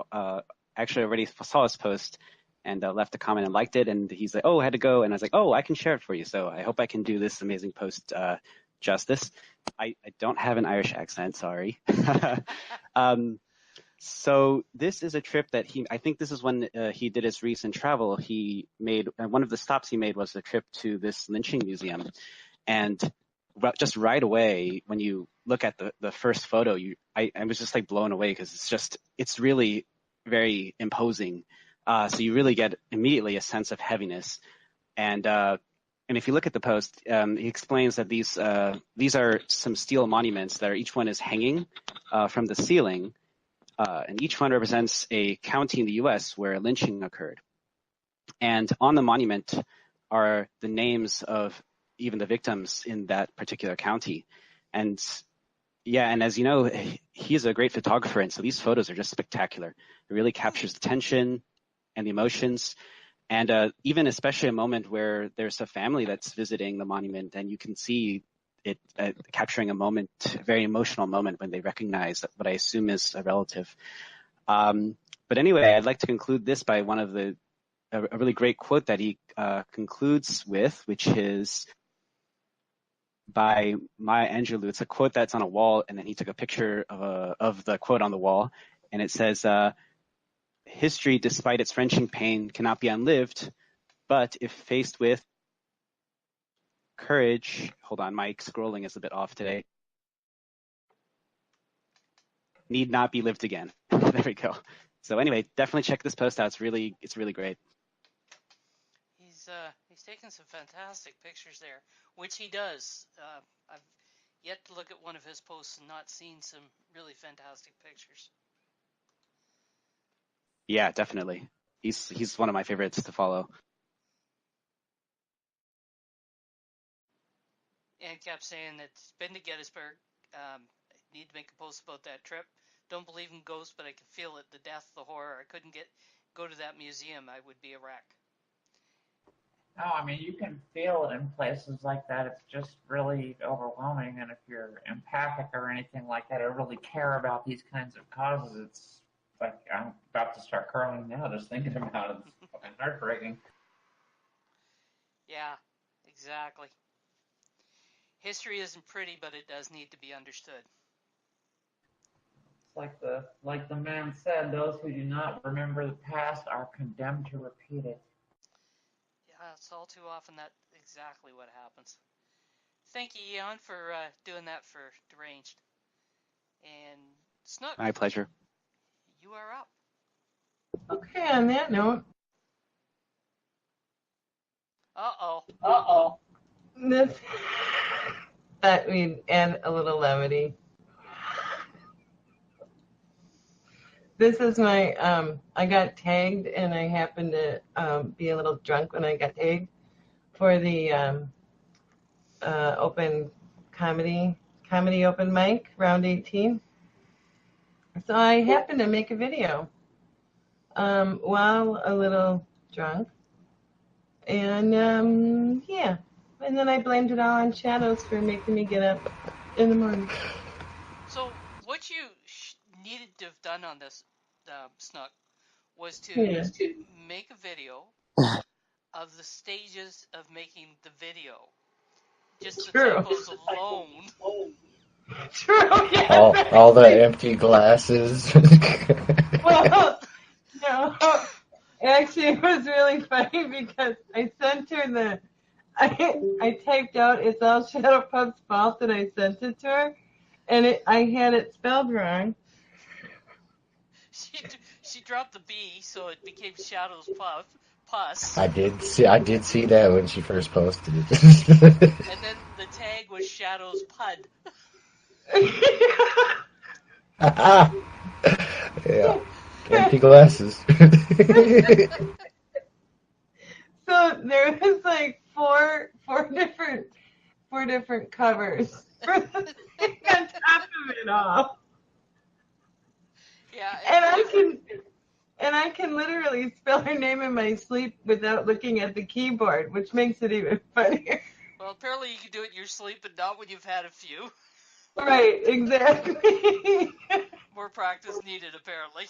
actually already saw his post and left a comment and liked it, and he's like, oh, I had to go, and I was like, oh, I can share it for you, so I hope I can do this amazing post justice. I don't have an Irish accent, sorry. So this is a trip that I think this is when he did his recent travel. He made, one of the stops he made was a trip to this lynching museum. And just right away, when you look at the first photo, I was just blown away, because it's really very imposing. So you really get immediately a sense of heaviness. And if you look at the post, he explains that these are some steel monuments that each one is hanging from the ceiling. And each one represents a county in the U.S. where lynching occurred. And on the monument are the names of even the victims in that particular county. And and as you know, he's a great photographer, and so these photos are just spectacular. It really captures the tension and the emotions. And even especially a moment where there's a family that's visiting the monument, and you can see capturing a moment, a very emotional moment when they recognize what I assume is a relative. But anyway, I'd like to conclude this by a really great quote that he concludes with, which is by Maya Angelou. It's a quote that's on a wall, and then he took a picture of the quote on the wall, and it says, "History, despite its wrenching pain, cannot be unlived, but if faced with courage," hold on, my scrolling is a bit off today, "need not be lived again." There we go. So anyway, definitely check this post out. It's really great. He's taken some fantastic pictures there, which he does. I've yet to look at one of his posts and not seen some really fantastic pictures. Yeah, definitely. He's one of my favorites to follow. And kept saying that it's been to Gettysburg. Need to make a post about that trip. Don't believe in ghosts, but I can feel it. The death, the horror. I couldn't go to that museum. I would be a wreck. No, I mean, you can feel it in places like that. It's just really overwhelming. And if you're empathic or anything like that, or really care about these kinds of causes, it's like I'm about to start crying now just thinking about it. It's fucking heartbreaking. Yeah, exactly. History isn't pretty, but it does need to be understood. It's like the man said, those who do not remember the past are condemned to repeat it. Yeah, it's all too often that's exactly what happens. Thank you, Eon, for doing that for Deranged. And Snook. My pleasure. You are up. Okay, on that note. Uh-oh. Thought we'd add a little levity. This is my, I got tagged, and I happened to be a little drunk when I got tagged for the open comedy open mic, round 18. So I happened to make a video while a little drunk. And, yeah. And then I blamed it all on Shadows for making me get up in the morning. So what you needed to have done on this, Snook, was to make a video of the stages of making the video. Just the typos alone. True, yeah. All the empty glasses. Well, no. Actually, it was really funny because I sent her I typed out, "It's all Shadow Pup's fault," and I sent it to her, and I had it spelled wrong. She dropped the B, so it became Shadow's Pus. I did see that when she first posted it. And then the tag was Shadow's Pud. Yeah, empty glasses. So there was like four different covers for the thing on top of it all. Yeah, and I can literally spell her name in my sleep without looking at the keyboard, which makes it even funnier. Well, apparently you can do it in your sleep, but not when you've had a few. Right, exactly. More practice needed, apparently.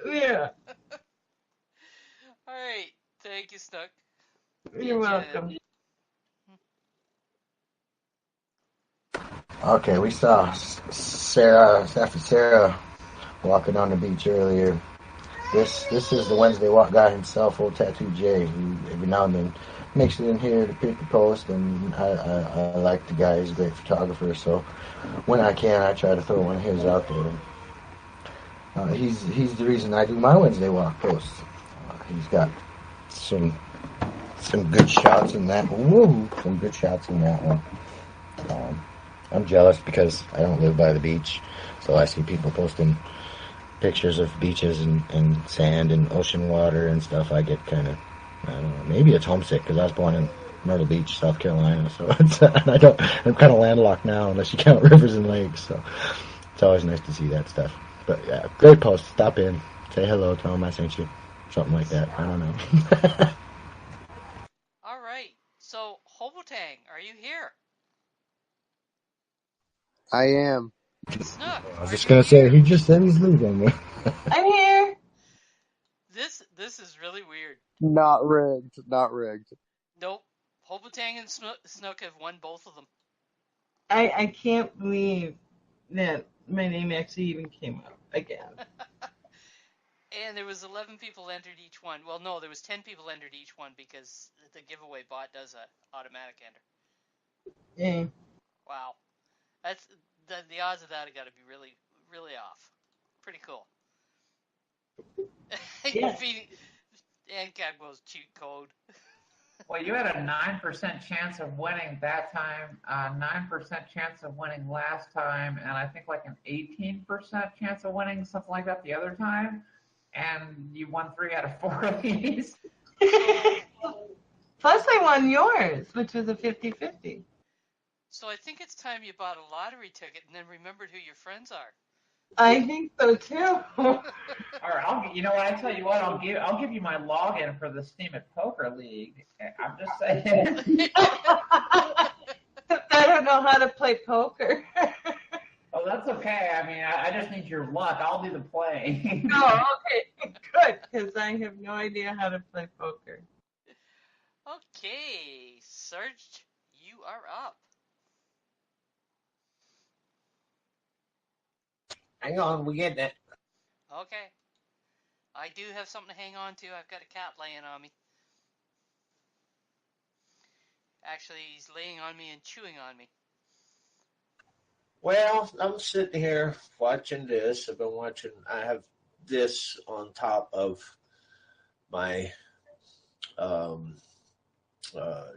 Yeah. All right. Thank you, Snook. You're welcome. Okay, we saw Sarah walking on the beach earlier. This is the Wednesday Walk guy himself, Old Tattoo Jay, who every now and then makes it in here to pick the post, and I like the guy. He's a great photographer, so when I can, I try to throw one of his out there. He's the reason I do my Wednesday Walk posts. He's got some good shots in that. Woo! Some good shots in that one. I'm jealous because I don't live by the beach, so I see people posting pictures of beaches and sand and ocean water and stuff. I get kind of, I don't know, maybe it's homesick because I was born in Myrtle Beach, South Carolina, so I'm kind of landlocked now unless you count rivers and lakes, so it's always nice to see that stuff. But yeah, great post. Stop in, say hello, tell them I sent you, something like that. I don't know. All right, so Hobotang, are you here? I am. Snook, I was just gonna say he just said he's leaving. I'm here. This is really weird. Not rigged. Not rigged. Nope. Hobotang and Snook have won both of them. I can't believe that my name actually even came up again. And there was 11 people entered each one. Well, no, there was 10 people entered each one because the giveaway bot does a automatic enter. Yeah. Wow. That's the odds of that have got to be really, really off. Pretty cool. Yeah. And Cadwell's cheat code. Well, you had a 9% chance of winning that time, 9% chance of winning last time, and I think like an 18% chance of winning something like that the other time. And you won 3 out of 4 of these. Plus, I won yours, which was a 50-50. So I think it's time you bought a lottery ticket and then remembered who your friends are. I think so too. All right, you know what? I tell you what, I'll give you my login for the Steam It Poker League. I'm just saying. I don't know how to play poker. Oh, that's okay. I mean, I just need your luck. I'll do the playing. Oh, okay, good, because I have no idea how to play poker. Okay, Serge, you are up. Hang on, we getting it. Okay. I do have something to hang on to. I've got a cat laying on me. Actually, he's laying on me and chewing on me. Well, I'm sitting here watching this. I have this on top of my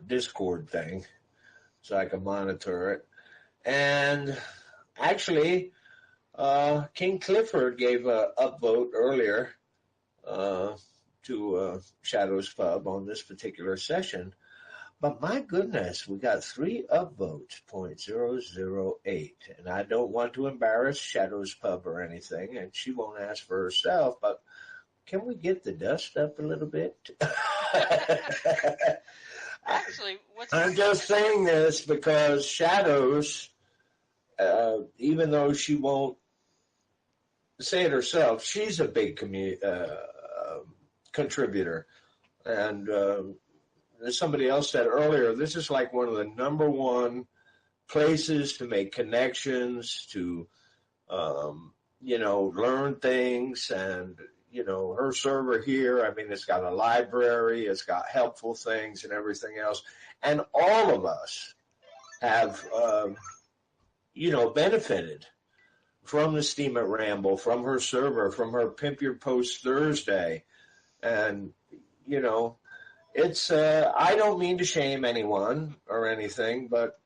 Discord thing so I can monitor it. And actually, King Clifford gave a upvote earlier to Shadows Pub on this particular session. But my goodness, we got 3 upvotes, 0.008. And I don't want to embarrass Shadows Pub or anything, and she won't ask for herself, but can we get the dust up a little bit? Actually, I'm just saying this because Shadows, even though she won't say it herself, she's a big contributor. And as somebody else said earlier, this is like one of the number one places to make connections, to, learn things. And, her server here, I mean, it's got a library, it's got helpful things and everything else. And all of us have, benefited from the Steam at Ramble, from her server, from her Pimp Your Post Thursday. And, it's, I don't mean to shame anyone or anything, but,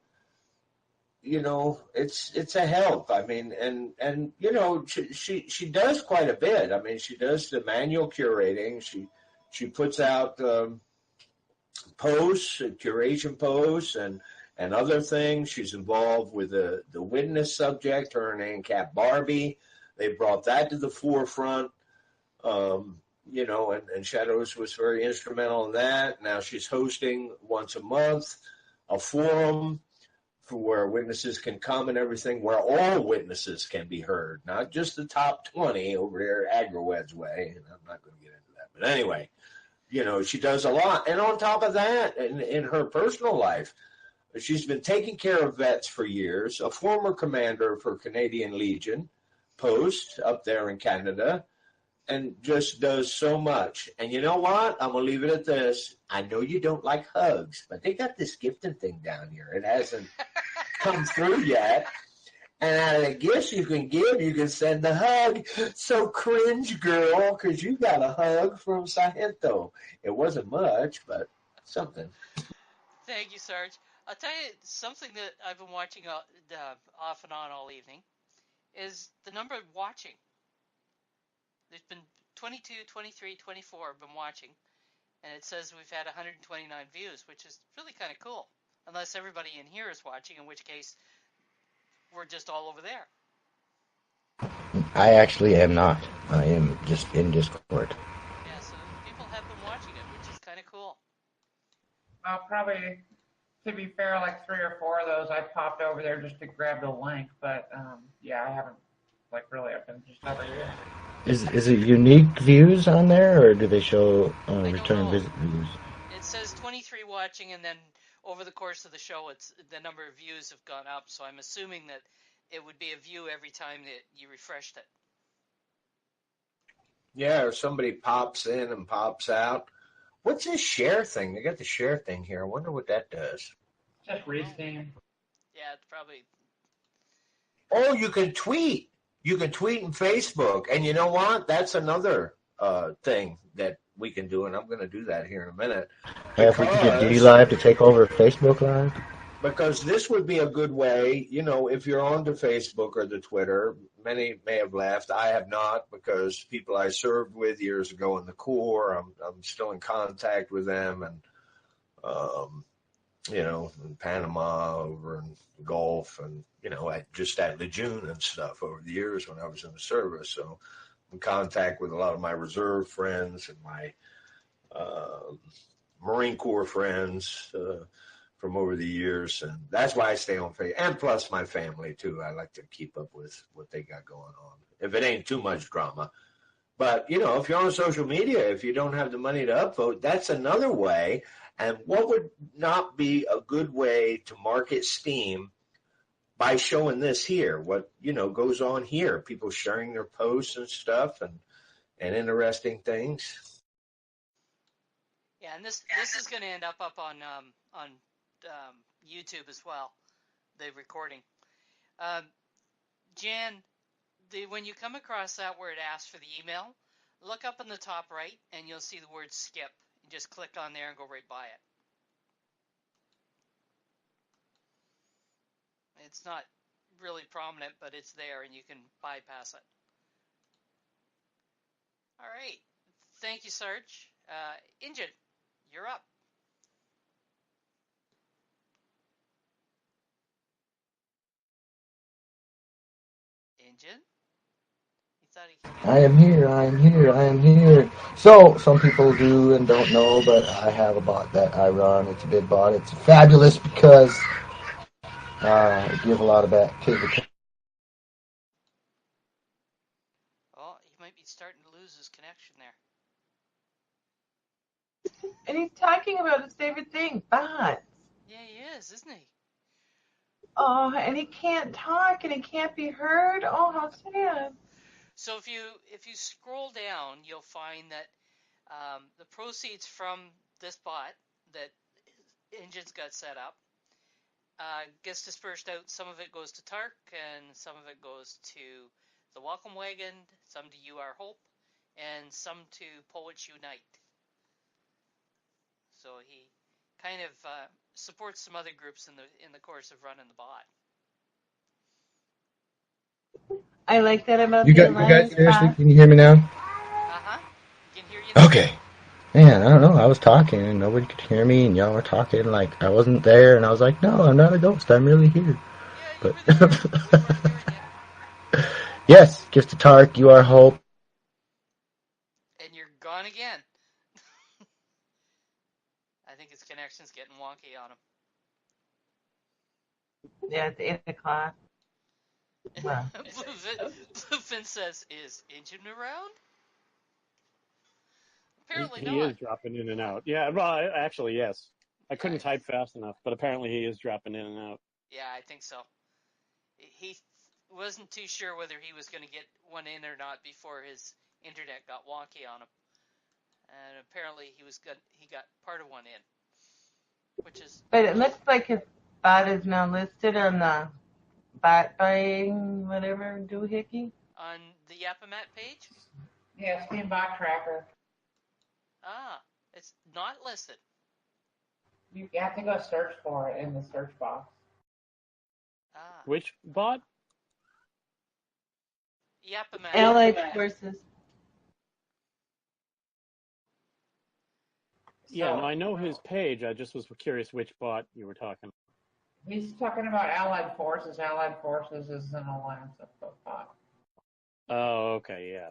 it's a help. I mean, and she does quite a bit. I mean, she does the manual curating. She puts out posts, curation posts, and other things. She's involved with the witness subject, her and ANCAP Barbie. They brought that to the forefront. And Shadows was very instrumental in that. Now she's hosting once a month a forum for where witnesses can come and everything, where all witnesses can be heard, not just the top 20 over here Agrawed's way. And I'm not going to get into that. But anyway, she does a lot. And on top of that, in her personal life, she's been taking care of vets for years, a former commander for Canadian Legion post up there in Canada, and just does so much. And you know what? I'm going to leave it at this. I know you don't like hugs, but they got this gifting thing down here. It hasn't come through yet. And I guess you can send a hug. So cringe, girl, because you got a hug from Sargento. It wasn't much, but something. Thank you, Sarge. I'll tell you something that I've been watching off and on all evening is the number of watching. There's been 22, 23, 24 have been watching, and it says we've had 129 views, which is really kind of cool. Unless everybody in here is watching, in which case we're just all over there. I actually am not. I am just in Discord. Yeah, so people have been watching it, which is kind of cool. Well, probably to be fair, like 3 or 4 of those, I popped over there just to grab the link, but yeah, I haven't really. I've been just over here. Is it unique views on there, or do they show return visit views? It says 23 watching, and then over the course of the show, the number of views have gone up. So I'm assuming that it would be a view every time that you refreshed it. Yeah, or somebody pops in and pops out. What's this share thing? They got the share thing here. I wonder what that does. Just rescan. Yeah, it's probably. Oh, you can tweet. You can tweet in Facebook. And you know what? That's another thing that we can do, and I'm going to do that here in a minute. If we could get D Live to take over Facebook Live? Because this would be a good way, if you're on the Facebook or the Twitter, many may have left. I have not, because people I served with years ago in the Corps, I'm still in contact with them, and in Panama, over in the Gulf, and just at Lejeune and stuff over the years when I was in the service. So I'm in contact with a lot of my reserve friends and my Marine Corps friends from over the years, and that's why I stay on Facebook. And plus my family too. I like to keep up with what they got going on, if it ain't too much drama. But if you're on social media, if you don't have the money to upvote, that's another way. And what would not be a good way to market Steam by showing this here? What goes on here? People sharing their posts and stuff, and interesting things. Yeah, and this is going to end up on YouTube as well, the recording. Jan, when you come across that where it asks for the email, look up in the top right and you'll see the word skip. You just click on there and go right by it. It's not really prominent, but it's there and you can bypass it. All right. Thank you, Sarge. Injun, you're up. Injun? I am here, I am here, I am here. So, some people do and don't know, but I have a bot that I run. It's a bid bot. It's fabulous because I give a lot of activity. Oh, he might be starting to lose his connection there. And he's talking about his favorite thing, bots. Yeah, he is, isn't he? Oh, and he can't talk and he can't be heard. Oh, how sad. So if you scroll down, you'll find that the proceeds from this bot that Injun's got set up gets dispersed out. Some of it goes to Tark, and some of it goes to the Welcome Wagon, some to You Are Hope, and some to Poets Unite. So he kind of supports some other groups in the course of running the bot. I like that about You the guys seriously, bot. can you hear me now? Uh-huh. Can hear you now. Okay. Man, I don't know. I was talking and nobody could hear me, and y'all were talking like I wasn't there, and I was like, no, I'm not a ghost. I'm really here. Yeah, you were there. We were hearing you. Yes, just a Tark, You Are Hope. And you're gone again. I think his connection's getting wonky on him. Yeah, it's 8 o'clock. Well. Bluefin says, is Injun around? Apparently he not. is dropping in and out. Yeah, well, actually, yes. I couldn't type fast enough, but apparently he is dropping in and out. Yeah, I think so. He wasn't too sure whether he was going to get one in or not before his internet got wonky on him. And apparently he got part of one in, which is. But it looks like his bot is now listed on the bot buying whatever doohickey. On the Yapamat page? Yeah, Steam Bot Tracker. Ah, it's not listed. You have to go search for it in the search box. Ah. Which bot? Yapamat. Allied Forces. Yeah, no, I know his page. I just was curious which bot you were talking about. He's talking about Allied Forces. Allied Forces is an alliance of the bot. Oh, okay, yeah.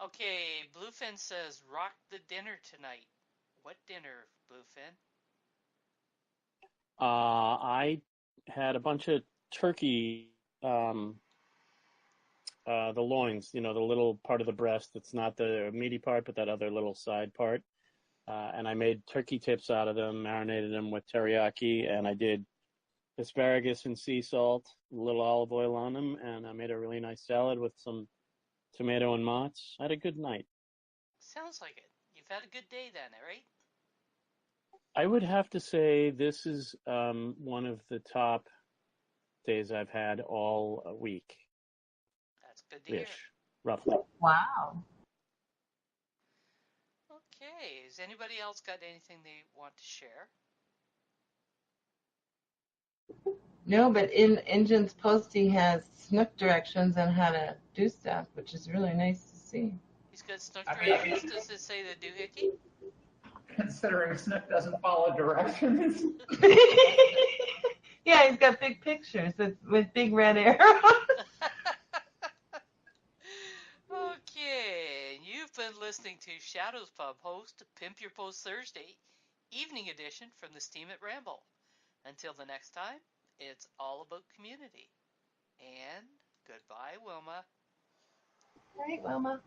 Okay, Bluefin says, rock the dinner tonight. What dinner, Bluefin? I had a bunch of turkey, the loins, the little part of the breast that's not the meaty part, but that other little side part. And I made turkey tips out of them, marinated them with teriyaki, and I did asparagus and sea salt, a little olive oil on them, and I made a really nice salad with some tomato and mozz. I had a good night. Sounds like it. You've had a good day then, right? I would have to say this is one of the top days I've had all week. That's good to hear. Roughly. Wow. Okay. Has anybody else got anything they want to share? No, but in Injun's post, he has snook directions on how to do stuff, which is really nice to see. He's got snook directions. Does it say the doohickey? Considering Snook doesn't follow directions. Yeah, he's got big pictures with big red arrows. Okay, you've been listening to Shadows Pub host Pimp Your Post Thursday, evening edition from the Steam It Ramble. Until the next time, it's all about community. And goodbye, Wilma. All right, Wilma.